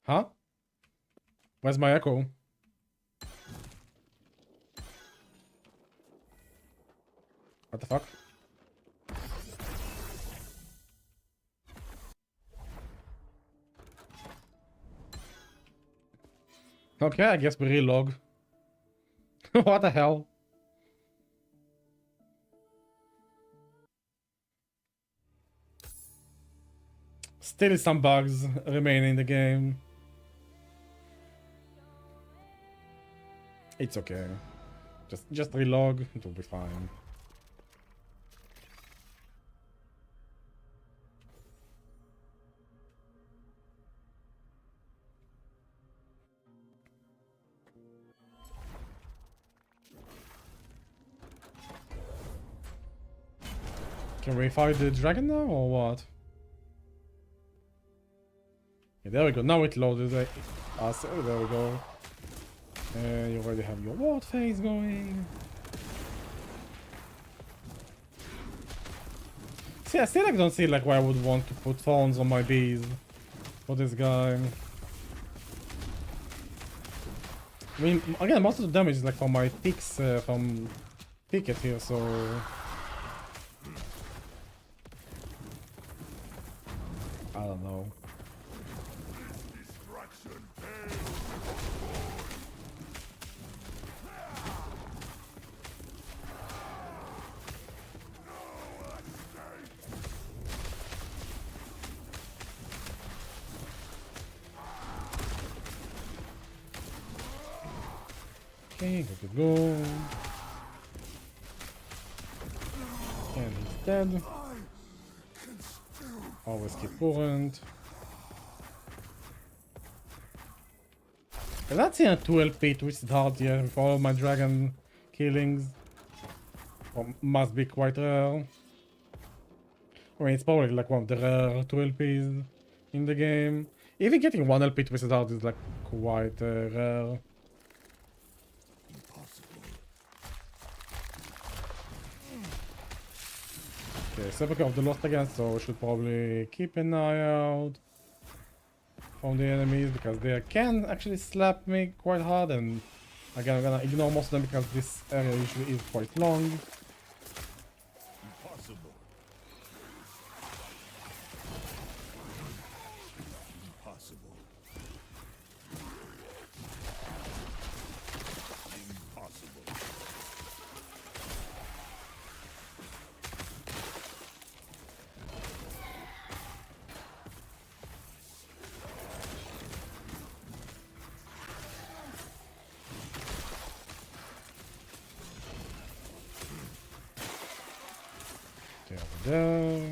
[SPEAKER 1] Huh? Where's my echo? What the fuck? Okay, I guess we relog. What the hell? Still some bugs remain in the game. It's okay. Just relog, it will be fine. Can we fight the dragon now or what? Yeah, there we go. Now it loaded us. Oh, there we go. You already have your ward phase going. See, I still like don't see like why I would want to put thorns on my bees for this guy. I mean, again, most of the damage is like from my ticks from Ticket here, so I don't know. Okay, go. And he's dead. Always keep current. I'm not seeing a 2 LP Twisted Heart yet with all my dragon killings. Or must be quite rare. I mean, it's probably like one of the rare 2 LPs in the game. Even getting 1 LP Twisted Heart is like quite rare. Okay, Sepulchre of the Lost again, so we should probably keep an eye out from the enemies because they can actually slap me quite hard, and again I'm gonna ignore most of them because this area usually is quite long.
[SPEAKER 2] Impossible. Impossible. Impossible.
[SPEAKER 1] There we go.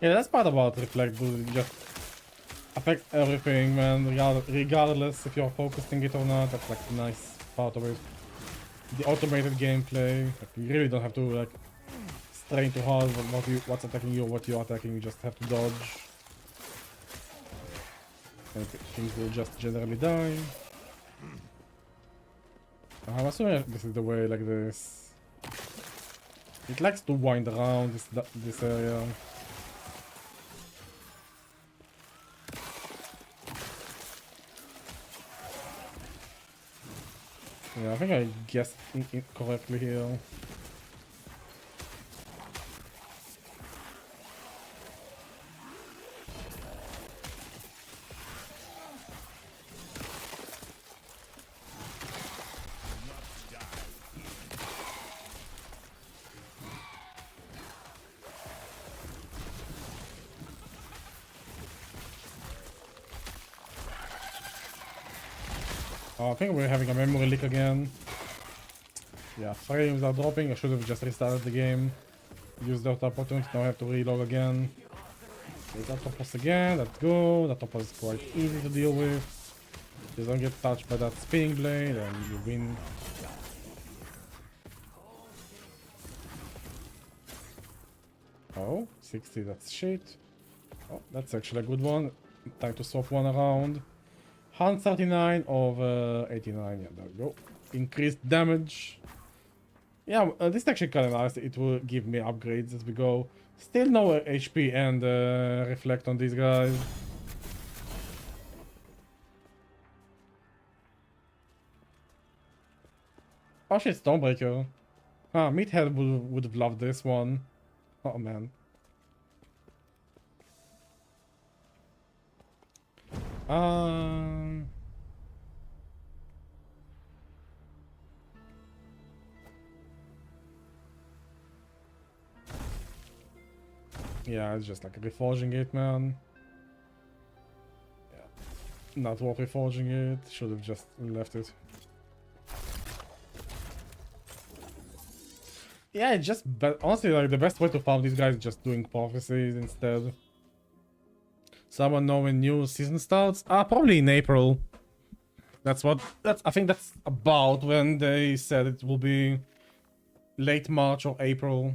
[SPEAKER 1] Yeah, that's part about Reflect Boost. It just affects everything, man, regardless if you're focusing it or not. That's like the nice part of it. The automated gameplay. Like, you really don't have to like strain too hard on what's attacking you or what you're attacking. You just have to dodge. And things will just generally die. I'm assuming this is the way like this. It likes to wind around this area. Yeah, I think I guessed correctly here. Oh, I think we're having a memory leak again. Yeah, frames are dropping. I should have just restarted the game. Used that opportunity. Now I have to reload again. Okay, that topos again. Let's go. That topos is quite easy to deal with. Just don't get touched by that spinning blade and you win. Oh, 60, that's shit. Oh, that's actually a good one. Time to swap one around. 139 over 89. Yeah, there we go. Increased damage. Yeah, this is actually kind of nice. It will give me upgrades as we go. Still no HP and reflect on these guys. Oh shit, Stormbreaker. Ah, Meathead would have loved this one. Oh man. Um... Yeah, it's just like reforging it, man. Yeah. Not worth reforging it. Should have just left it. Yeah, it's just honestly like the best way to farm these guys is just doing prophecies instead. Someone know when new season starts? Probably in April. I think that's about when they said it will be late March or April.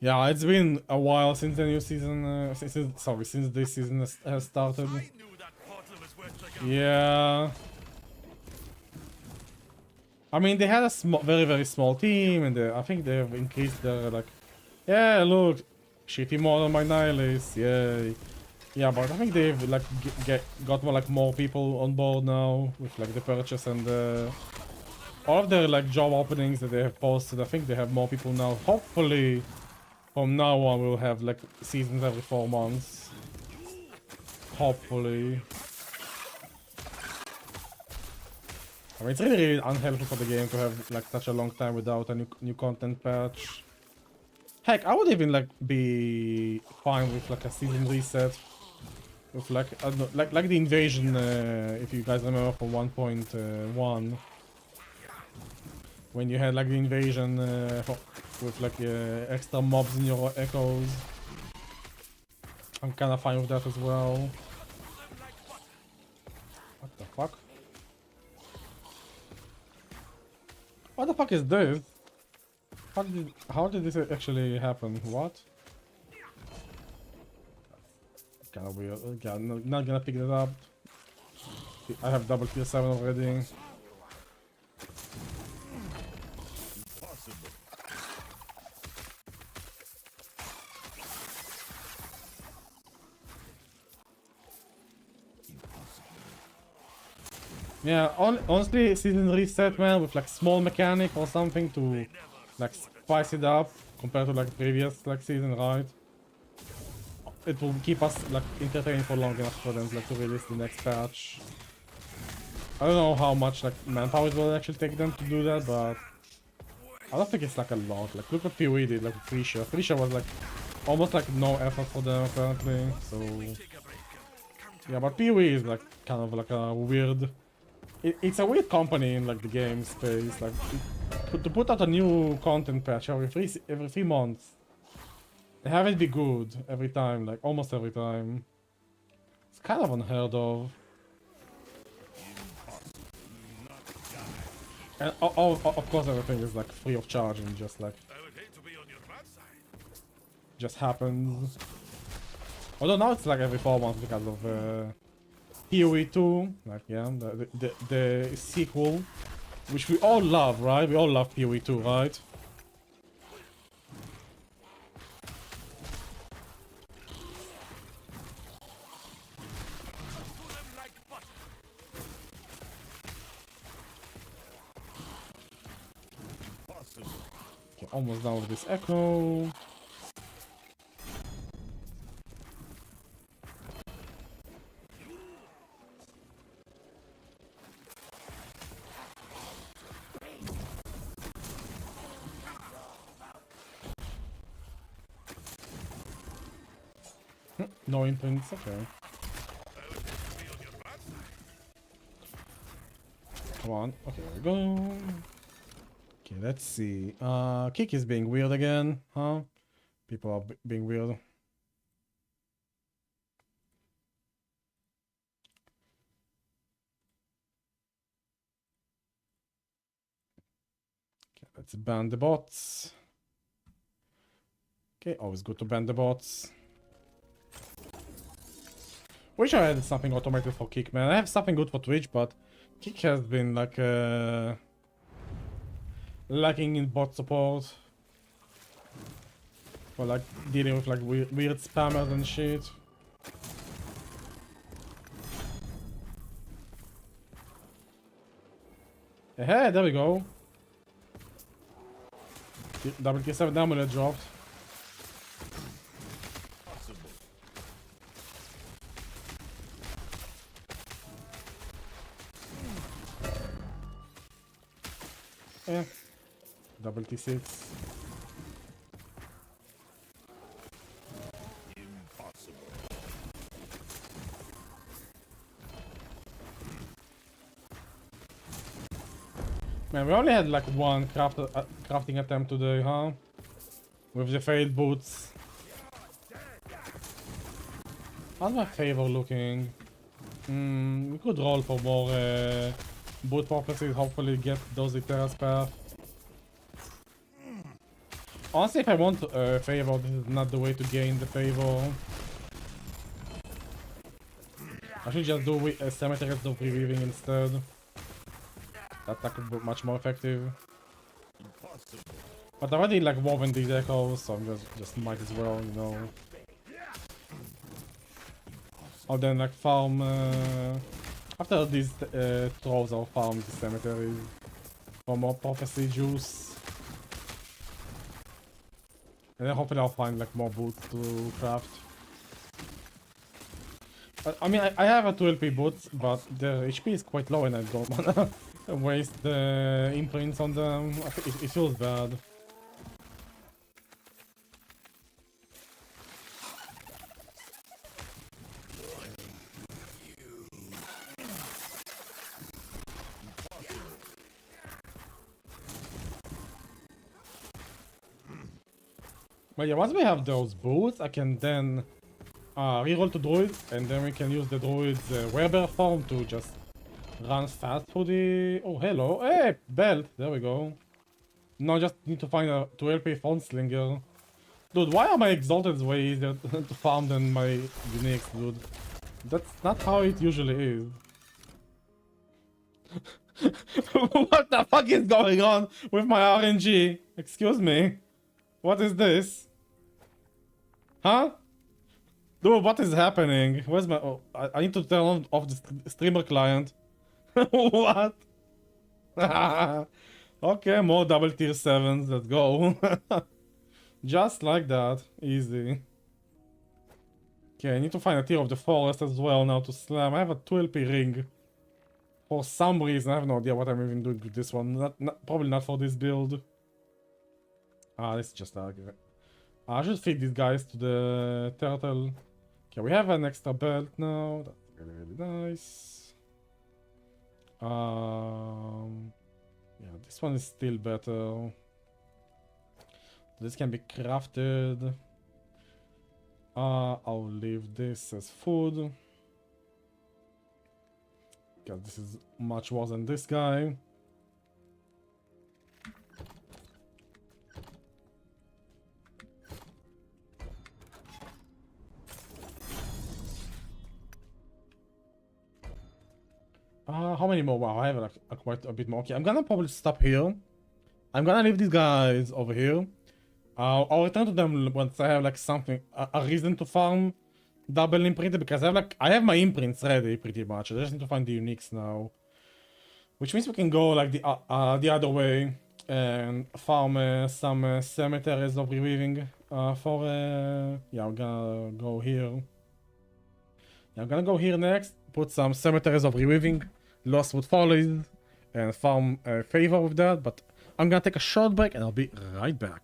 [SPEAKER 1] Yeah, it's been a while since the new season, since this season has started.
[SPEAKER 2] I knew that portal was worth the gamble.
[SPEAKER 1] Yeah. I mean, they had a very, very small team, and I think they have increased their, like... Yeah, look! Shitty mod on my Nihilist, yay. Yeah, but I think they've, like, got more people on board now, with, like, the purchase and all of their, like, job openings that they have posted. I think they have more people now. Hopefully, from now on, we'll have, like, seasons every 4 months. Hopefully. I mean, it's really, really unhelpful for the game to have like such a long time without a new content patch. Heck, I would even like be fine with like a season reset, with like I don't know, like the invasion. If you guys remember from 1.1, when you had like the invasion with like extra mobs in your echoes. I'm kind of fine with that as well. What the fuck? What the fuck is this? How did this actually happen? What? Kind of weird. Okay, not gonna pick that up. I have double tier 7 already. Yeah, honestly, season reset, man, with like small mechanic or something to like spice it up compared to like previous like season, right? It will keep us like entertained for long enough for them like to release the next patch. I don't know how much like manpower it will actually take them to do that, but I don't think it's like a lot. Like look what PoE did, like Freesia. Freesia was like almost like no effort for them apparently. So yeah, but PoE is like kind of like a weird. It's a weird company in like the game space. Like to put out a new content patch every 3 months. They have it be good every time, like almost every time. It's kind of unheard of. And of course everything is like free of charge and just like
[SPEAKER 2] I would hate to be on your bad side.
[SPEAKER 1] just happens. Although now it's like every 4 months because of PoE 2, like yeah, the sequel, which we all love, right? We all love PoE 2, right? Okay, almost done with this echo. No imprints, okay. Come on. Okay, there we go. Okay, let's see. Kick is being weird again, huh? People are being weird. Okay, let's ban the bots. Okay, always good to ban the bots. Wish I had something automated for Kick, man. I have something good for Twitch, but Kick has been like lacking in bot support. For like dealing with like weird spammers and shit. Hey, there we go. Double K7 amulet dropped. Yeah. Double T6. Man, we only had like one crafting attempt today, huh? With the failed boots. How's my favor looking? We could roll for more boot purposes, hopefully get those Iteras path. Honestly, if I want favor, this is not the way to gain the favor. I should just do cemeteries of reweaving instead. That could be much more effective. But I already like woven these echoes, so I'm just might as well, you know. Or then like farm after these trolls, I'll farm the cemeteries for more prophecy juice. And then hopefully I'll find like more boots to craft. I mean, I have a 2 LP boots, but their HP is quite low and I don't wanna waste the imprints on them. It feels bad. But yeah, once we have those boots, I can then reroll to druid, and then we can use the druid's werebear form to just run fast for the... Oh, hello. Hey, belt. There we go. Now just need to find a 2 LP phone slinger. Dude, why are my exalted way easier to farm than my uniques, dude? That's not how it usually is. What the fuck is going on with my RNG? Excuse me. What is this? Huh? Dude, what is happening? Where's my... Oh, I need to turn off the streamer client. What? Okay, more double tier 7s. Let's go. Just like that. Easy. Okay, I need to find a tier of the forest as well now to slam. I have a 2 LP ring. For some reason, I have no idea what I'm even doing with this one. Probably not for this build. This is just argument. I should feed these guys to the turtle. Okay, we have an extra belt now. That's really, really nice. Yeah, this one is still better. This can be crafted. I'll leave this as food. Because this is much worse than this guy. How many more? Wow, I have like quite a bit more. Okay, I'm gonna probably stop here. I'm gonna leave these guys over here. I'll return to them once I have like something, a reason to farm double imprinted, because I have my imprints ready pretty much. I just need to find the uniques now, which means we can go like the other way and farm some cemeteries of reweaving. Yeah, I'm gonna go here. Yeah, I'm gonna go here next. Put some cemeteries of reweaving, lost wood follies, and farm favor with that. But I'm gonna take a short break and I'll be right back.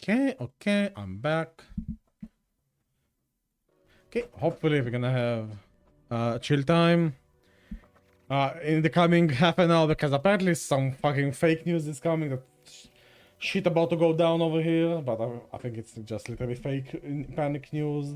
[SPEAKER 1] Okay, I'm back. Okay, hopefully we're gonna have chill time in the coming half an hour, because apparently some fucking fake news is coming that shit about to go down over here, but I think it's just literally fake panic news.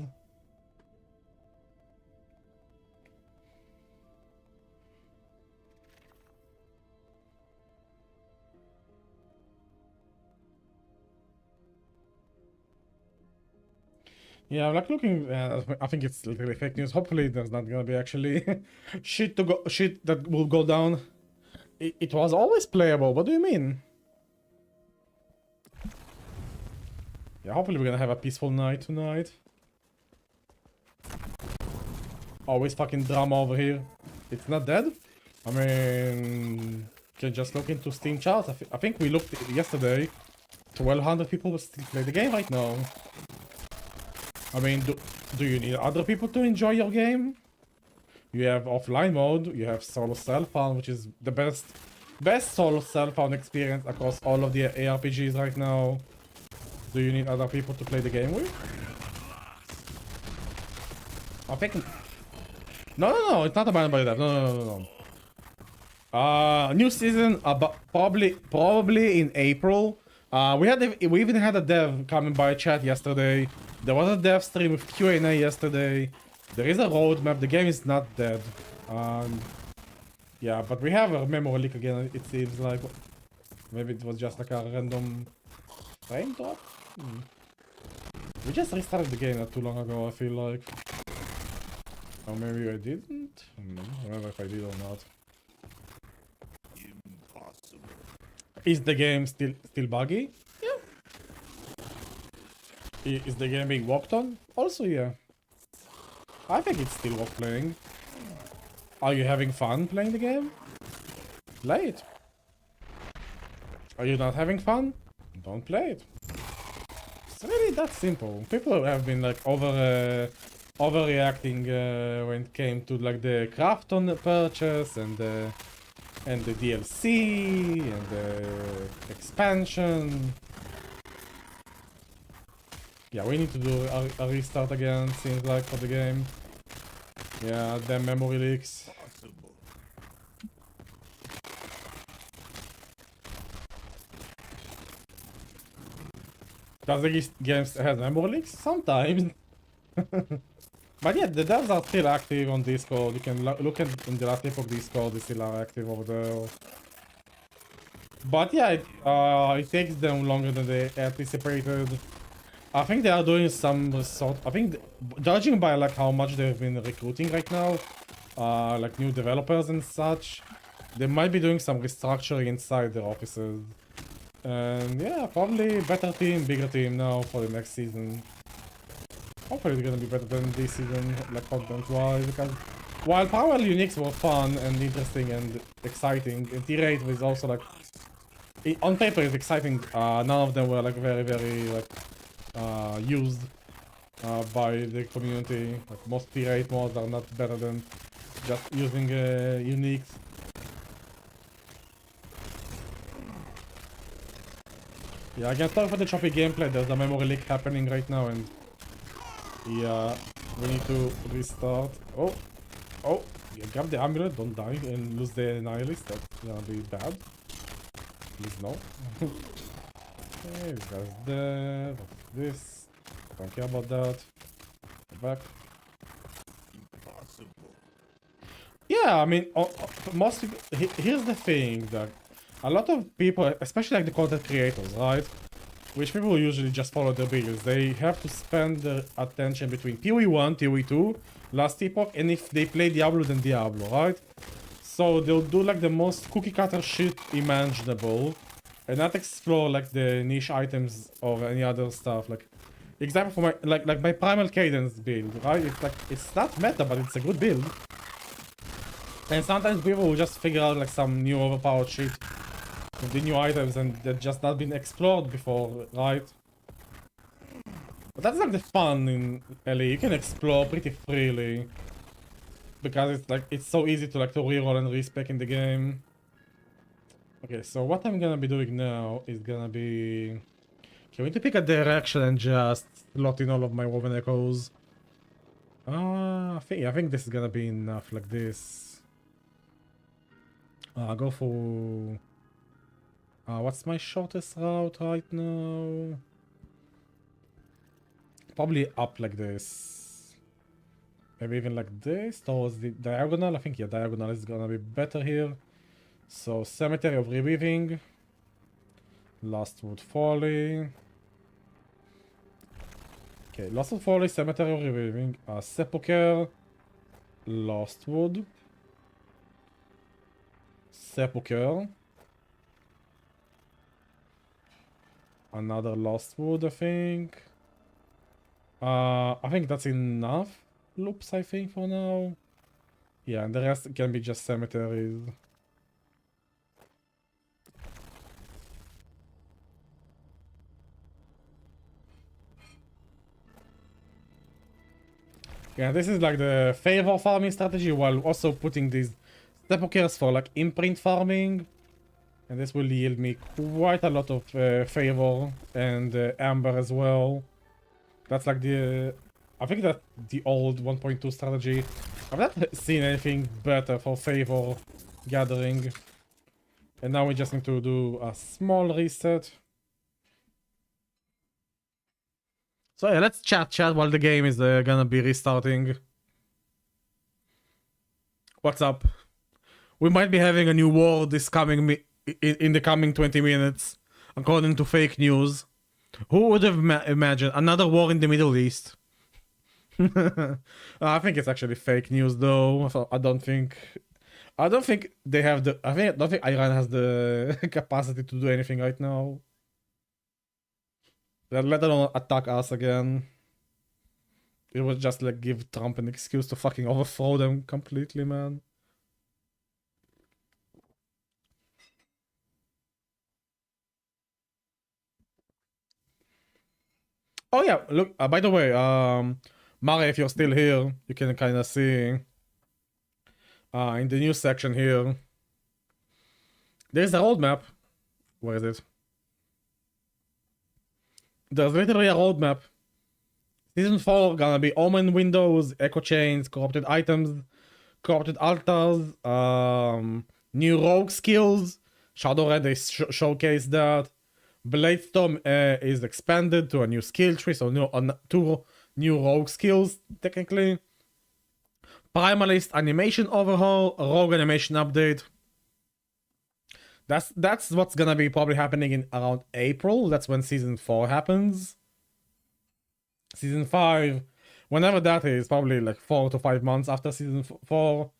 [SPEAKER 1] Yeah, I'm like looking. I think it's literally fake news. Hopefully, there's not gonna be actually shit that will go down. It was always playable. What do you mean? Yeah, hopefully we're gonna have a peaceful night tonight. Always fucking drama over here. It's not dead. I mean, you can just look into Steam charts. I think we looked yesterday. 1,200 people still play the game right now. I mean, do you need other people to enjoy your game? You have offline mode, you have solo self-found, which is the best solo self-found experience across all of the ARPGs right now. Do you need other people to play the game with? I think... No, it's not abandoned by that. No. New season, probably in April. We even had a dev coming by chat yesterday. There was a dev stream with Q&A yesterday. There is a roadmap. The game is not dead. Yeah, but we have a memory leak again. It seems like maybe it was just like a random frame drop. We just restarted the game not too long ago, I feel like. Or maybe I didn't. I don't remember if I did or not.
[SPEAKER 2] Impossible.
[SPEAKER 1] Is the game still buggy? Yeah. Is the game being worked on? Also, yeah. I think it's still worth playing. Are you having fun playing the game? Play it. Are you not having fun? Don't play it. It's really that simple. People have been like overreacting when it came to like the Crafton purchase and the DLC and the expansion. Yeah, we need to do a restart again, seems like, for the game. Yeah, the memory leaks.
[SPEAKER 2] Possible.
[SPEAKER 1] Does the game have memory leaks? Sometimes. But yeah, the devs are still active on Discord. You can look at in the last epoch Discord, they still are active over there. But yeah, it takes them longer than they anticipated. I think they are doing some sort. I think, judging by like how much they've been recruiting right now, like new developers and such, they might be doing some restructuring inside their offices. And yeah, probably better team, bigger team now for the next season. Hopefully it's gonna be better than this season, like content-wise, because while Parallel Uniques were fun and interesting and exciting, and T-Rate was also like, on paper it's exciting, none of them were like very like used by the community. Like most T-Rate mods are not better than just using Uniques. Yeah, again, talk about the choppy gameplay. There's a memory leak happening right now, and yeah, we need to restart. Oh, yeah, grab the amulet, don't die and lose the nihilist. That's gonna be bad. Please no. Okay, this guy's there. What's this? Don't care about that. Go back.
[SPEAKER 2] Impossible.
[SPEAKER 1] Yeah, I mean, most people, here's the thing, that a lot of people, especially like the content creators, right? Which people usually just follow their builds. They have to spend their attention between PoE1, PoE2, last epoch, and if they play Diablo, then Diablo, right? So they'll do like the most cookie cutter shit imaginable, and not explore like the niche items or any other stuff. Like, example for my like my Primal Cadence build, right? It's like, it's not meta, but it's a good build. And sometimes people will just figure out like some new overpowered shit with the new items and they've just not been explored before, right? But that's like the fun in LE. You can explore pretty freely because it's like, it's so easy to like to reroll and respec in the game. Okay, so what I'm gonna be doing now is gonna be Okay, we need to pick a direction and just slot in all of my woven echoes. I think this is gonna be enough like this. Go for... what's my shortest route right now? Probably up like this. Maybe even like this towards the diagonal. I think, yeah, diagonal is gonna be better here. So, Cemetery of Reweaving. Last Wood Folly. Okay, Lost Wood Folly, Cemetery of Reweaving. Sepulchre. Lost Wood. Sepulchre. Another Lost Wood, I think. I think that's enough loops, I think, for now. Yeah, and the rest can be just cemeteries. Yeah, this is like the favor farming strategy while also putting these sepulchres for like imprint farming. And this will yield me quite a lot of favor and amber as well. That's like the... I think that's the old 1.2 strategy. I've not seen anything better for favor gathering. And now we just need to do a small reset. So yeah, let's chat while the game is gonna be restarting. What's up? We might be having a new war this coming in the coming 20 minutes, according to fake news. Who would have imagined another war in the Middle East? I think it's actually fake news, though. So I don't think they have the. I don't think Iran has the capacity to do anything right now. Let alone attack us again. It would just like give Trump an excuse to fucking overthrow them completely, man. Oh yeah, look. By the way, Mari, if you're still here, you can kind of see in the news section here. There's a roadmap. Where is it? There's literally a roadmap. Season 4 gonna be Omen Windows, Echo Chains, Corrupted Items, Corrupted Altars, new Rogue Skills. Shadow Red, they showcased that. Bladestorm is expanded to a new skill tree, so two new Rogue skills, technically. Primalist Animation Overhaul, Rogue Animation Update. That's what's gonna be probably happening in around April. That's when Season 4 happens. Season 5, whenever that is, probably like 4 to 5 months after Season 4.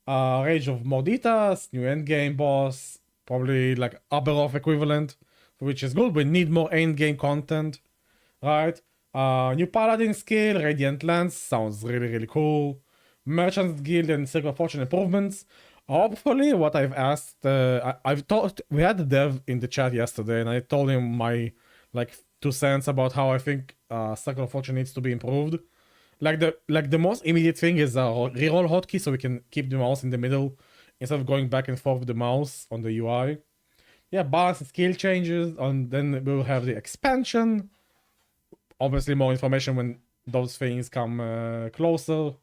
[SPEAKER 1] Rage of Morditas, new endgame boss, probably like Abberoth equivalent, which is good. We need more endgame content, right? New Paladin skill, Radiant Lance, sounds really cool. Merchant's Guild and Circle of Fortune improvements. Hopefully, what I've asked, I've told, we had the dev in the chat yesterday, and I told him my like 2 cents about how I think Circle of Fortune needs to be improved. Like the most immediate thing is a reroll hotkey, so we can keep the mouse in the middle instead of going back and forth with the mouse on the UI. Yeah, balance and skill changes, and then we'll have the expansion. Obviously, more information when those things come closer.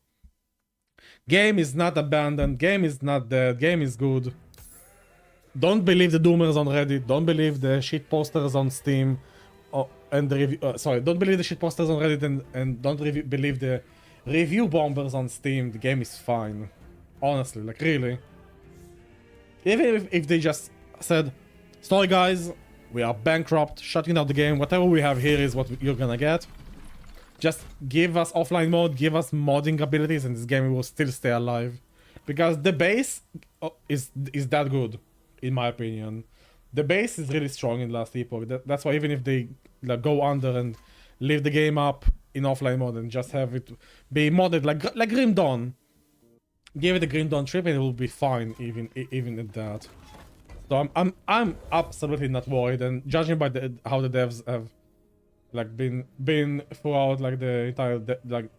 [SPEAKER 1] Game is not abandoned. Game is not dead. Game is good. Don't believe the doomers on Reddit. Don't believe the shit posters on Steam. And the review. Sorry, don't believe the shit posters on Reddit and don't believe the review bombers on Steam. The game is fine. Honestly, like really. Even if they just said, sorry guys, we are bankrupt, shutting down the game, whatever we have here is what you're gonna get. Just give us offline mode, give us modding abilities, and this game will still stay alive. Because the base is that good, in my opinion. The base is really strong in Last Epoch. That's why even if they like, go under and leave the game up in offline mode and just have it be modded like Grim Dawn, give it a Grim Dawn trip and it will be fine even at that. So I'm absolutely not worried, and judging by how the devs have like been throughout like the entire like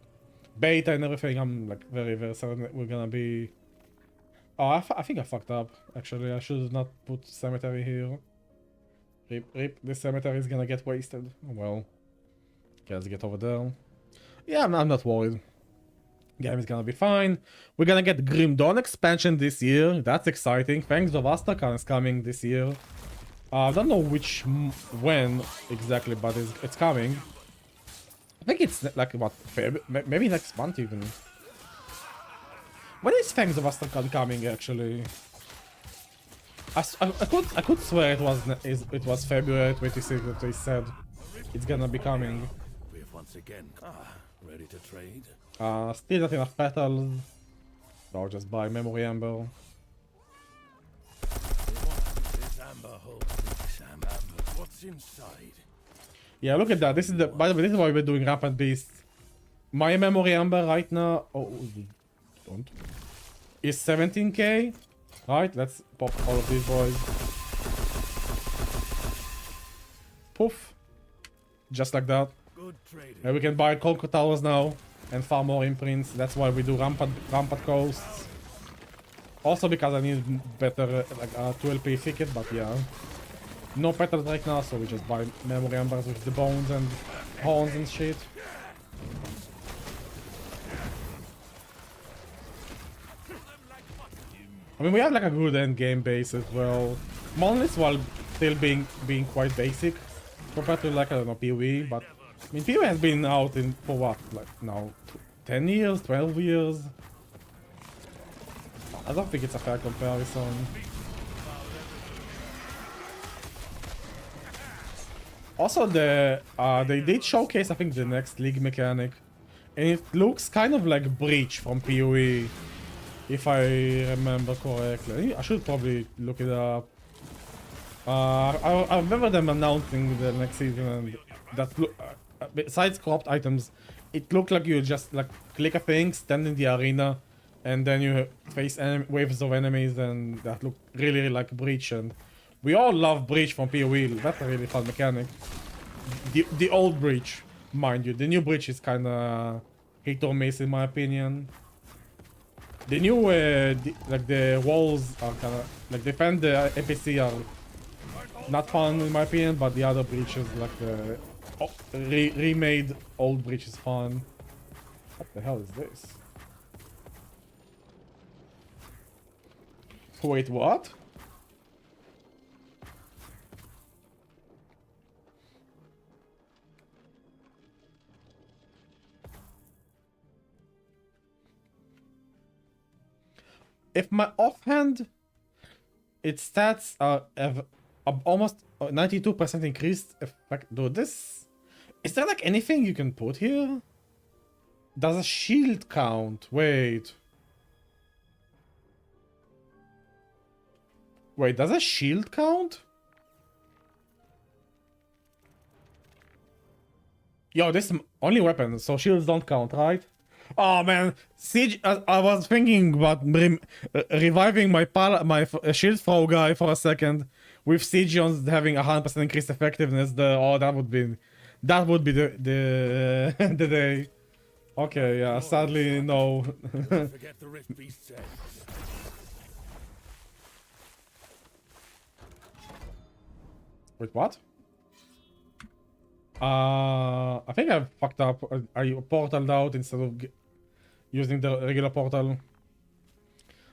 [SPEAKER 1] beta and everything, I'm like very certain that we're gonna be. Oh, I think I fucked up. Actually, I should not put cemetery here. Rip, rip. This cemetery is gonna get wasted. Well, let's get over there. Yeah, I'm not worried. Game is gonna be fine. We're gonna get Grim Dawn expansion this year. That's exciting. Fangs of Astrakhan is coming this year. I don't know when exactly, but it's coming. I think it's like what, maybe next month even. When is Fangs of Astrakhan coming actually? I could swear it was February 26th that they said it's gonna be coming.
[SPEAKER 2] We're once again ready to trade.
[SPEAKER 1] Still not enough petals. So I'll just buy memory amber.
[SPEAKER 2] This amber holds this amber. What's inside?
[SPEAKER 1] Yeah, look at that. This is the. By the way, this is why we're doing Rampant Beast. My memory amber right now. Oh, don't. Is 17k. Right, let's pop all of these boys. Poof. Just like that.
[SPEAKER 2] Good trading.
[SPEAKER 1] And we can buy Conquer Towers now and farm more imprints. That's why we do Rampant Coasts. Also because I need better 12p thicket, but yeah. No petals right now, so we just buy memory ambers with the bones and horns and shit. I mean, we have like a good end game base as well. Monoliths while still being quite basic compared to like I don't know PoE, but I mean PoE has been out for what, like now 10 years, 12 years. I don't think it's a fair comparison. Also, they did showcase I think the next league mechanic, and it looks kind of like Breach from PoE. If I remember correctly. I should probably look it up. I remember them announcing the next season, and that besides cropped items, it looked like you just like click a thing, stand in the arena, and then you face waves of enemies, and that looked really like Breach. And we all love Breach from PoE. That's a really fun mechanic. The old Breach, mind you. The new Breach is kind of hit or miss in my opinion. The new, like the walls are kind of, like defend the APC are not fun in my opinion, but the other breaches, like the remade old breach is fun. What the hell is this? Wait, what? If my offhand, its stats are almost 92% increased effect. Dude, this... Is there like anything you can put here? Does a shield count? Wait. Wait, does a shield count? Yo, this is only weapon, so shields don't count, right? Oh man, Siege, I was thinking about reviving my shield throw guy for a second with Siege on having 100% increased effectiveness. That would be the the day. Okay, yeah, sadly no.
[SPEAKER 2] Forget the Rift Beast said.
[SPEAKER 1] Wait, what? I think I fucked up. I portaled out instead of using the regular portal.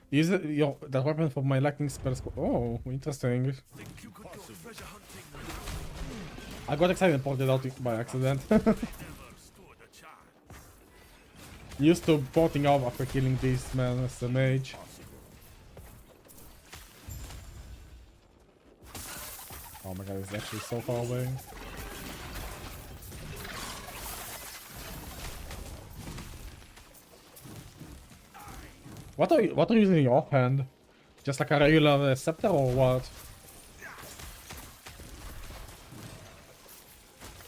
[SPEAKER 1] Use that weapon for my lightning spell. Oh, interesting.
[SPEAKER 2] Think you could go treasure hunting?
[SPEAKER 1] I got excited and ported out by accident.
[SPEAKER 2] Never stood a chance.
[SPEAKER 1] Used to porting out after killing this man as a mage. Oh my god, it's actually so far away. What are you using in your offhand? Just like a regular scepter or what?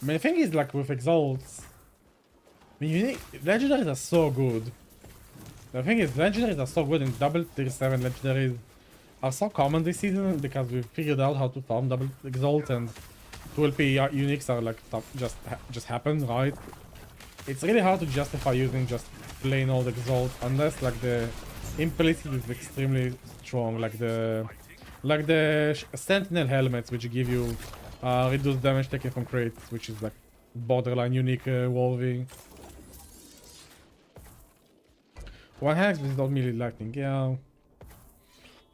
[SPEAKER 1] I mean, the thing is like with exalts. I mean, legendaries are so good. The thing is, legendaries are so good, and double tier 7 legendaries are so common this season because we figured out how to farm double exalt, and 12p uniques are like just happen, right? It's really hard to justify using just plain old exalt unless like the implicit is extremely strong, like the sentinel helmets, which give you Reduce damage taken from crits, which is like borderline unique wolving. One hex without melee lightning, yeah.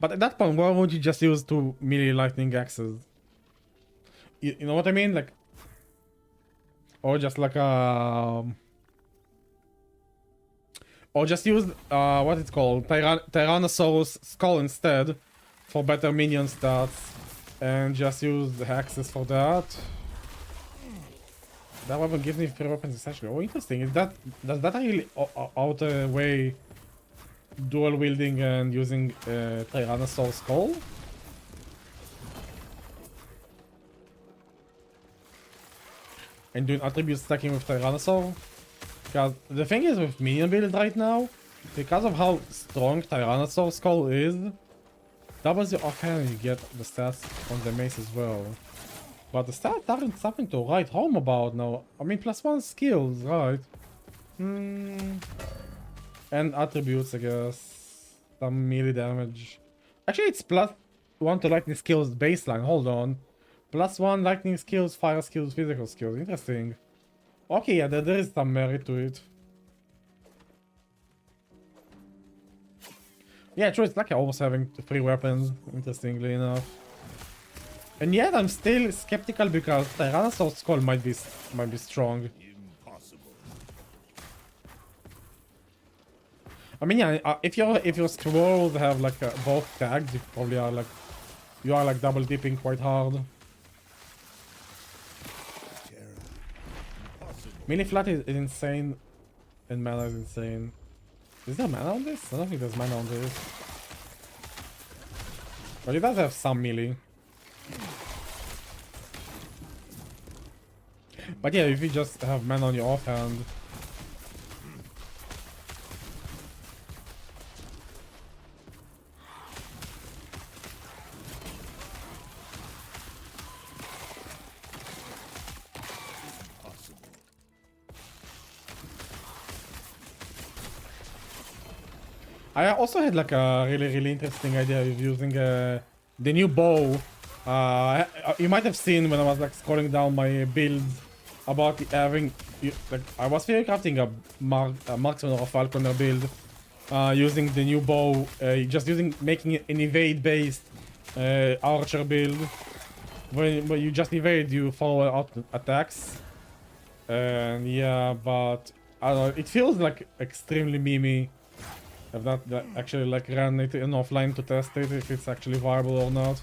[SPEAKER 1] But at that point, why would you just use 2 melee lightning axes? You know what I mean? Like, or just like or just use what it's called, Tyrannosaurus skull instead for better minion stats, and just use the hexes for that. That weapon gives me 3 weapons essentially. Oh, interesting. Is that does that really outweigh dual wielding and using Tyrannosaurus skull? And doing attribute stacking with Tyrannosaur? Because the thing is with minion build right now, because of how strong Tyrannosaur skull is, doubles your offhand and you get the stats on the mace as well. But the stats aren't something to write home about now. I mean, +1 skills, right? And attributes, I guess. Some melee damage. Actually, it's +1 to lightning skills baseline. Hold on. +1 lightning skills, fire skills, physical skills. Interesting. Okay, yeah, there is some merit to it. Yeah, true, it's like almost having 3 weapons, interestingly enough. And yet I'm still skeptical because Tyrannosaurus skull might be strong.
[SPEAKER 2] Impossible.
[SPEAKER 1] I mean, yeah, if your scrolls have like both tags, you probably are like double dipping quite hard. Melee flat is insane, and mana is insane. Is there mana on this? I don't think there's mana on this. But it does have some melee. But yeah, if you just have mana on your offhand. I also had like a really interesting idea of using the new bow. You might have seen when I was like scrolling down my builds about having like I was theorycrafting a marksman or a falconer build using the new bow, just making it an evade based archer build. When you just evade, you follow out attacks. And yeah, but I don't know, it feels like extremely memey. I've not actually like ran it in offline to test it if it's actually viable or not.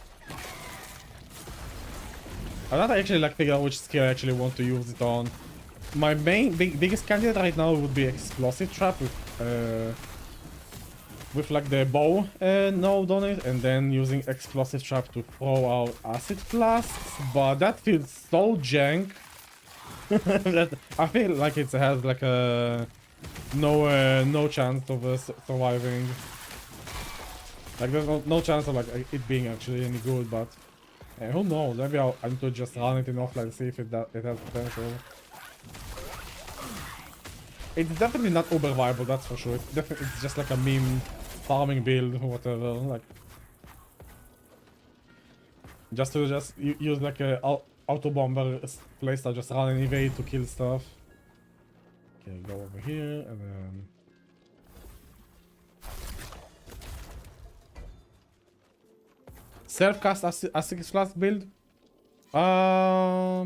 [SPEAKER 1] I've not actually like figure out which skill I actually want to use it on. My biggest candidate right now would be explosive trap with like the bow node on it, and then using explosive trap to throw out acid flasks. But that feels so jank that I feel like it has like a no chance of surviving. Like there's no chance of like it being actually any good, but who knows? Maybe I need to just run it in offline and see if it has potential. It's definitely not uber viable, that's for sure. It's just like a meme farming build or whatever. Like just to use like a auto bomber playstyle, just run and evade to kill stuff. Okay, go over here and then self-cast acid flask build. I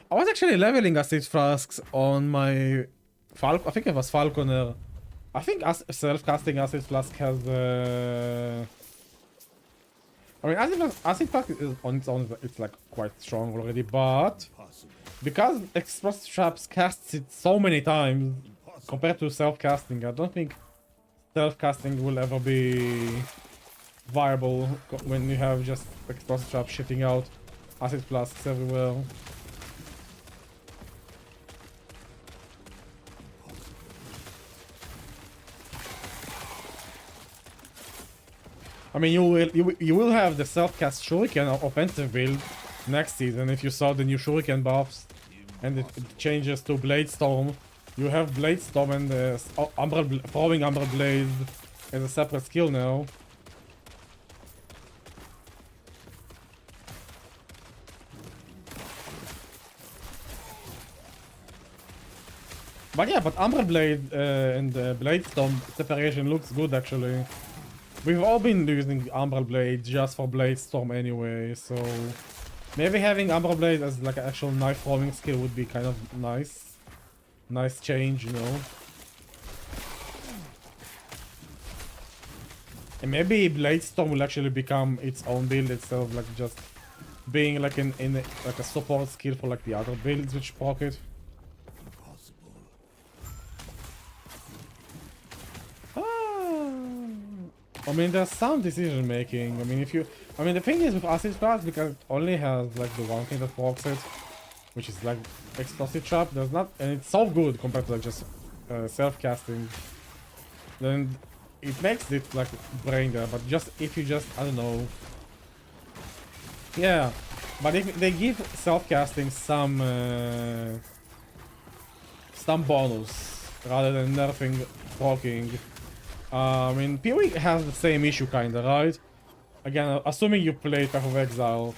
[SPEAKER 1] was actually leveling acid flasks on my I think it was falconer. I think self-casting acid flask has I mean acid flask is on its own, it's like quite strong already, but because explosive traps casts it so many times compared to self-casting, I don't think self-casting will ever be viable when you have just explosive traps shitting out acid flasks everywhere. I mean, you will have the self-cast shuriken offensive build next season if you saw the new shuriken buffs, and it changes to blade storm. You have blade storm and throwing umber blade as a separate skill now. But yeah, but Umbra Blade and Blade Storm separation looks good actually. We've all been using Umbra Blade just for Blade Storm anyway, so maybe having Umbra Blade as like an actual knife throwing skill would be kind of nice. Nice change, you know. And maybe Blade Storm will actually become its own build instead of like just being like like a support skill for like the other builds which proc it. I mean, there's some decision making. I mean, the thing is with Acid Flask, because it only has like the one thing that procs it, which is like Explosive Trap. There's not, and it's so good compared to like just self-casting. Then it makes it like brain dead. But just if you just, I don't know. Yeah, but if they give self-casting some bonus rather than nerfing proccing. I mean, PoE has the same issue kinda, right? Again, assuming you play Path of Exile.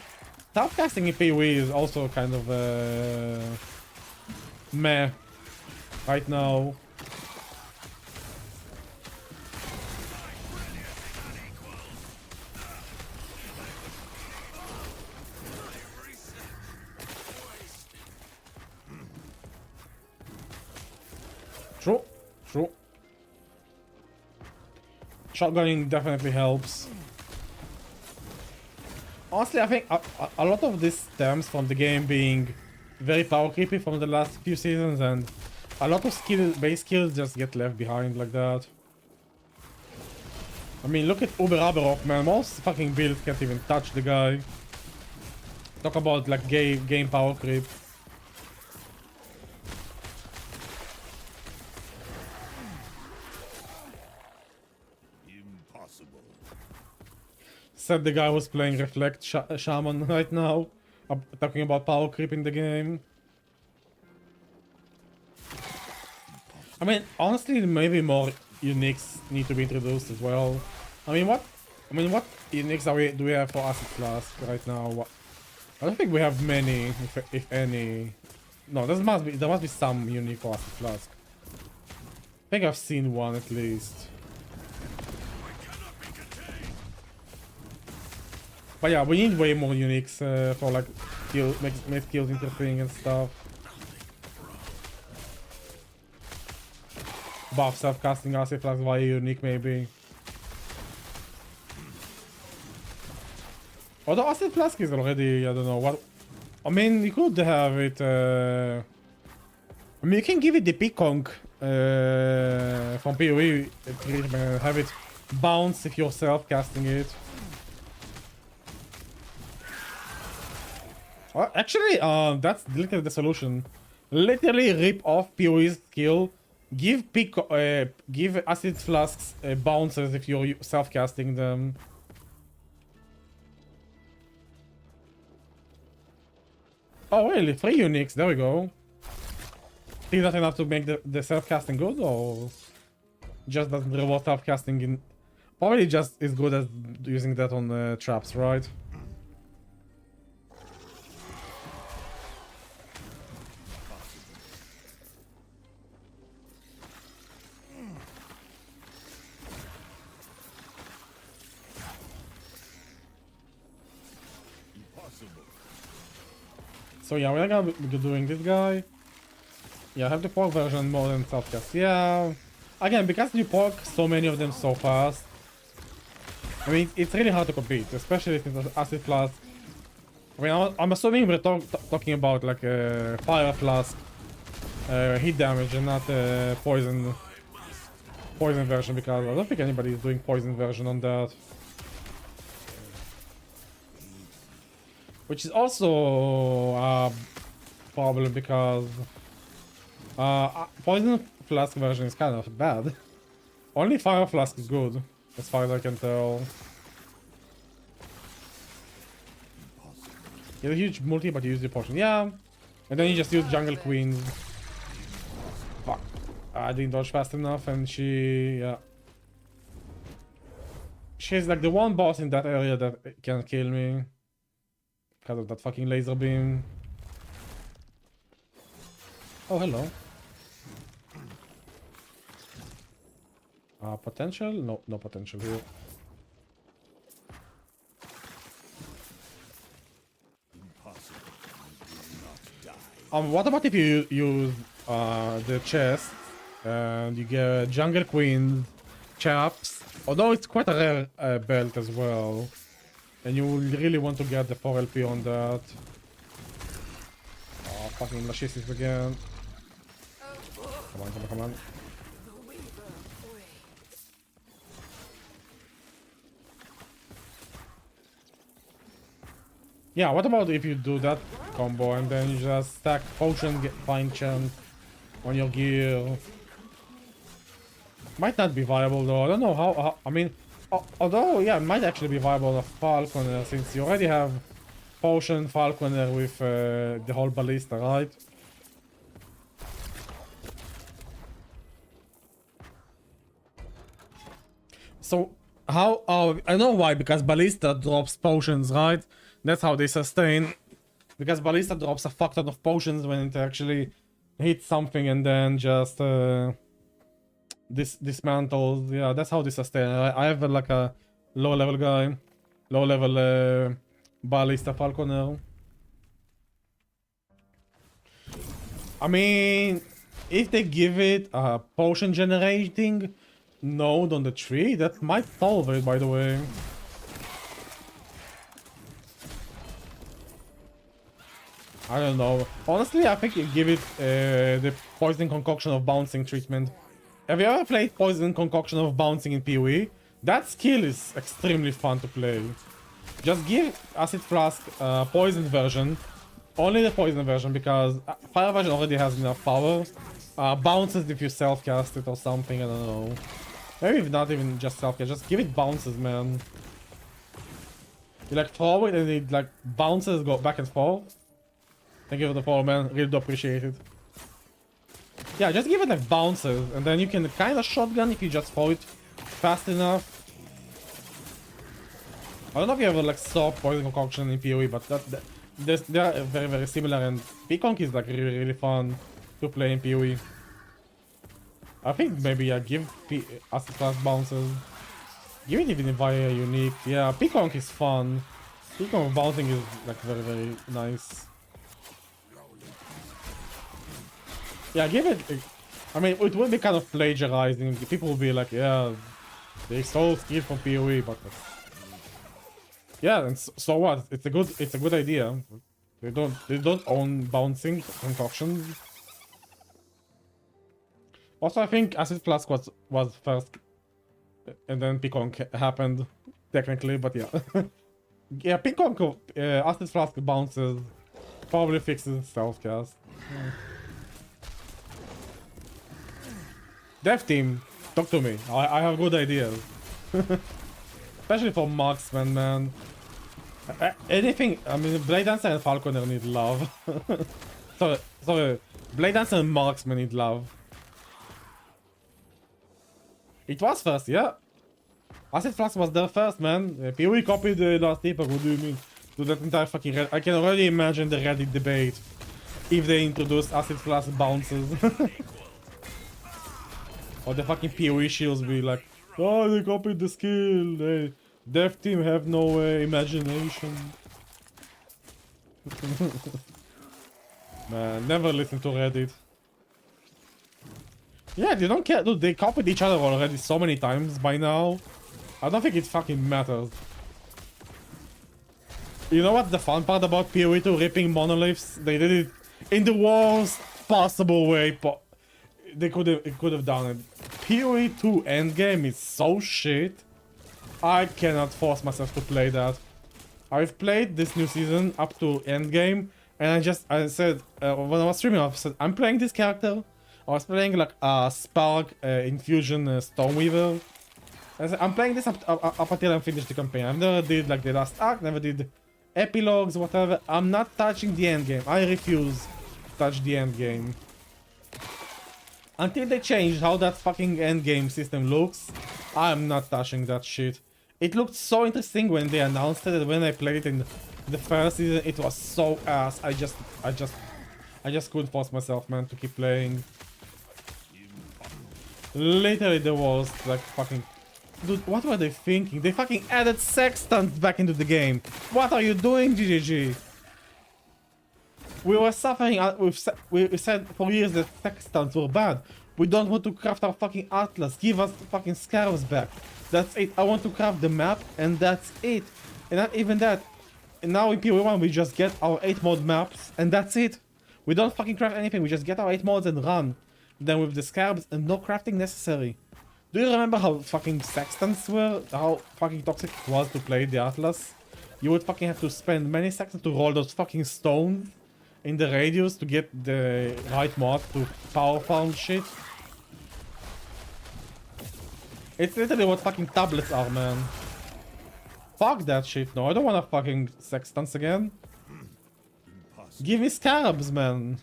[SPEAKER 1] Self-casting in PoE is also kind of meh right now. True, true. Shotgunning definitely helps. Honestly, I think a lot of this stems from the game being very power creepy from the last few seasons, and a lot of base skills just get left behind like that. I mean, look at Abberoth, man. Most fucking builds can't even touch the guy. Talk about like game power creep. Said the guy was playing Reflect Shaman right now, talking about power creep in the game. I mean, honestly, maybe more uniques need to be introduced as well. I mean, what uniques do we have for Acid Flask right now? I don't think we have many, if any. No, there must be some unique for Acid Flask. I think I've seen one at least. But yeah, we need way more uniques for like make kills interesting and stuff. Buff self-casting Acid Flask via unique maybe. Although Acid Flask is already, I don't know what. I mean, you could have it. I mean, you can give it the Peaconk from PoE, have it bounce if you're self-casting it. Well, actually, that's literally the solution. Literally rip off PoE's skill. Give Acid Flasks bounces if you're self-casting them. Oh, really? 3 uniques. There we go. Is that enough to make the self-casting good, or just doesn't reward self-casting in? Probably just as good as using that on traps, right? So yeah, we're gonna be doing this guy. Yeah, I have the pork version more than self-cast. Yeah, again, because you pork so many of them so fast. I mean, it's really hard to compete, especially since Acid Flask. I mean, I'm assuming we're talking about like a Fire Flask hit damage and not poison version, because I don't think anybody is doing poison version on that. Which is also a problem because Poison Flask version is kind of bad. Only Fire Flask is good, as far as I can tell. You have a huge multi, but you use the potion. Yeah. And then you just use Jungle Queen. Fuck. I didn't dodge fast enough, and yeah. She's like the one boss in that area that can kill me. Because of that fucking laser beam. Oh, hello. Potential? No, no potential here. What about if you use the chest and you get Jungle Queen chaps? Although it's quite a rare belt as well, and you really want to get the 4 LP on that. Oh, fucking RNGesus again. Come on, come on, come on.
[SPEAKER 3] The Weaver away.
[SPEAKER 1] Yeah, what about if you do that combo and then you just stack potion, get fine chant on your gear? Might not be viable though. I don't know how I mean, although yeah, it might actually be viable of Falconer since you already have potion Falconer with the whole ballista, right? So how? Oh, I know why. Because ballista drops potions, right? That's how they sustain. Because ballista drops a fuck ton of potions when it actually hits something and then just dismantles. Yeah, that's how they sustain. I have like a low level guy, low level ballista falconer. I mean, if they give it a potion generating node on the tree, that might solve it, by the way. I don't know. Honestly, I think you give it the poison concoction of bouncing treatment. Have you ever played poison concoction of bouncing in PoE? That skill is extremely fun to play. Just give acid flask poison version. Only the poison version, because fire version already has enough power. Bounces if you self-cast it or something, I don't know. Maybe if not even just self-cast, just give it bounces, man. You like throw it and it like bounces, go back and forth. Thank you for the follow, man. Really do appreciate it. Yeah, just give it like bounces, and then you can kind of shotgun if you just throw it fast enough. I don't know if you ever like saw poison concoction in PoE, but they are very very similar, and Peaconk is like really fun to play in PoE. I think maybe give acid flask bounces. Give it even via unique. Yeah, Peaconk is fun. Peaconk bouncing is like very nice. Yeah, give it. I mean, it will be kind of plagiarizing. People will be like, yeah, they stole skill from PoE, but yeah, and so what? It's a good idea. They don't own bouncing concoctions. Also, I think Acid Flask was first, and then Peaconk happened technically, but yeah, yeah, Peaconk Acid Flask bounces probably fixes self-cast. Yeah. Dev team, talk to me. I have good ideas. Especially for marksman, man. Anything, I mean, Blade Dancer and Falconer need love. sorry. Blade Dancer and marksman need love. It was first, yeah. Acid Flask was there first, man. PoE copied the last epoch, what do you mean? To that entire fucking Reddit. I can already imagine the Reddit debate if they introduced Acid Flask bounces. Or the fucking PoE shields be like, oh, they copied the skill. They dev team have no imagination. Man, never listen to Reddit. Yeah, they don't care. Dude, they copied each other already so many times by now. I don't think it fucking matters. You know what's the fun part about PoE 2 ripping monoliths? They did it in the worst possible way. It could have done it. PoE 2 endgame is so shit. I cannot force myself to play that. I've played this new season up to endgame, and I said when I was streaming, I said I'm playing this character. I was playing like Spark Infusion Stormweaver. I said I'm playing this up until I finish the campaign. I've never did like the last act, never did epilogues, whatever. I'm not touching the endgame. I refuse to touch the endgame. Until they change how that fucking endgame system looks, I'm not touching that shit. It looked so interesting when they announced it, and when I played it in the first season, it was so ass. I just couldn't force myself, man, to keep playing. Literally the worst, like fucking... Dude, what were they thinking? They fucking added sextants back into the game. What are you doing, GGG? We were suffering, we said for years that sextants were bad. We don't want to craft our fucking atlas. Give us the fucking scarabs back. That's it. I want to craft the map and that's it. And not even that. And now in PoE1 we just get our 8 mod maps and that's it. We don't fucking craft anything. We just get our 8 mods and run. Then with the scarabs and no crafting necessary. Do you remember how fucking sextants were? How fucking toxic it was to play the atlas? You would fucking have to spend many seconds to roll those fucking stones in the radius to get the right mod to power farm shit. It's literally what fucking tablets are, man. Fuck that shit. No, I don't wanna fucking sextants again. Give me scarabs, man.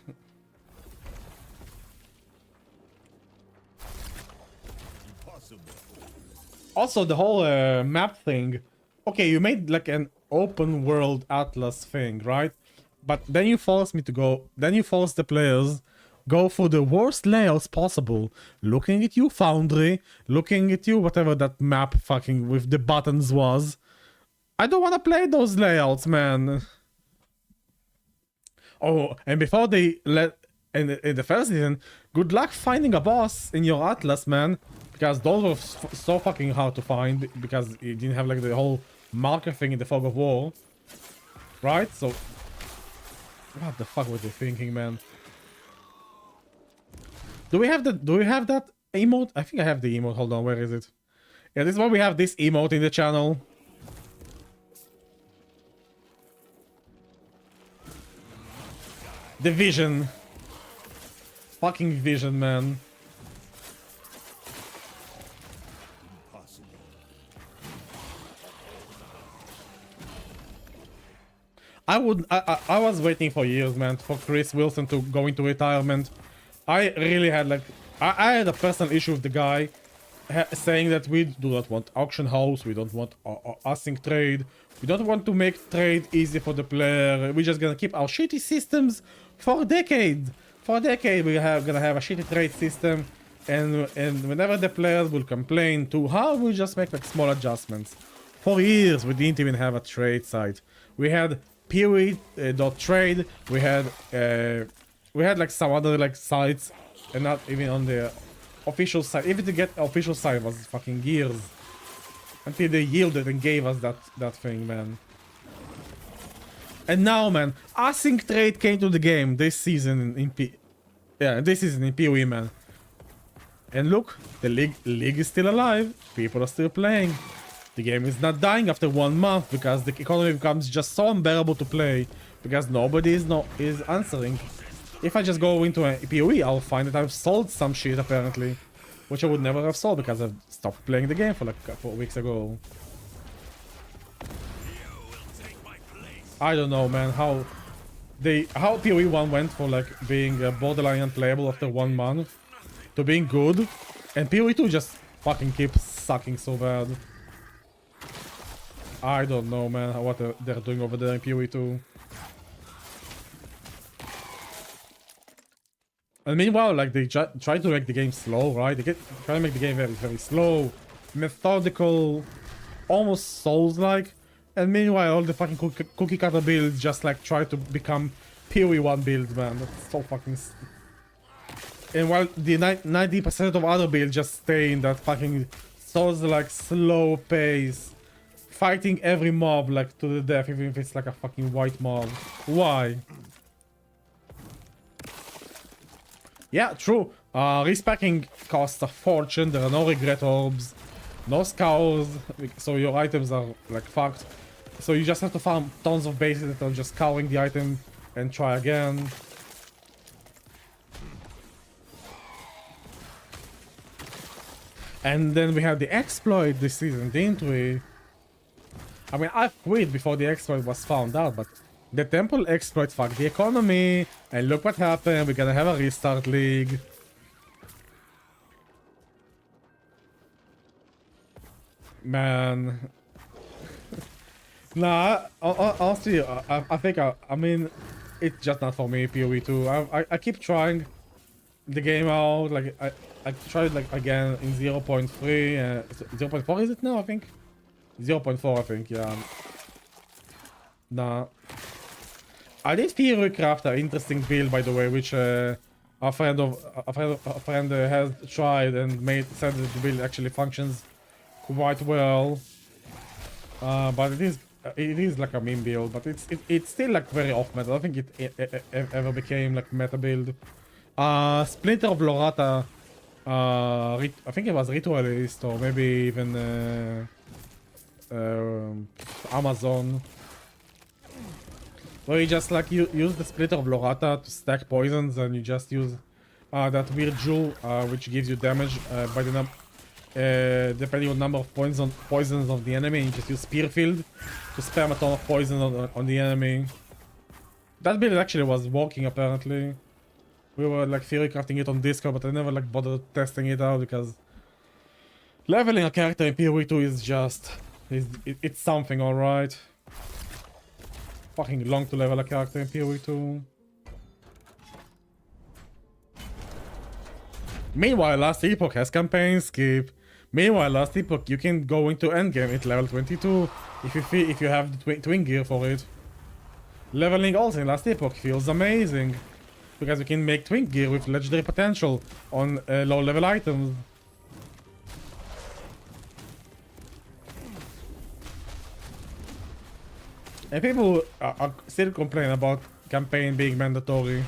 [SPEAKER 1] Also, the whole map thing. Okay, you made like an open world atlas thing, right? But then you force me to go. Then you force the players go for the worst layouts possible. Looking at you, Foundry. Looking at you, whatever that map fucking with the buttons was. I don't want to play those layouts, man. Oh, and before they let in the first season, good luck finding a boss in your atlas, man. Because those were so fucking hard to find because you didn't have like the whole marker thing in the Fog of War, right? So, what the fuck were they thinking, man? Do we have that emote? I think I have the emote. Hold on, where is it? Yeah, this is why we have this emote in the channel. The vision. Fucking vision, man. I was waiting for years, man, for Chris Wilson to go into retirement. I really had like... I had a personal issue with the guy saying that we do not want auction house, we don't want async trade, we don't want to make trade easy for the player, we're just gonna keep our shitty systems for a decade. For a decade we are gonna have a shitty trade system, and whenever the players will complain to how we just make like small adjustments. For years we didn't even have a trade site. We had PoE.trade, we had like some other like sites, and not even on the official site. Even to get official site was fucking years until they yielded and gave us that thing, man. And now, man, async trade came to the game this season in PoE, man. And look, the league is still alive. People are still playing. The game is not dying after 1 month because the economy becomes just so unbearable to play because nobody is answering. If I just go into a PoE, I'll find that I've sold some shit apparently, which I would never have sold because I've stopped playing the game for like a couple of weeks ago. I don't know, man, how PoE 1 went for like being borderline unplayable after 1 month to being good, and PoE 2 just fucking keeps sucking so bad. I don't know, man, what they're doing over there in PoE 2. And meanwhile, like, they try to make the game slow, right? They try to make the game very, very slow, methodical, almost Souls-like. And meanwhile, all the fucking cookie cutter builds just, like, try to become PoE 1 builds, man. That's so fucking... And while the 90% of other builds just stay in that fucking Souls-like slow pace, fighting every mob, like, to the death, even if it's, like, a fucking white mob. Why? Yeah, true. Respecking costs a fortune, there are no regret orbs, no scours, so your items are like fucked. So you just have to farm tons of bases that are just scouring the item and try again. And then we had the exploit this season, didn't we? I mean, I quit before the exploit was found out, but the temple exploit fucked the economy, and look what happened, we're gonna have a restart league. Man. Nah, honestly, I think, I mean, it's just not for me, PoE 2. I keep trying, the game out. Like I tried like again in 0.3. 0.4 is it now? I think 0.4. I think yeah. Nah. I did Theorycraft an interesting build, by the way, which a friend has tried and said that the build actually functions quite well. But it is like a meme build, but it's still like very off meta. I don't think it ever became like meta build. Splinter of Lorata. I think it was Ritualist or maybe even Amazon. Where you just like use the Splitter of Lorata to stack poisons, and you just use that weird jewel, which gives you damage by the depending on number of poisons of the enemy. And you just use Spear Field to spam a ton of poison on the enemy. That build actually was working apparently. We were like theorycrafting it on Discord, but I never like bothered testing it out because leveling a character in PoE2 is just it's something, alright. Fucking long to level a character in PoE2. Meanwhile, Last Epoch has campaign skip. Meanwhile, Last Epoch you can go into endgame at level 22 if you have the twin gear for it. Leveling also in Last Epoch feels amazing because you can make twin gear with legendary potential on low level items. And people are still complaining about campaign being mandatory.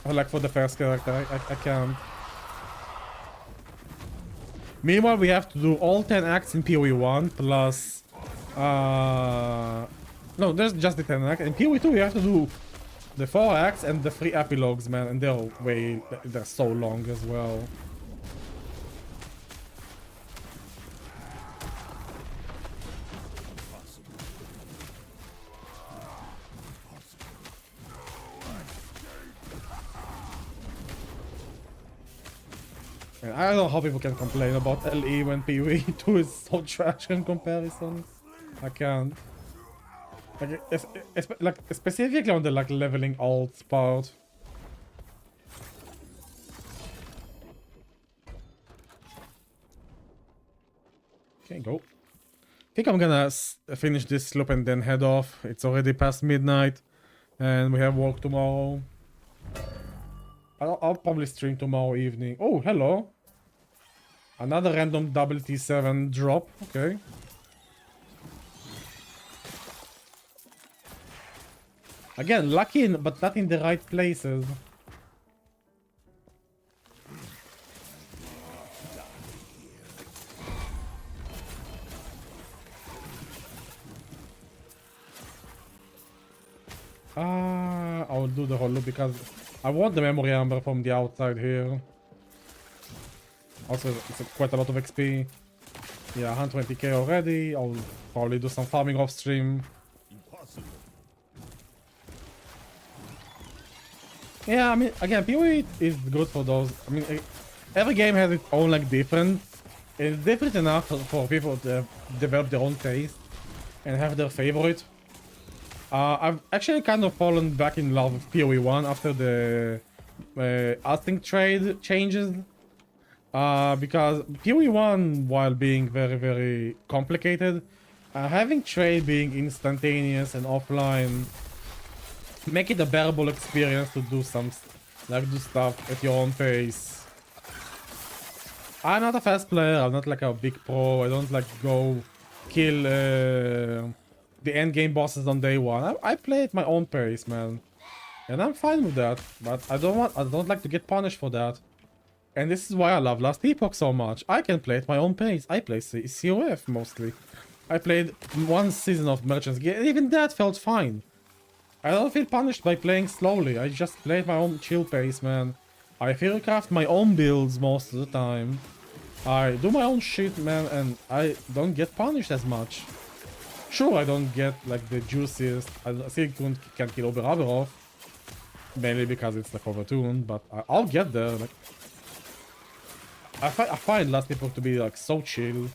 [SPEAKER 1] Like for the first character, I can't. Meanwhile, we have to do all 10 acts in PoE1 plus... no, there's just the 10 acts. In PoE2 we have to do the 4 acts and the 3 epilogues, man. And they're so long as well. And I don't know how people can complain about LE when PoE2 is so trash in comparison. I can't. Like, specifically on the like leveling alt part. Okay, go. I think I'm gonna finish this loop and then head off. It's already past midnight, and we have work tomorrow. I'll probably stream tomorrow evening. Oh, hello. Another random double T7 drop. Okay. Again, lucky, but not in the right places. I'll do the whole loop because I want the memory amber from the outside here. Also, it's quite a lot of XP. Yeah, 120k already. I'll probably do some farming off stream. Yeah, I mean, again, PoE is good for those. I mean, every game has its own like different. It's different enough for people to develop their own taste and have their favorite. I've actually kind of fallen back in love with PoE1 after the Asting trade changes. Because PoE1, while being very, very complicated, having trade being instantaneous and offline, make it a bearable experience to do do stuff at your own pace. I'm not a fast player, I'm not like a big pro, I don't like go kill the endgame bosses on day one. I play at my own pace, man. And I'm fine with that, but I don't like to get punished for that. And this is why I love Last Epoch so much. I can play at my own pace. I play COF mostly. I played one season of Merchant's Guild, and even that felt fine. I don't feel punished by playing slowly. I just play at my own chill pace, man. I theorycraft my own builds most of the time. I do my own shit, man, and I don't get punished as much. Sure, I don't get like the juiciest. I think you can kill over Abberoth, mainly because it's like overtuned, but I'll get there. Like, I find Last Epoch to be like so chill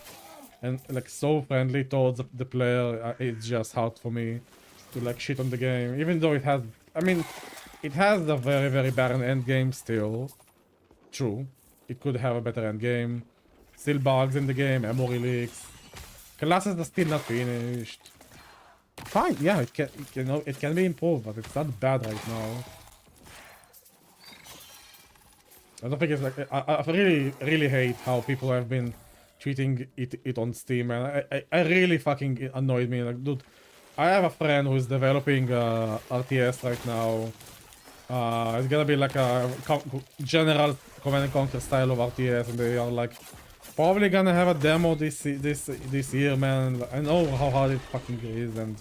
[SPEAKER 1] and like so friendly towards the player. It's just hard for me to like shit on the game, even though it has. I mean, it has a very, very barren end game still. True. It could have a better end game. Still bugs in the game, memory leaks. Classes are still not finished. Fine, yeah, it can be improved, but it's not bad right now. I don't think it's like I really hate how people have been treating it on Steam, and I really fucking annoyed me. Like, dude, I have a friend who's developing RTS right now. It's gonna be like a general Command and Conquer style of RTS, and they are like probably gonna have a demo this year, man. I know how hard it fucking is, and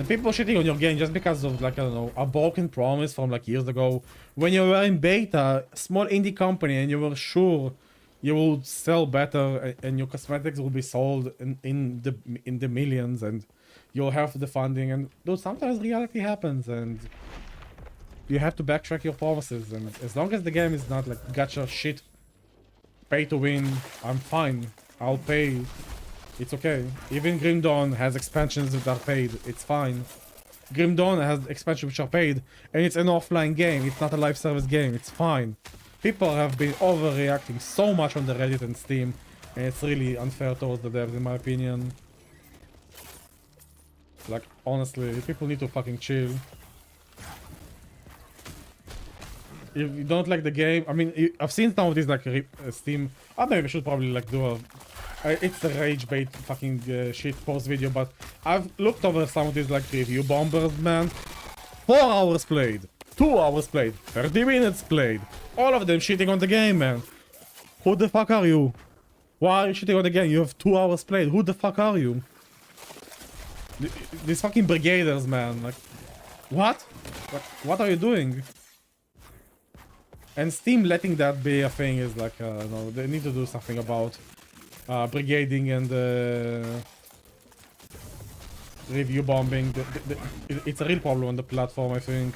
[SPEAKER 1] people shitting on your game just because of, like, I don't know, a broken promise from like years ago when you were in beta, small indie company, and you were sure you would sell better and your cosmetics will be sold in the millions, and you'll have the funding. And dude, sometimes reality happens, and you have to backtrack your promises. And as long as the game is not like gacha shit, pay to win, I'm fine. I'll pay. It's okay. Even Grim Dawn has expansions that are paid. It's fine. Grim Dawn has expansions which are paid, and it's an offline game. It's not a live service game. It's fine. People have been overreacting so much on the Reddit and Steam, and it's really unfair towards the devs, in my opinion. Like, honestly, people need to fucking chill. If you don't like the game, I mean, I've seen some of these like Steam. I maybe should probably like do a. It's a rage bait fucking shit post video, but I've looked over some of these like review bombers, man. 4 hours played, 2 hours played, 30 minutes played. All of them shitting on the game, man. Who the fuck are you? Why are you shitting on the game? You have 2 hours played. Who the fuck are you? These fucking brigaders, man. Like, what? What are you doing? And Steam letting that be a thing is like, no, they need to do something about brigading and review bombing. It's a real problem on the platform, I think.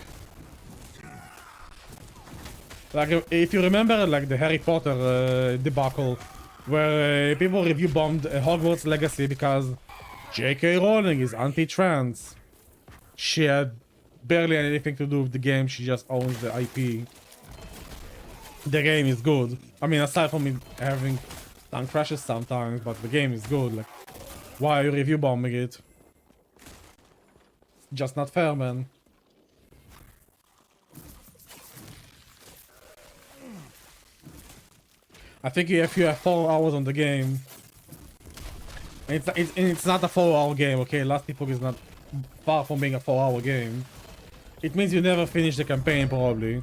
[SPEAKER 1] Like, if you remember, like the Harry Potter debacle, where people review bombed Hogwarts Legacy because J.K. Rowling is anti-trans. She had barely anything to do with the game. She just owns the IP. The game is good. I mean, aside from it having some crashes sometimes, but the game is good. Like, why are you review bombing it? Just not fair, man. I think if you have 4 hours on the game, and it's not a 4-hour game, okay? Last Epoch is not far from being a 4-hour game. It means you never finish the campaign, probably.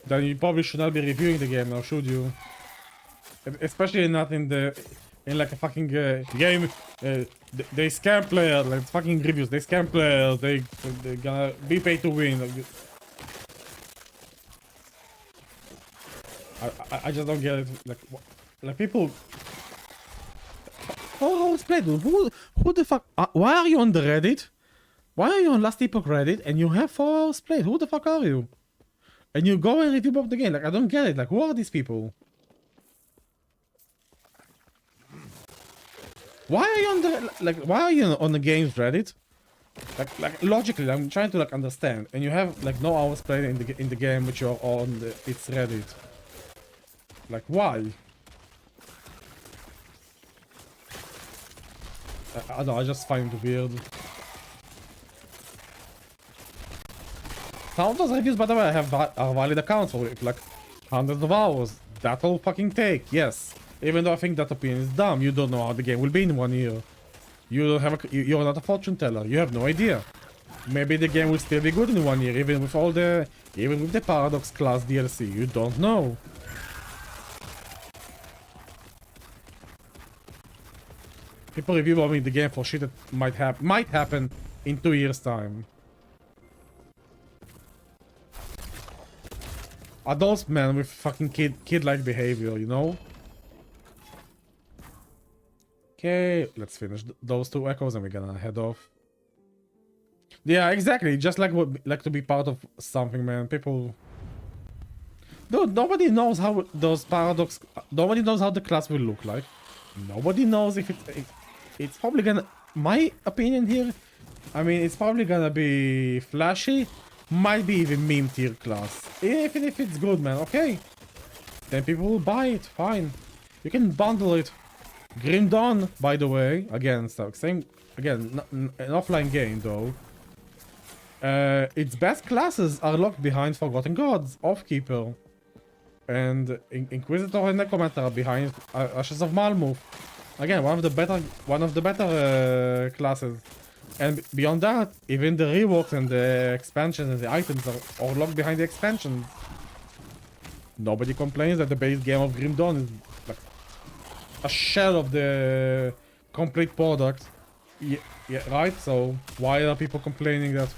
[SPEAKER 1] Then you probably should not be reviewing the game now, should you? Especially not in like a fucking game. They scam players, like fucking reviews. They scam players. They're gonna be paid to win. I just don't get it. Like people. 4 hours played. Who the fuck? Why are you on the Reddit? Why are you on Last Epoch Reddit and you have 4 hours played? Who the fuck are you? And you go and review of the game. Like, I don't get it. Like, who are these people? Why are you on the why are you on the games Reddit? Like logically, I'm trying to like understand. And you have like no hours played in the game, which you're on its Reddit. Like, why? I don't know. I just find it weird. Some of those reviews, by the way, are valid accounts for like hundreds of hours. That'll fucking take, yes. Even though I think that opinion is dumb. You don't know how the game will be in 1 year. You don't have you're not a fortune teller. You have no idea. Maybe the game will still be good in 1 year, even with the Paradox class DLC. You don't know. People review bombing the game for shit that might happen in 2 years' time. Adults, man, with fucking kid-like behavior, you know? Okay, let's finish those 2 echoes and we're gonna head off. Yeah, exactly. Just like to be part of something, man. People... Dude, nobody knows how those paradox... Nobody knows how the class will look like. Nobody knows if it's probably gonna... My opinion here... I mean, it's probably gonna be flashy, might be even meme tier class. Even if it's good, man, okay. Then people will buy it, fine. You can bundle it. Grim Dawn, by the way, again, so same, again, an offline game though. Its best classes are locked behind Forgotten Gods, Oathkeeper, and Inquisitor and Necromancer are behind Ashes of Malmuth. Again, one of the better classes. And beyond that, even the reworks and the expansions and the items are all locked behind the expansions. Nobody complains that the base game of Grim Dawn is like a shell of the complete product. Yeah, right? So why are people complaining that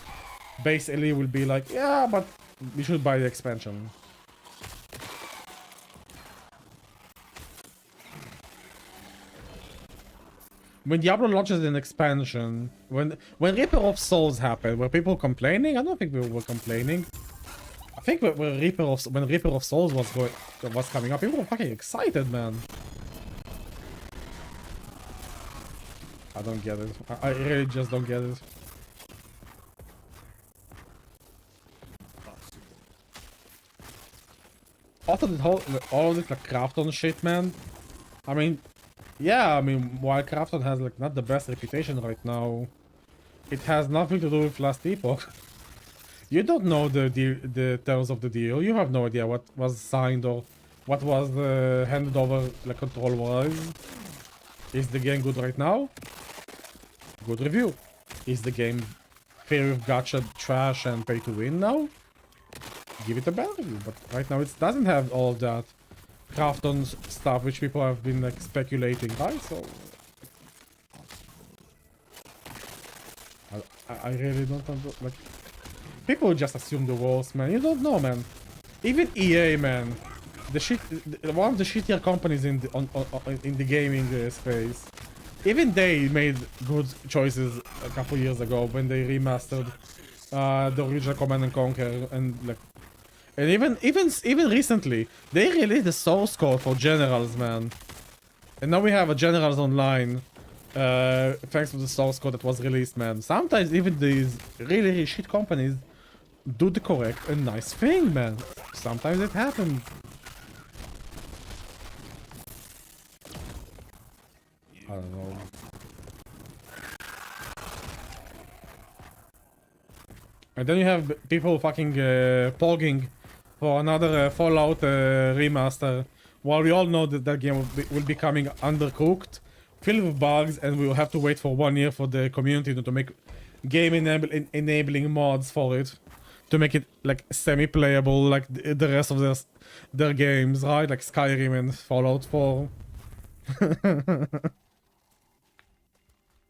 [SPEAKER 1] base LE will be like, yeah, but we should buy the expansion? When Diablo launches an expansion, when Reaper of Souls happened, were people complaining? I don't think we were complaining. I think when Reaper of Souls was coming up, people were fucking excited, man. I don't get it. I really just don't get it. Also, all of this like Crafton shit, man. I mean, yeah, I mean, while Crafton has like not the best reputation right now, it has nothing to do with last epoch. You don't know the terms of the deal. You have no idea what was signed or what was handed over like control-wise. Is the game good right now? Good review. Is the game filled with gacha trash and pay to win now? Give it a bad review. But right now it doesn't have all of that Crafton stuff which people have been like speculating, right? So I really don't like. People just assume the worst, man. You don't know, man. Even EA, man, one of the shittier companies in the gaming space. Even they made good choices a couple years ago when they remastered the original Command and Conquer, and like, and even recently they released the source code for Generals, man. And now we have a Generals Online, thanks to the source code that was released, man. Sometimes even these really shit companies do the correct and nice thing, man. Sometimes it happens. I don't know. And then you have people fucking pogging for another Fallout remaster, while we all know that that game will be coming undercooked, filled with bugs, and we will have to wait for 1 year for the community to make game enabling mods for it, to make it like semi-playable like the rest of their games, right? Like Skyrim and Fallout 4.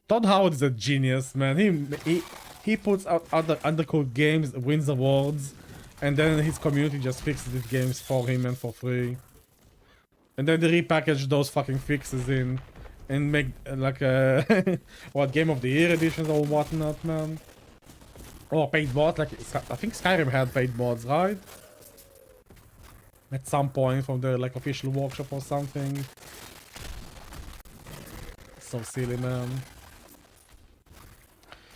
[SPEAKER 1] Todd Howard is a genius, man. He puts out other undercooked games, wins awards, and then his community just fixes these games for him and for free. And then they repackage those fucking fixes in and make like what, Game of the Year editions or whatnot, man. Or paid mods, like I think Skyrim had paid mods, right? At some point from the like official workshop or something. So silly, man.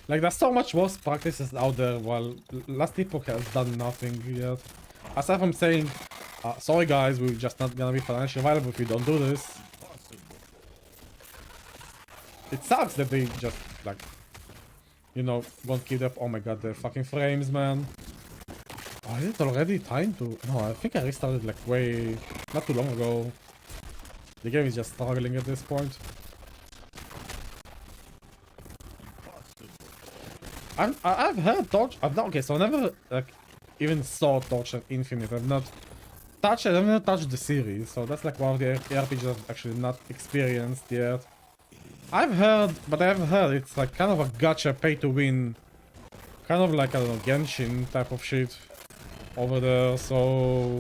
[SPEAKER 1] Like, there's so much worse practices out there, while Last Epoch has done nothing yet. Aside from saying, sorry guys, we're just not gonna be financially viable if we don't do this. It sucks that they just, like, you know, won't keep up. Oh my god, the fucking frames, man. Oh, is it already time to... No, I think I restarted, like, way... not too long ago. The game is just struggling at this point. I've heard Torch. I've not. Okay, so I never like even saw Torch Infinite. I've not touched the series. So that's like one of the RPGs I've actually not experienced yet. I've heard it's like kind of a gacha pay to win, kind of like, I don't know, Genshin type of shit over there. So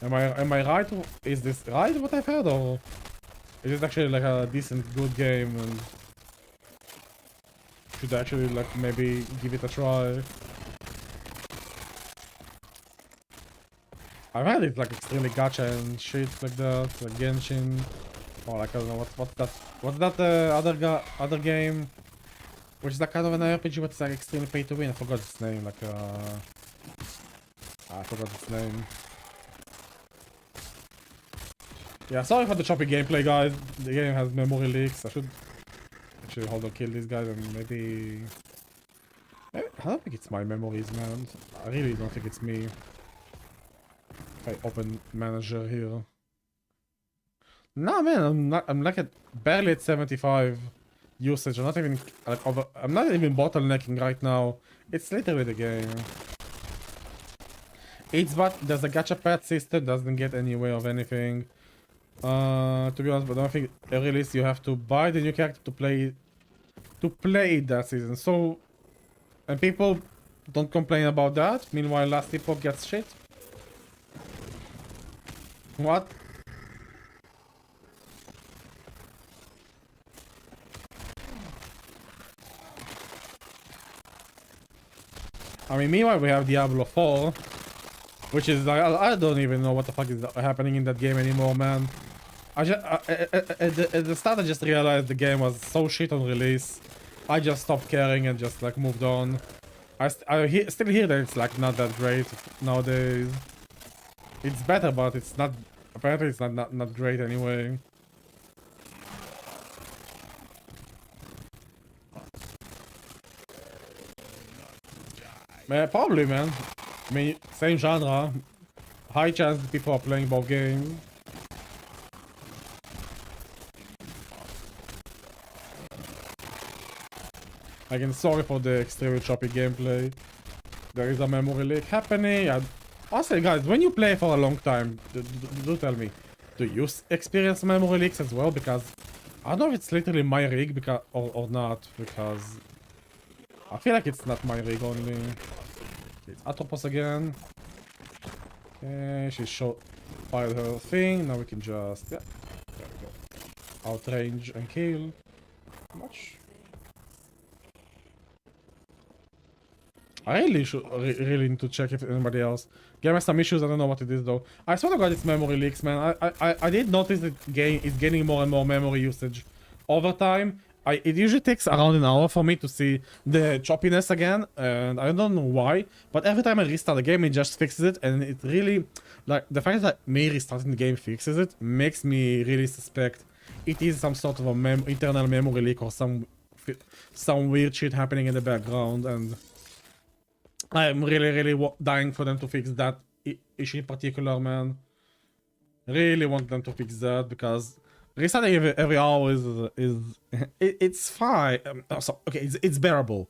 [SPEAKER 1] am I right? Is this right what I've heard, or is it actually like a decent, good game and should actually like maybe give it a try? I've had it like extremely gacha and shit like that, like Genshin, or like I don't know what's that other game. which is like kind of an RPG, but it's like extremely pay to win. I forgot its name, like I forgot its name. Yeah, sorry for the choppy gameplay, guys. The game has memory leaks. I should actually hold on, kill these guys, and maybe I don't think it's my memories, man. I really don't think it's me. If I open manager here. Nah, man, I'm like at barely at 75 usage. I'm not even like over. I'm not even bottlenecking right now. It's literally the game. It's but there's a gacha pad system. Doesn't get any way of anything. To be honest, but I don't think a release you have to buy the new character to play it that season. So, and people don't complain about that. Meanwhile, Last Epoch gets shit. What? I mean, meanwhile we have Diablo 4, which is like I don't even know what the fuck is happening in that game anymore, man. I just at the start I just realized the game was so shit on release. I just stopped caring and just like moved on. I still hear that it's like not that great nowadays. It's better, but it's not. Apparently, it's not great anyway. Probably, man. I mean, same genre. High chance that people are playing both games. Again, sorry for the extremely choppy gameplay. There is a memory leak happening. Also, guys, when you play for a long time, do tell me, do you experience memory leaks as well? Because I don't know if it's literally my rig or not, because I feel like it's not my rig only. It's Atropos again. Okay, she fired her thing. Now we can just, yeah, there we go. Outrange and kill. How much? I really should really need to check if anybody else. Game has some issues. I don't know what it is though. I swear to God, it's memory leaks, man. I did notice that game is getting more and more memory usage over time. It usually takes around an hour for me to see the choppiness again, and I don't know why. But every time I restart the game, it just fixes it, and it really, like, the fact that me restarting the game fixes it makes me really suspect it is some sort of a internal memory leak or some weird shit happening in the background, and I'm really dying for them to fix that issue in particular, man. Really want them to fix that, because restarting every hour it's fine. Okay, it's bearable.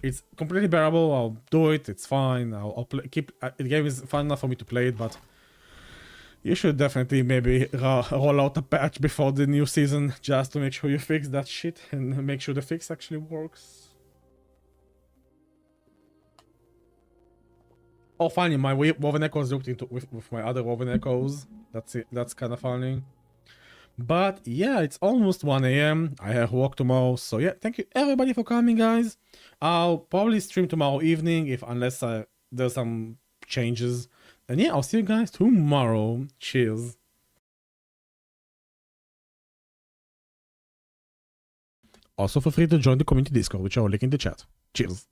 [SPEAKER 1] It's completely bearable. I'll do it. It's fine. I'll keep. The game is fun enough for me to play it, but you should definitely maybe roll out a patch before the new season just to make sure you fix that shit and make sure the fix actually works. Oh, funny, my Woven Echoes looked into with my other Woven Echoes. That's it. That's kind of funny. But yeah, it's almost 1 AM. I have work tomorrow. So yeah, thank you everybody for coming, guys. I'll probably stream tomorrow evening unless there's some changes. And yeah, I'll see you guys tomorrow. Cheers. Also, feel free to join the community Discord, which I will link in the chat. Cheers.